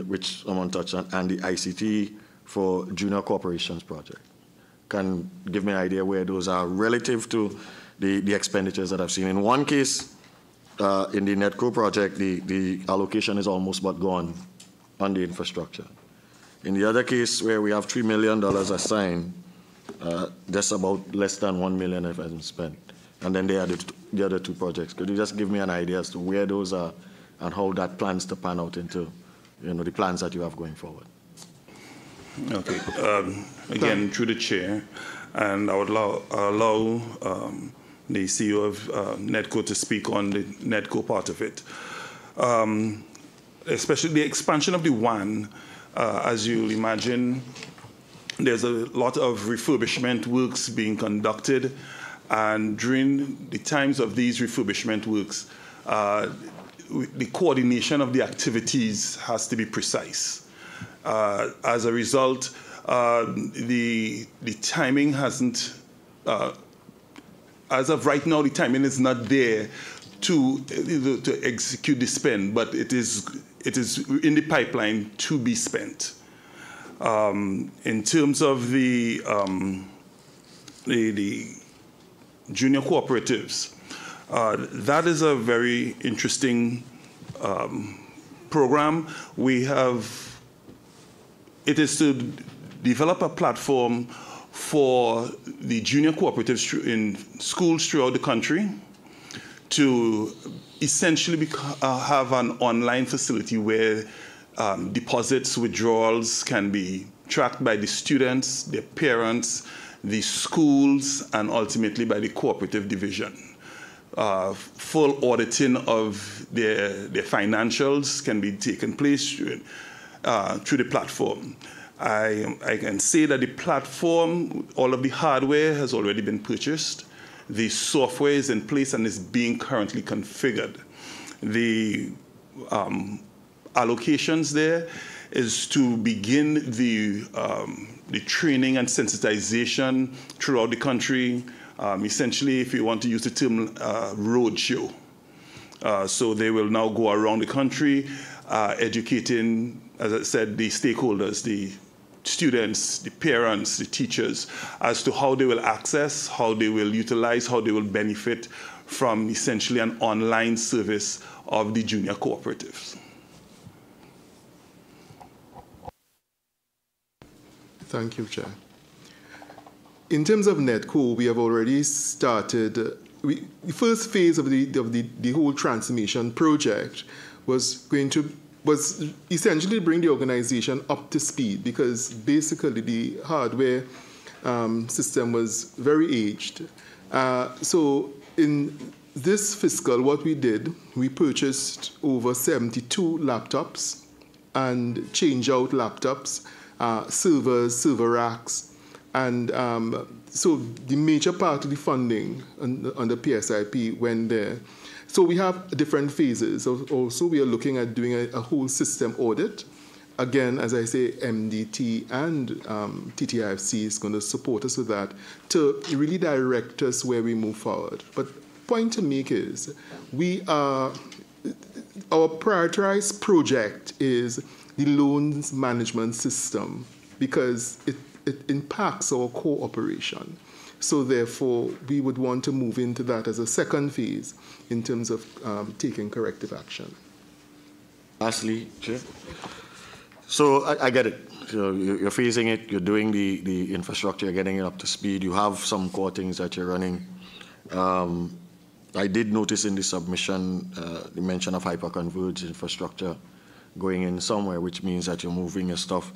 which someone touched on, and the ICT for Junior Corporations project. Can give me an idea where those are relative to the expenditures that I've seen. In one case, in the NETCO project, the allocation is almost but gone on the infrastructure. In the other case, where we have $3 million assigned, just about less than $1 million has been spent. And then there are the other two projects. Could you just give me an idea as to where those are and how that plans to pan out into the plans that you have going forward? Okay. Again, through the chair, and I would allow the CEO of NETCO to speak on the NETCO part of it. Especially the expansion of the WAN, as you'll imagine, there's a lot of refurbishment works being conducted, and during the times of these refurbishment works, the coordination of the activities has to be precise. As a result, the timing hasn't, as of right now, the timing is not there to execute the spend, but it is in the pipeline to be spent. In terms of the junior cooperatives, that is a very interesting program. It is to develop a platform for the junior cooperatives in schools throughout the country to essentially have an online facility where deposits, withdrawals can be tracked by the students, their parents, the schools, and ultimately by the cooperative division. Full auditing of their financials can be taken place through the platform. I can say that the platform, all of the hardware has already been purchased. The software is in place and is being currently configured. The allocations there is to begin the training and sensitization throughout the country. Essentially, if you want to use the term, roadshow. So they will now go around the country, educating, as I said, the stakeholders, the students, the parents, the teachers, as to how they will access, how they will utilize, how they will benefit from essentially an online service of the junior cooperatives. Thank you, Chair. In terms of NETCO, we have already started. The first phase of the whole transformation project was essentially bring the organization up to speed, because basically the hardware system was very aged. So in this fiscal, what we did, we purchased over 72 laptops and change out laptops, servers, server racks, and so the major part of the funding on the PSIP went there. So we have different phases. Also, we are looking at doing a whole system audit. Again, as I say, MDT and TTIFC is going to support us with that to really direct us where we move forward. But point to make is our prioritized project is the loans management system, because it impacts our core operation. So therefore, we would want to move into that as a second phase in terms of taking corrective action. Lastly, Chair. So I get it. So you're phasing it, you're doing the infrastructure, you're getting it up to speed, you have some core things that you're running. I did notice in the submission the mention of hyper-converged infrastructure going in somewhere, which means that you're moving your stuff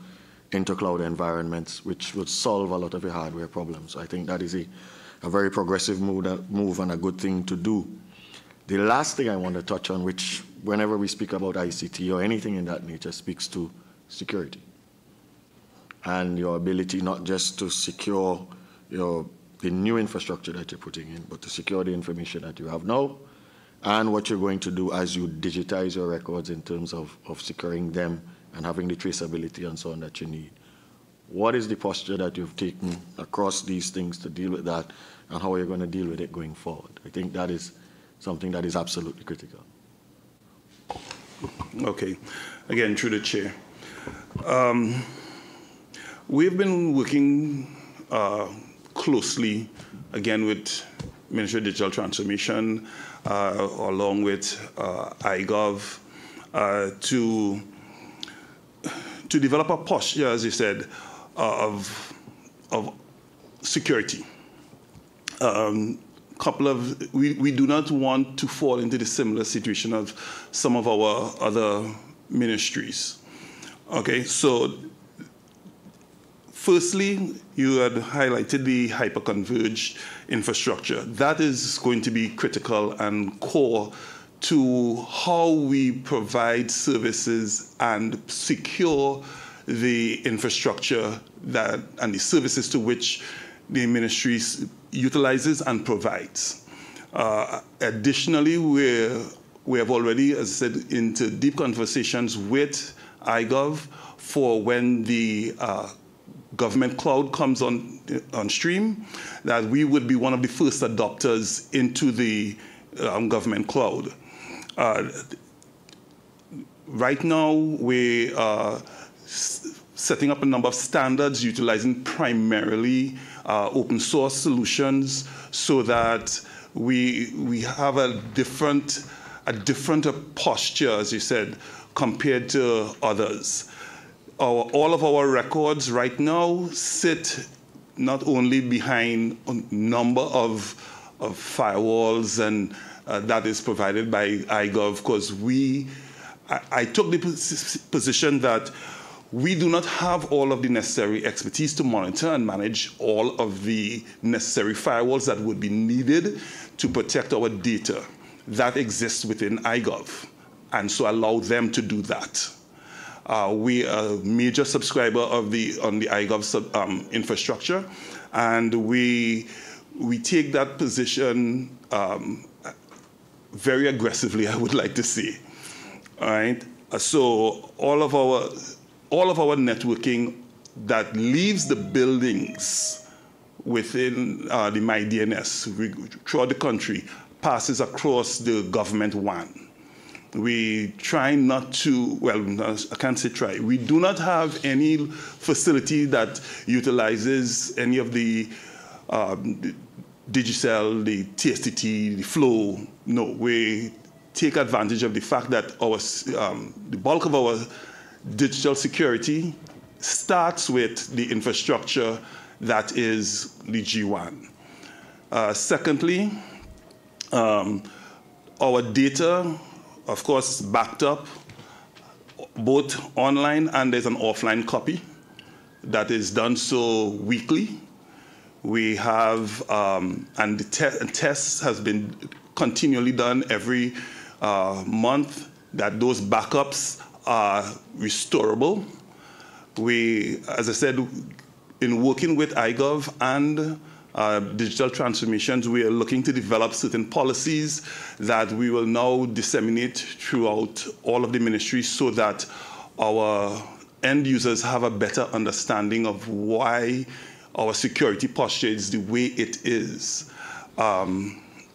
into cloud environments, which would solve a lot of your hardware problems. I think that is a very progressive move and a good thing to do. The last thing I want to touch on, which whenever we speak about ICT or anything in that nature, speaks to security and your ability not just to secure the new infrastructure that you're putting in, but to secure the information that you have now and what you're going to do as you digitize your records in terms of securing them and having the traceability and so on that you need. What is the posture that you've taken across these things to deal with that, and how are you going to deal with it going forward? I think that is something that is absolutely critical. Okay. Again, through the chair. We've been working closely, again, with Ministry of Digital Transformation, along with iGov, to develop a posture, as you said, of security. We do not want to fall into the similar situation of some of our other ministries. Okay, so firstly, you had highlighted the hyper-converged infrastructure. That is going to be critical and core to how we provide services and secure the infrastructure and the services to which the ministry utilizes and provides. Additionally, we have already, as I said, into deep conversations with iGov for when the government cloud comes on stream, that we would be one of the first adopters into the government cloud. Right now, we are setting up a number of standards utilizing primarily open source solutions, so that we have a different posture, as you said, compared to others. All of our records right now sit not only behind a number of firewalls, and that is provided by iGov, because I took the position that we do not have all of the necessary expertise to monitor and manage all of the necessary firewalls that would be needed to protect our data. That exists within iGov, and so allow them to do that. We are a major subscriber on the iGov infrastructure, and we take that position very aggressively, I would like to say. All right. So all of our networking that leaves the buildings within the MYDNS throughout the country passes across the government WAN. We try not to, well, I can't say try. We do not have any facility that utilizes any of the Digicel, the TSTT, the Flow. No, we take advantage of the fact that the bulk of our digital security starts with the infrastructure that is the G1. Secondly, our data of course, backed up both online and there's an offline copy that is done so weekly. We have, and the test has been continually done every month, that those backups are restorable. We, as I said, in working with iGov and digital transformations, we are looking to develop certain policies that we will now disseminate throughout all of the ministries so that our end users have a better understanding of why our security posture is the way it is.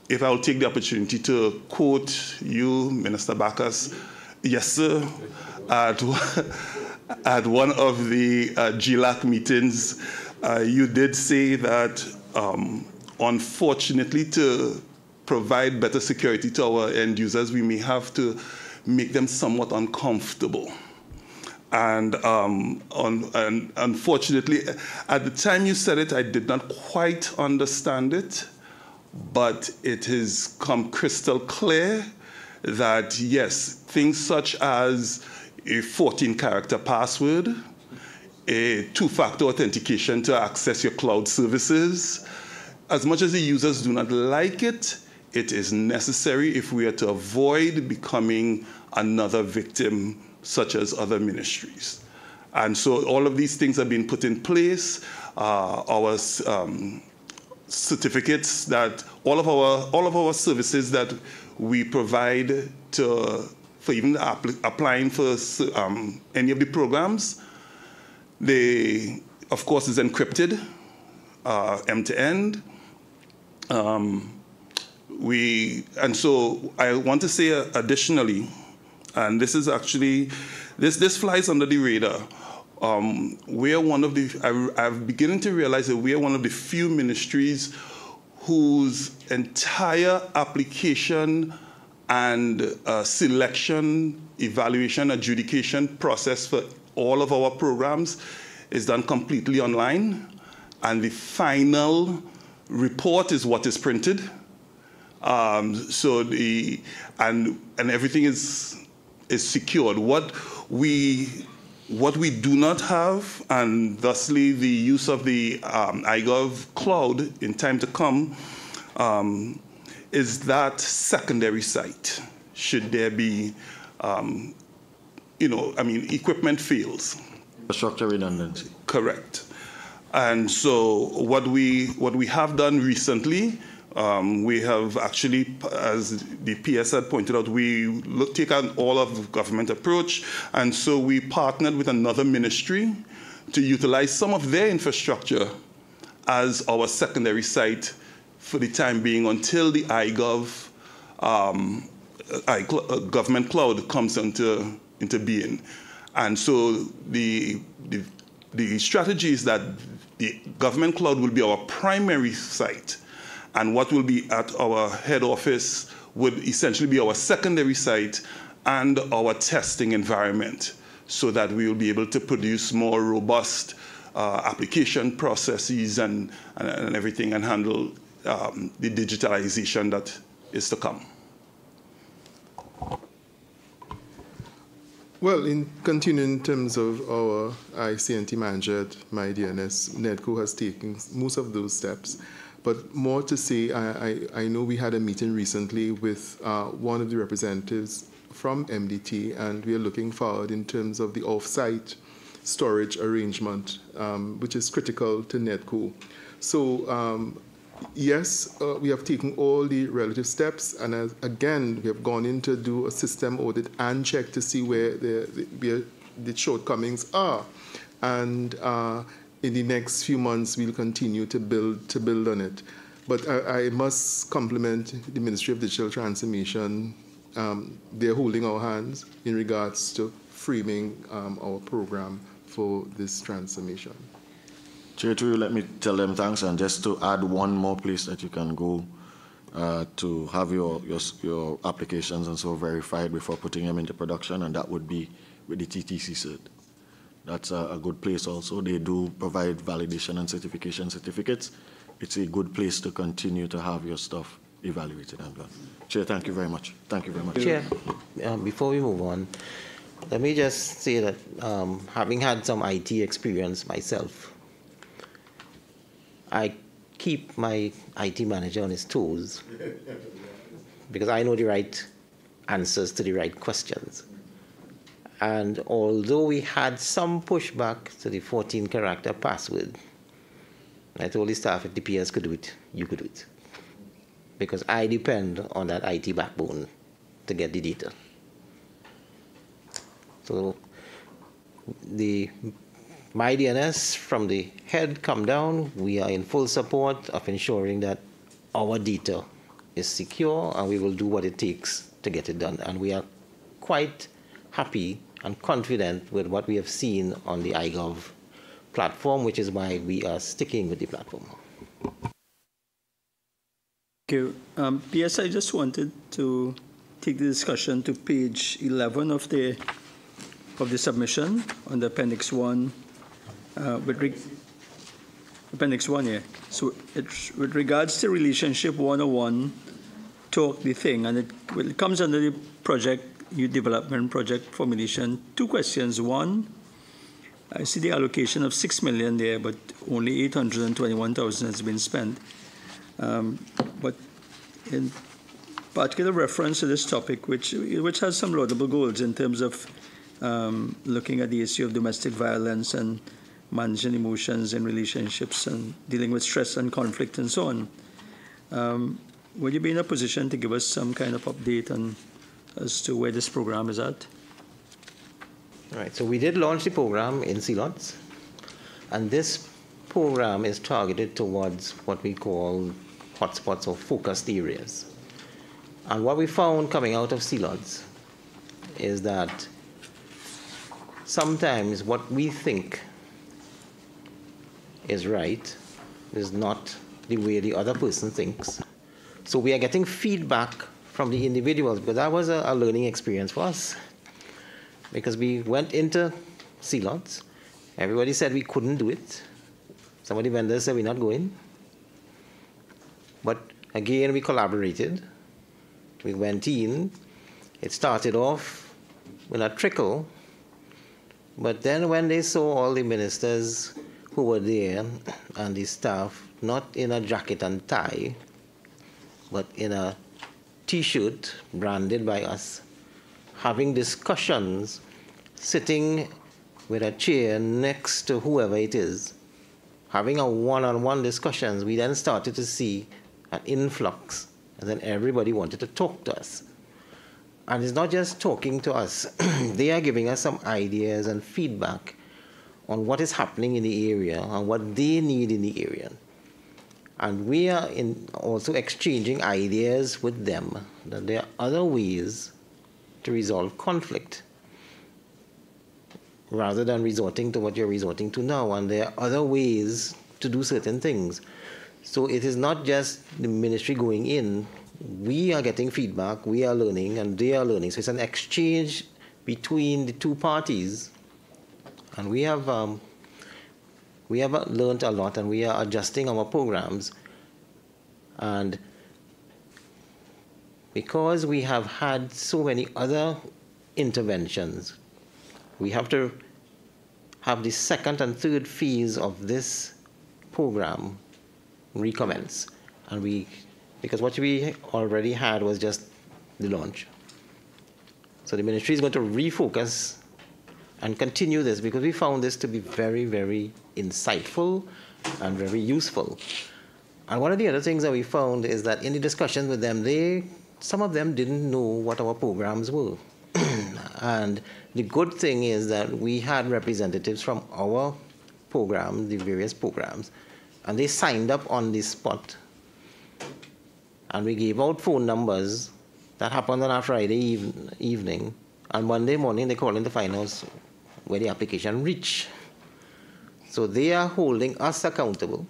If I'll take the opportunity to quote you, Minister Bacchus, yes, sir, at one of the GLAC meetings, you did say that unfortunately, to provide better security to our end users, we may have to make them somewhat uncomfortable. And unfortunately, at the time you said it, I did not quite understand it, but it has come crystal clear that, yes, things such as a 14-character password, a two-factor authentication to access your cloud services. As much as the users do not like it, it is necessary if we are to avoid becoming another victim such as other ministries. And so all of these things have been put in place. Our certificates that all of our services that we provide for even applying for any of the programs, they, of course, is encrypted, end to end. And so I want to say additionally, and this is actually, this flies under the radar. We are one of the, I'm beginning to realize that we are one of the few ministries whose entire application and selection, evaluation, adjudication process for all of our programs is done completely online, and the final report is what is printed. So and everything is secured. What we do not have, and thusly the use of the iGov cloud in time to come, is that secondary site. Should there be, equipment fails. Infrastructure redundancy. Correct. And so what we have done recently, we have actually, as the PS had pointed out, we take an all-of-government approach, and so we partnered with another ministry to utilize some of their infrastructure as our secondary site for the time being until the iGov government cloud comes into being. And so the strategy is that the government cloud will be our primary site, and what will be at our head office would essentially be our secondary site and our testing environment, so that we will be able to produce more robust application processes and everything, and handle the digitalization that is to come. Well, in continuing in terms of our ICNT manager at MYDNS, NEDCO has taken most of those steps. But more to say, I know we had a meeting recently with one of the representatives from MDT, and we are looking forward in terms of the off-site storage arrangement, which is critical to NEDCO. So yes, we have taken all the relative steps, and again, we have gone in to do a system audit and check to see where the shortcomings are. And in the next few months, we'll continue to build on it. But I must compliment the Ministry of Digital Transformation. They're holding our hands in regards to framing our program for this transformation. Chair, let me tell them thanks, and just to add one more place that you can go to have your applications and so verified before putting them into production, and that would be with the TTC cert. That's a good place also. They do provide validation and certification certificates. It's a good place to continue to have your stuff evaluated and done. Chair, thank you very much. Thank you very much. Chair, before we move on, let me just say that having had some IT experience myself, I keep my IT manager on his toes because I know the right answers to the right questions. And although we had some pushback to the 14-character password, I told the staff if the PS could do it, you could do it. Because I depend on that IT backbone to get the data. So the MYDNS from the head come down, we are in full support of ensuring that our data is secure and we will do what it takes to get it done. And we are quite happy and confident with what we have seen on the iGov platform, which is why we are sticking with the platform. Thank you. PS, I just wanted to take the discussion to page 11 of the submission on the Appendix 1. Appendix 1, yeah. So with regards to Relationship 101, talk the thing, and it comes under the project, youth development project formulation. Two questions. One, I see the allocation of 6 million there, but only 821,000 has been spent. But in particular reference to this topic, which has some laudable goals in terms of looking at the issue of domestic violence and managing emotions in relationships and dealing with stress and conflict and so on. Would you be in a position to give us some kind of update on as to where this program is at? All right, so we did launch the program in CLOTS, and this program is targeted towards what we call hotspots or focused areas. And what we found coming out of CLOTS is that sometimes what we think is right is not the way the other person thinks. So we are getting feedback from the individuals, because that was a learning experience for us. Because we went into CLOTS, everybody said we couldn't do it. Some of the vendors said we're not going. But again, we collaborated. We went in. It started off with a trickle. But then when they saw all the ministers who were there and the staff, not in a jacket and tie, but in a T-shirt branded by us, having discussions, sitting with a chair next to whoever it is, having a one-on-one discussions, we then started to see an influx, and then everybody wanted to talk to us. And it's not just talking to us. They are giving us some ideas and feedback on what is happening in the area and what they need in the area. And we are also exchanging ideas with them that there are other ways to resolve conflict rather than resorting to what you're resorting to now. And there are other ways to do certain things. So it is not just the ministry going in. We are getting feedback, we are learning, and they are learning. So it's an exchange between the two parties. And we have learned a lot, and we are adjusting our programs. And because we have had so many other interventions, we have to have the second and third phase of this program recommence. And because what we already had was just the launch. So the ministry is going to refocus and continue this, because we found this to be very, very insightful and very useful. And one of the other things that we found is that in the discussions with them, some of them didn't know what our programs were. And the good thing is that we had representatives from our program, the various programs, and they signed up on the spot. And we gave out phone numbers. That happened on a Friday evening. And Monday morning, they called in to find out where the application reached. So they are holding us accountable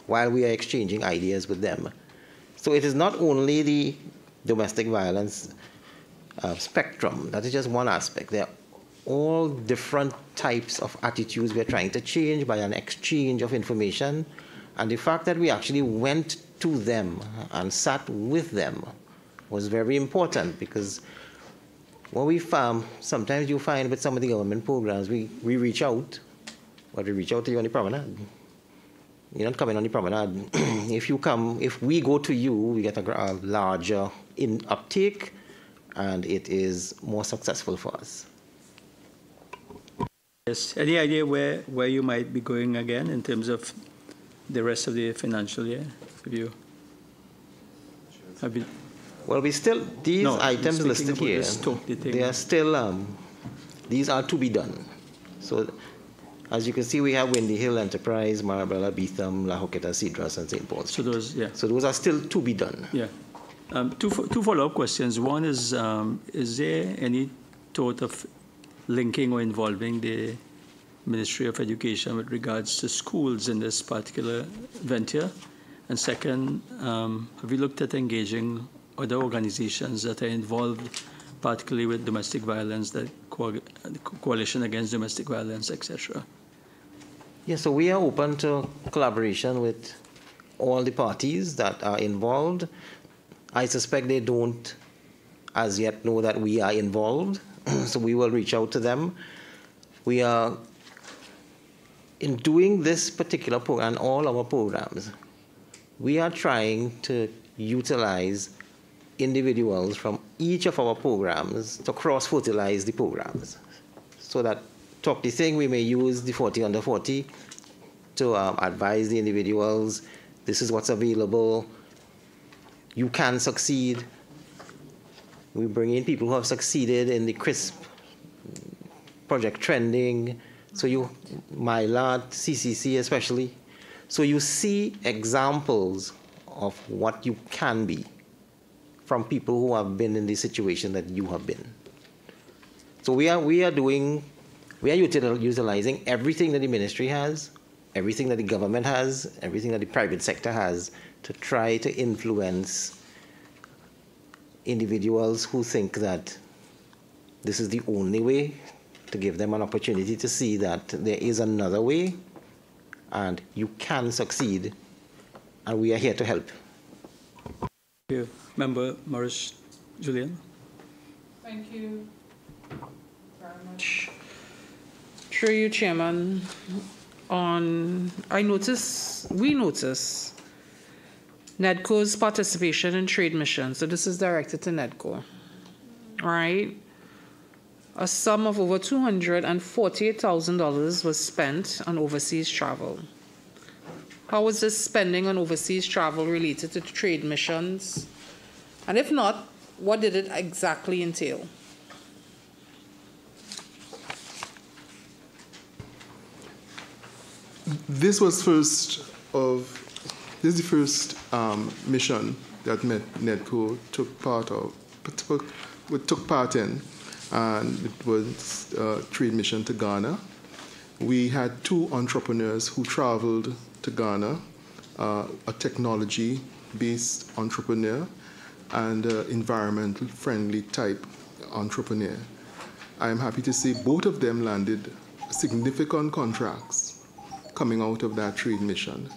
while we are exchanging ideas with them. So it is not only the domestic violence spectrum. That is just one aspect. There are all different types of attitudes we're trying to change by an exchange of information And the fact that we actually went to them and sat with them was very important, because what we found, sometimes you find with some of the government programs, we reach out, but we reach out to you on the promenade. You're not coming on the promenade. If we go to you, we get a larger uptake, and it is more successful for us. Yes. Any idea where you might be going again in terms of the rest of the financial year? Well, we still, these items listed here, they are still, these are to be done. So, as you can see, we have Windy Hill Enterprise, Marabella, Beetham, La Joqueta, Cedras, and St. Paul's. So those, yeah. So those are still to be done. Yeah. Two follow-up questions. One is there any thought of linking or involving the Ministry of Education with regards to schools in this particular venture? And second, have you looked at engaging other organizations that are involved, particularly with domestic violence, the Coalition Against Domestic Violence, etc.? Yeah, so we are open to collaboration with all the parties that are involved. I suspect they don't as yet know that we are involved, so we will reach out to them. We are, in doing this particular program and all our programs, we are trying to utilize individuals from each of our programs to cross-fertilize the programs. So that talk the thing, we may use the 40 under 40 to advise the individuals, this is what's available, you can succeed. We bring in people who have succeeded in the CRISP, Project Trending, so MyLAT, CCC especially. So you see examples of what you can be from people who have been in the situation that you have been. So we are utilizing everything that the ministry has, everything that the government has, everything that the private sector has to try to influence individuals who think that this is the only way, to give them an opportunity to see that there is another way and you can succeed, and we are here to help. Thank you. Member Morris Julian. Thank you very much. Through you, Chairman, we notice NEDCO's participation in trade missions. So this is directed to NEDCO. All right. A sum of over $248,000 was spent on overseas travel. How was this spending on overseas travel related to trade missions? And if not, what did it exactly entail? This is the first mission that NEDCO took part in, and it was a trade mission to Ghana. We had two entrepreneurs who traveled to Ghana, a technology-based entrepreneur and an environmental friendly type entrepreneur. I'm happy to say both of them landed significant contracts coming out of that trade mission.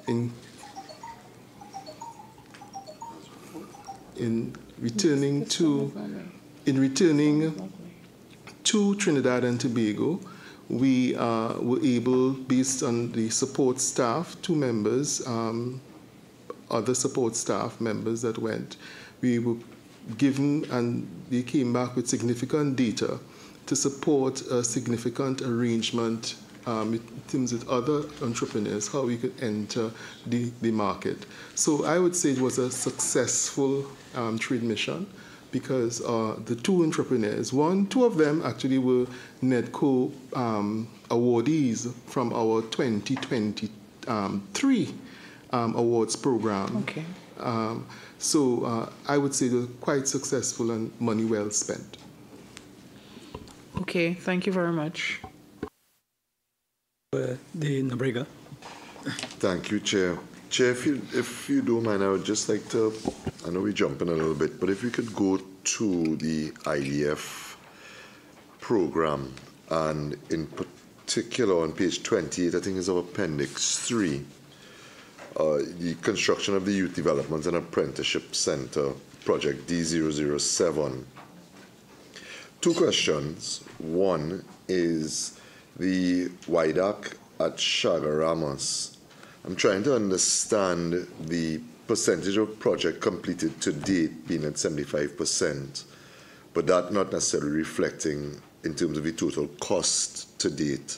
In returning to Trinidad and Tobago, we were able, based on the support staff, two members, other support staff members that went, we were given, and they came back with significant data to support a significant arrangement in terms of other entrepreneurs, how we could enter the market. So I would say it was a successful trade mission, because the two entrepreneurs, two of them actually were NEDCO awardees from our 2023 awards program. Okay. So I would say they're quite successful and money well spent. Okay, thank you very much. The Nabrega. Thank you, Chair. Chair, if you don't mind, I would just like to, I know we're jumping a little bit, but if we could go to the IDF program, and in particular, on page 28, I think is of Appendix 3, the construction of the Youth Development and Apprenticeship Center, project D007. Two questions. One is the WIDAC at Chaguaramas. I'm trying to understand the percentage of project completed to date being at 75%, but that not necessarily reflecting in terms of the total cost to date,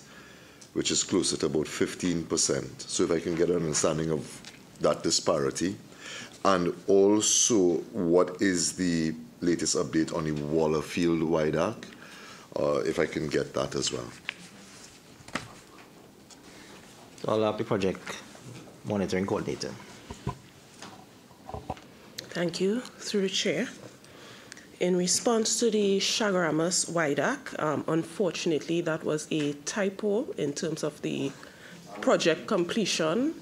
which is closer to about 15%. So if I can get an understanding of that disparity, and also what is the latest update on the Wallerfield WIDAC, if I can get that as well. I'll have the project monitoring coordinator. Thank you. Through the chair. In response to the Chaguaramas WIDAC, unfortunately, that was a typo in terms of the project completion.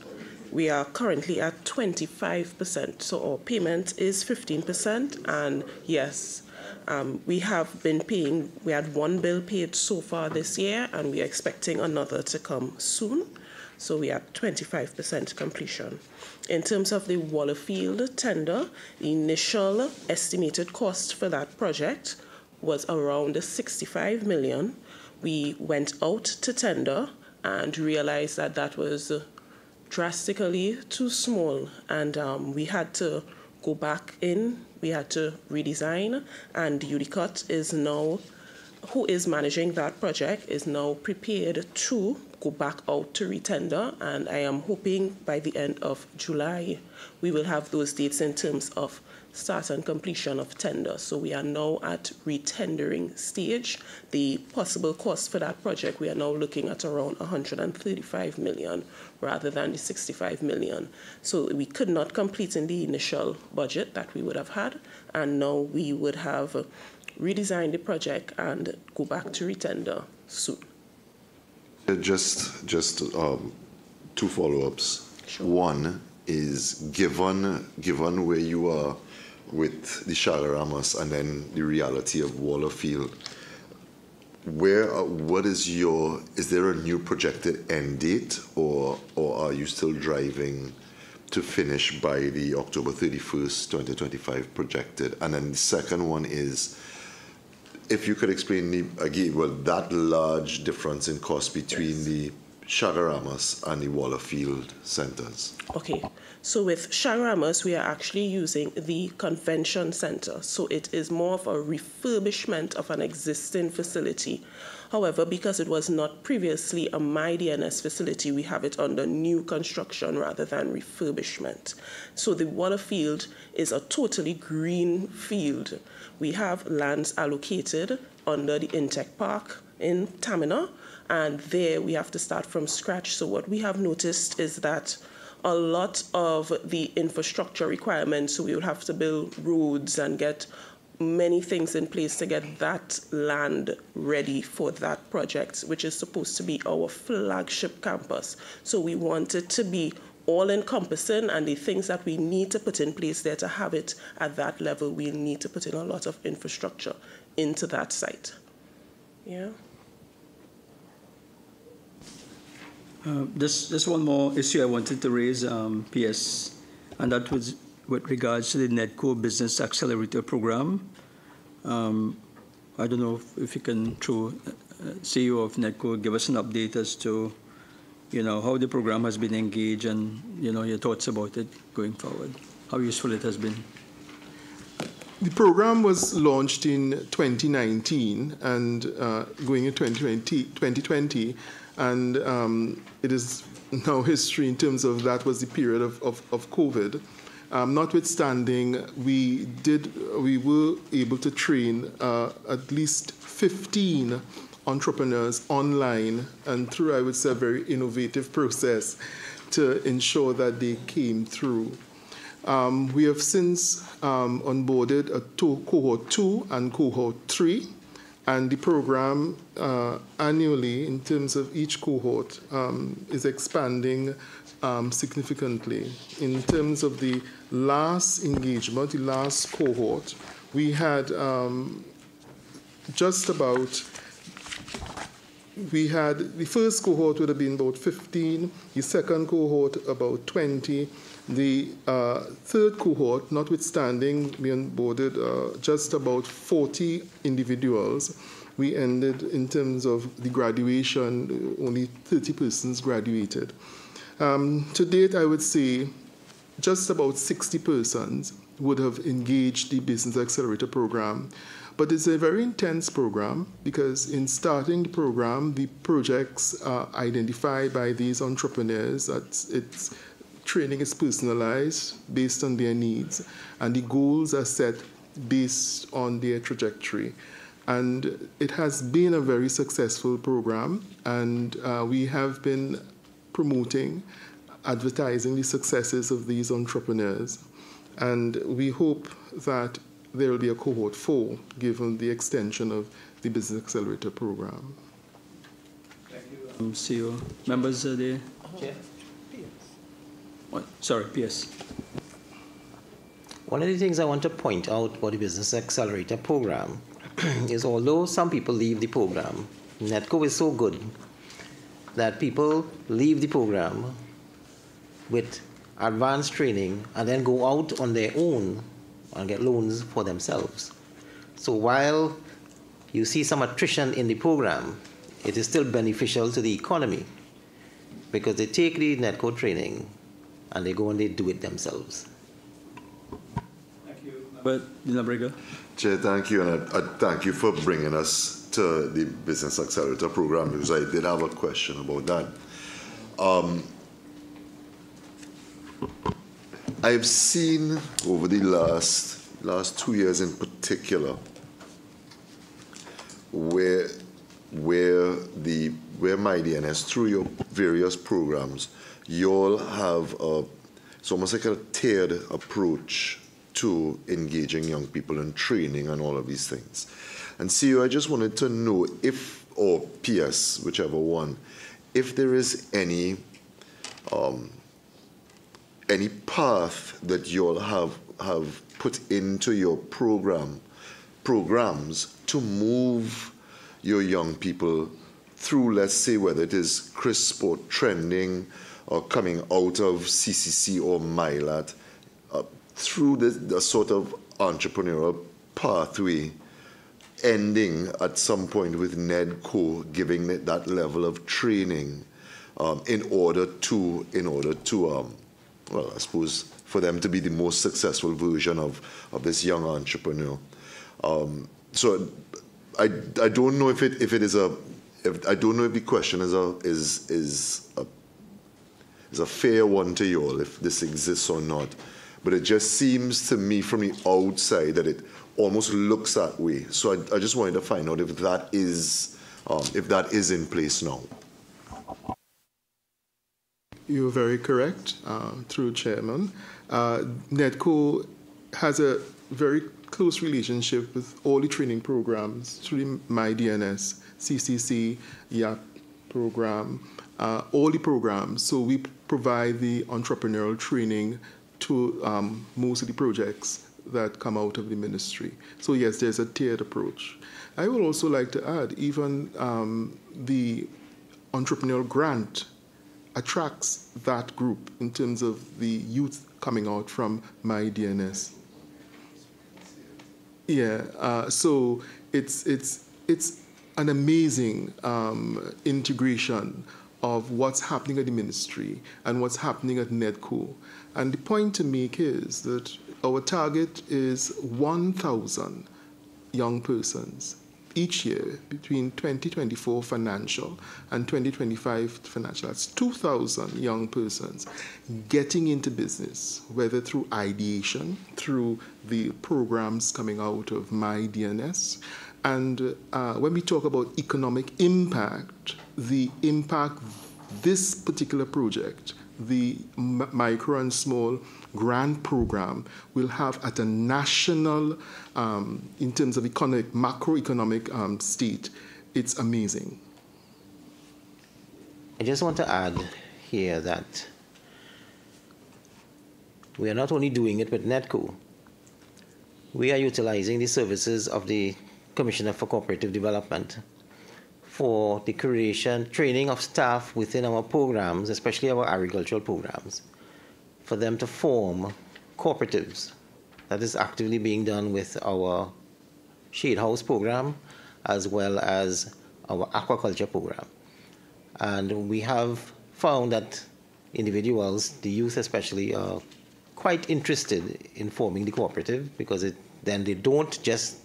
We are currently at 25%, so our payment is 15%, and yes, we have been paying. We had one bill paid so far this year, and we are expecting another to come soon. So we are at 25% completion. In terms of the Wallerfield tender, the initial estimated cost for that project was around 65 million. We went out to tender and realized that that was drastically too small, and we had to go back in. We had to redesign, and UDCOT is now, who is managing that project, is now prepared to go back out to retender, and I am hoping by the end of July we will have those dates in terms of start and completion of tender. So we are now at retendering stage. The possible cost for that project, we are now looking at around 135 million rather than the 65 million. So we could not complete in the initial budget that we would have had, and now we would have redesigned the project and go back to retender soon. Just two follow-ups. Sure. One is, given where you are with the Chaguaramas and then the reality of Wallerfield, is there a new projected end date, or are you still driving to finish by the October 31st, 2025 projected? And then the second one is, if you could explain that large difference in cost between the Chaguaramas and the Wallerfield centers. Okay, so with Chaguaramas, we are actually using the convention center. So it is more of a refurbishment of an existing facility. However, because it was not previously a MYDNS facility, we have it under new construction rather than refurbishment. So the Wallerfield is a totally green field. We have lands allocated under the Intech Park in Tamina, and there we have to start from scratch. So what we have noticed is that a lot of the infrastructure requirements, so we will have to build roads and get many things in place to get that land ready for that project, which is supposed to be our flagship campus. So we want it to be all-encompassing, and the things that we need to put in place there to have it at that level, we need to put in a lot of infrastructure into that site. Yeah. Just one more issue I wanted to raise, PS, and that was with regards to the NEDCO Business Accelerator Program. I don't know if you can, through CEO of NEDCO, give us an update as to, how the program has been engaged and, your thoughts about it going forward, how useful it has been. The program was launched in 2019 and going into 2020, and it is now history in terms of that was the period of COVID. Notwithstanding, we were able to train at least 15 entrepreneurs online, and through, I would say, a very innovative process to ensure that they came through. We have since onboarded cohort 2 and cohort 3, and the program annually, in terms of each cohort, is expanding significantly. In terms of the last engagement, the last cohort, we had just about we had the first cohort would have been about 15, the second cohort about 20, the third cohort, notwithstanding being boarded just about 40 individuals. We ended, in terms of the graduation, only 30 persons graduated. To date, I would say just about 60 persons would have engaged the Business Accelerator program. But it's a very intense program because in starting the program, the projects are identified by these entrepreneurs. Its training is personalized based on their needs, and the goals are set based on their trajectory. And it has been a very successful program, and we have been promoting, advertising the successes of these entrepreneurs. And we hope that there will be a cohort 4, given the extension of the Business Accelerator program. Thank you. CEO. Members, the... Chair. Sorry, PS. One of the things I want to point out about the Business Accelerator program is although some people leave the program, NETCO is so good that people leave the program with advanced training and then go out on their own and get loans for themselves. So while you see some attrition in the program, it is still beneficial to the economy because they take the NETCO training and they go and they do it themselves. Thank you. But Dina Chair, thank you, and I thank you for bringing us to the Business Accelerator program because I did have a question about that. I've seen over the last 2 years in particular where MYDNS, through your various programs, you all have it's almost like a tiered approach to engaging young people in training and all of these things. And CEO, I just wanted to know if, or PS, whichever one, if there is any path that you all have put into your programs to move your young people through, let's say, whether it is CRISP or trending or coming out of CCC or MILAT, through the sort of entrepreneurial pathway, ending at some point with NEDCO giving it that level of training in order to well, I suppose for them to be the most successful version of this young entrepreneur. So I don't know if it is I don't know if the question is a fair one to you all, if this exists or not. But it just seems to me from the outside that it almost looks that way. So I just wanted to find out if that is in place now. You're very correct, through Chairman. NEDCO has a very close relationship with all the training programs through the MYDNS, CCC, YAP program, all the programs. So we provide the entrepreneurial training to most of the projects that come out of the ministry. So yes, there's a tiered approach. I would also like to add, even the entrepreneurial grant attracts that group in terms of the youth coming out from MYDNS. Yeah, so it's an amazing integration of what's happening at the ministry and what's happening at NEDCO. And the point to make is that our target is 1,000 young persons each year between 2024 financial and 2025 financial. That's 2,000 young persons getting into business, whether through ideation, through the programs coming out of MYDNS. And when we talk about economic impact, the impact this particular project, the micro and small grant program, will have at a national, in terms of macroeconomic state, it's amazing. I just want to add here that we are not only doing it with NEDCO, we are utilizing the services of the Commissioner for Cooperative Development for the training of staff within our programs, especially our agricultural programs, for them to form cooperatives. That is actively being done with our Shade House program as well as our aquaculture program. And we have found that individuals, the youth especially, are quite interested in forming the cooperative because then they don't just,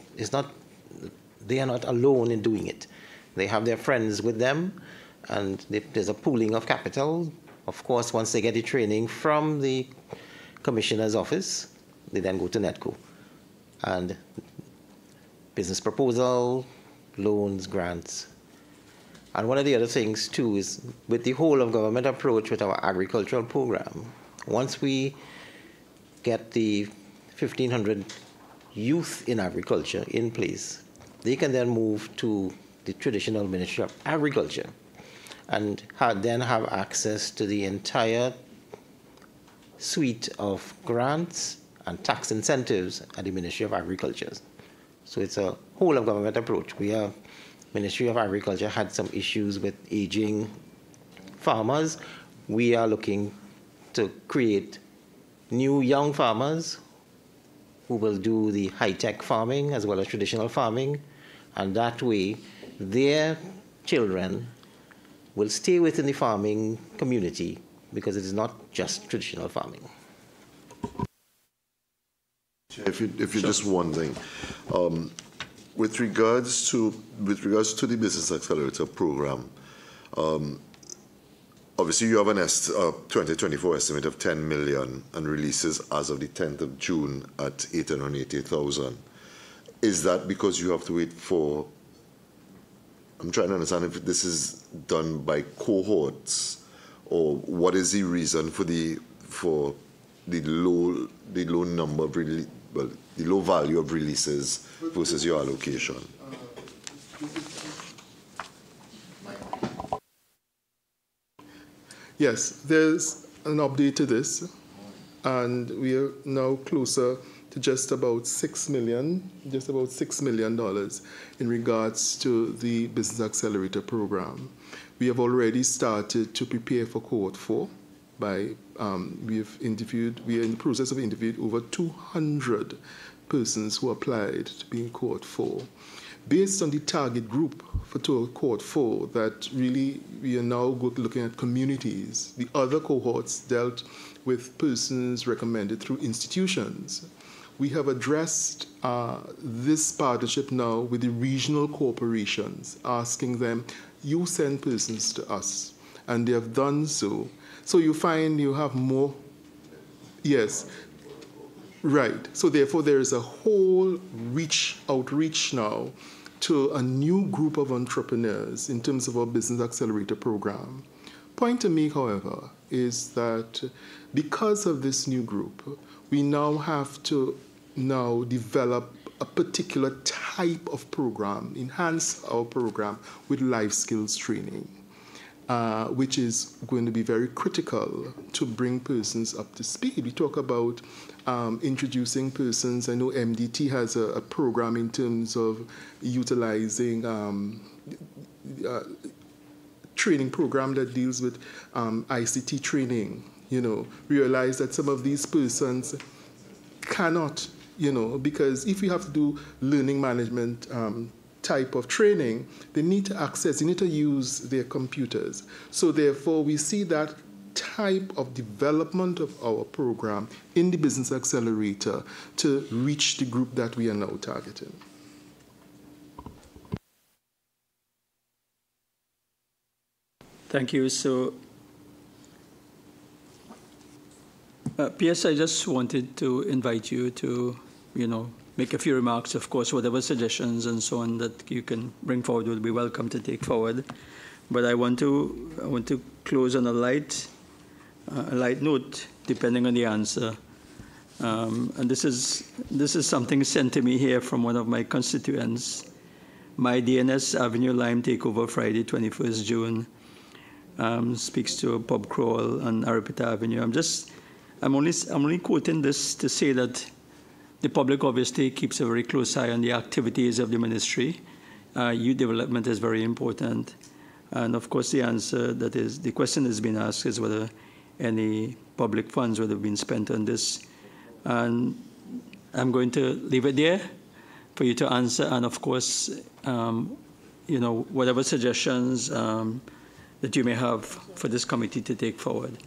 they are not alone in doing it. They have their friends with them, and there's a pooling of capital. Of course, once they get the training from the commissioner's office, they then go to NETCO. And business proposal, loans, grants. And one of the other things, too, is with the whole of government approach with our agricultural program, once we get the 1,500 youth in agriculture in place, they can then move to the traditional Ministry of Agriculture and then have access to the entire suite of grants and tax incentives at the Ministry of Agriculture. So it's a whole of government approach. Ministry of Agriculture had some issues with aging farmers. We are looking to create new young farmers who will do the high-tech farming as well as traditional farming, and that way their children will stay within the farming community because it is not just traditional farming. If you just one thing, with regards to the Business Accelerator program, obviously you have an 2024 estimate of 10 million and releases as of the 10th of June at 888,000. Is that because you have to wait for? I'm trying to understand if this is done by cohorts, or what is the reason for the low number of the low value of releases versus your allocation? Yes, there's an update to this, and we are now closer to just about $6 million in regards to the Business Accelerator program. We have already started to prepare for cohort 4 by we are in the process of interviewing over 200 persons who applied to be in cohort 4. Based on the target group for cohort 4, that really we are now looking at communities. The other cohorts dealt with persons recommended through institutions. We have addressed this partnership now with the regional corporations, asking them, you send persons to us, and they have done so. So you find you have more, yes, right. So therefore there is a whole outreach now to a new group of entrepreneurs in terms of our Business Accelerator program. Point to make, however, is that because of this new group, we now have to develop a particular type of program, enhance our program with life skills training, which is going to be very critical to bring persons up to speed. We talk about introducing persons. I know MDT has a program in terms of utilizing training program that deals with ICT training. Realize that some of these persons cannot, because if you have to do learning management type of training, they need to use their computers. So therefore, we see that type of development of our program in the Business Accelerator to reach the group that we are now targeting. Thank you. So, PS, I just wanted to invite you to, make a few remarks. Of course, whatever suggestions and so on that you can bring forward will be welcome to take forward. But I want to close on a light note, depending on the answer. And this is something sent to me here from one of my constituents. MYDNS Avenue Lime takeover Friday, 21st June. Speaks to a pub crawl on Aripita Avenue. I'm only quoting this to say that the public obviously keeps a very close eye on the activities of the ministry youth development is very important. And of course, the question has been asked is whether any public funds would have been spent on this. And I'm going to leave it there for you to answer. And of course, whatever suggestions that you may have for this committee to take forward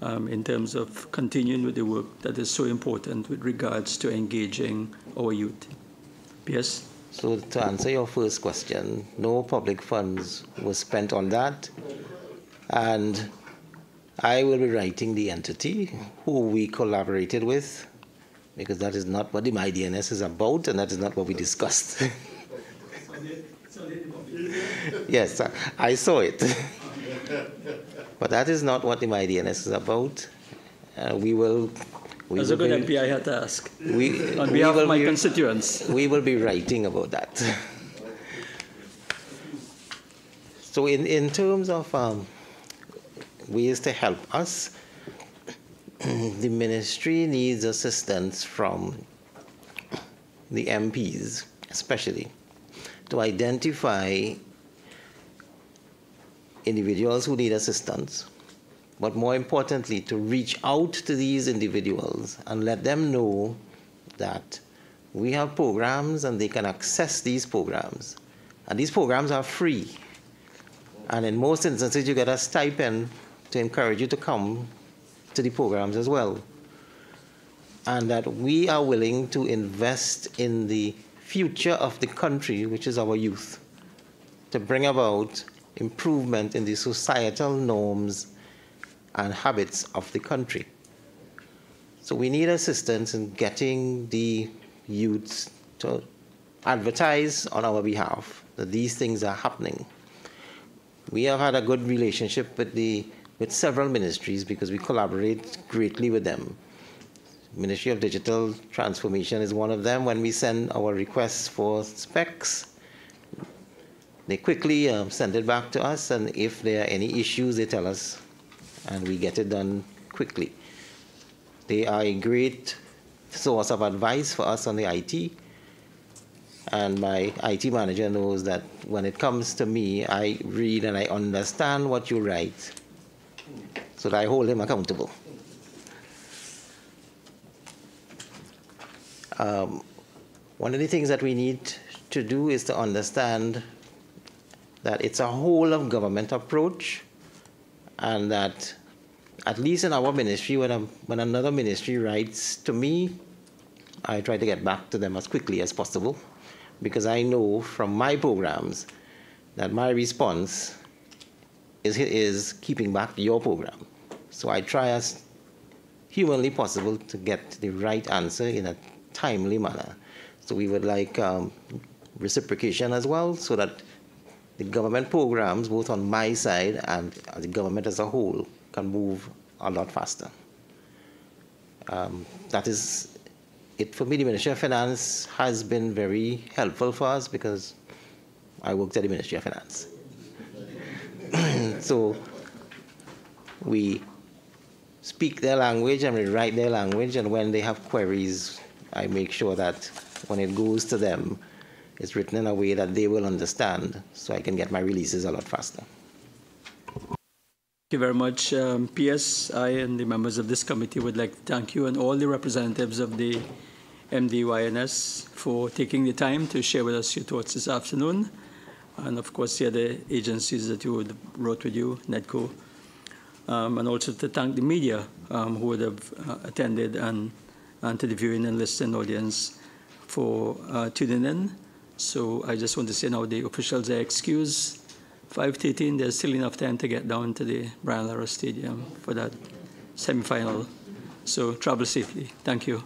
in terms of continuing with the work that is so important with regards to engaging our youth. Yes? So to answer your first question, no public funds were spent on that. And I will be writing the entity who we collaborated with, because that is not what the MYDNS is about, and that is not what we discussed. Yes, I saw it. But that is not what the MYDNS is about. As a good MP, I had to ask. On behalf of my constituents. We will be writing about that. So in terms of ways to help us, the ministry needs assistance from the MPs, especially, to identify individuals who need assistance, but more importantly, to reach out to these individuals and let them know that we have programs and they can access these programs. And these programs are free. And in most instances, you get a stipend to encourage you to come to the programs as well. And that we are willing to invest in the future of the country, which is our youth, to bring about improvement in the societal norms and habits of the country. So we need assistance in getting the youths to advertise on our behalf that these things are happening. We have had a good relationship with several ministries because we collaborate greatly with them. Ministry of Digital Transformation is one of them. When we send our requests for specs, they quickly send it back to us, and if there are any issues, they tell us, and we get it done quickly. They are a great source of advice for us on the IT, and my IT manager knows that when it comes to me, I read and I understand what you write, so that I hold him accountable. One of the things that we need to do is to understand that it's a whole of government approach, and that at least in our ministry, when another ministry writes to me, I try to get back to them as quickly as possible, because I know from my programs that my response is keeping back your program. So I try as humanly possible to get the right answer in a timely manner. So we would like reciprocation as well, so that the government programs, both on my side and the government as a whole, can move a lot faster. That is it for me. The Ministry of Finance has been very helpful for us because I worked at the Ministry of Finance. So we speak their language and we write their language, and when they have queries, I make sure that when it goes to them, it's written in a way that they will understand, so I can get my releases a lot faster. Thank you very much. PS, I and the members of this committee would like to thank you and all the representatives of the MYDNS for taking the time to share with us your thoughts this afternoon. And of course, the other agencies that you would wrote with you, NEDCO. And also to thank the media who would have attended, and to the viewing and listening audience for tuning in. So I just want to say now the officials are excused. 5:13, there's still enough time to get down to the Brian Lara Stadium for that semi-final. So travel safely. Thank you.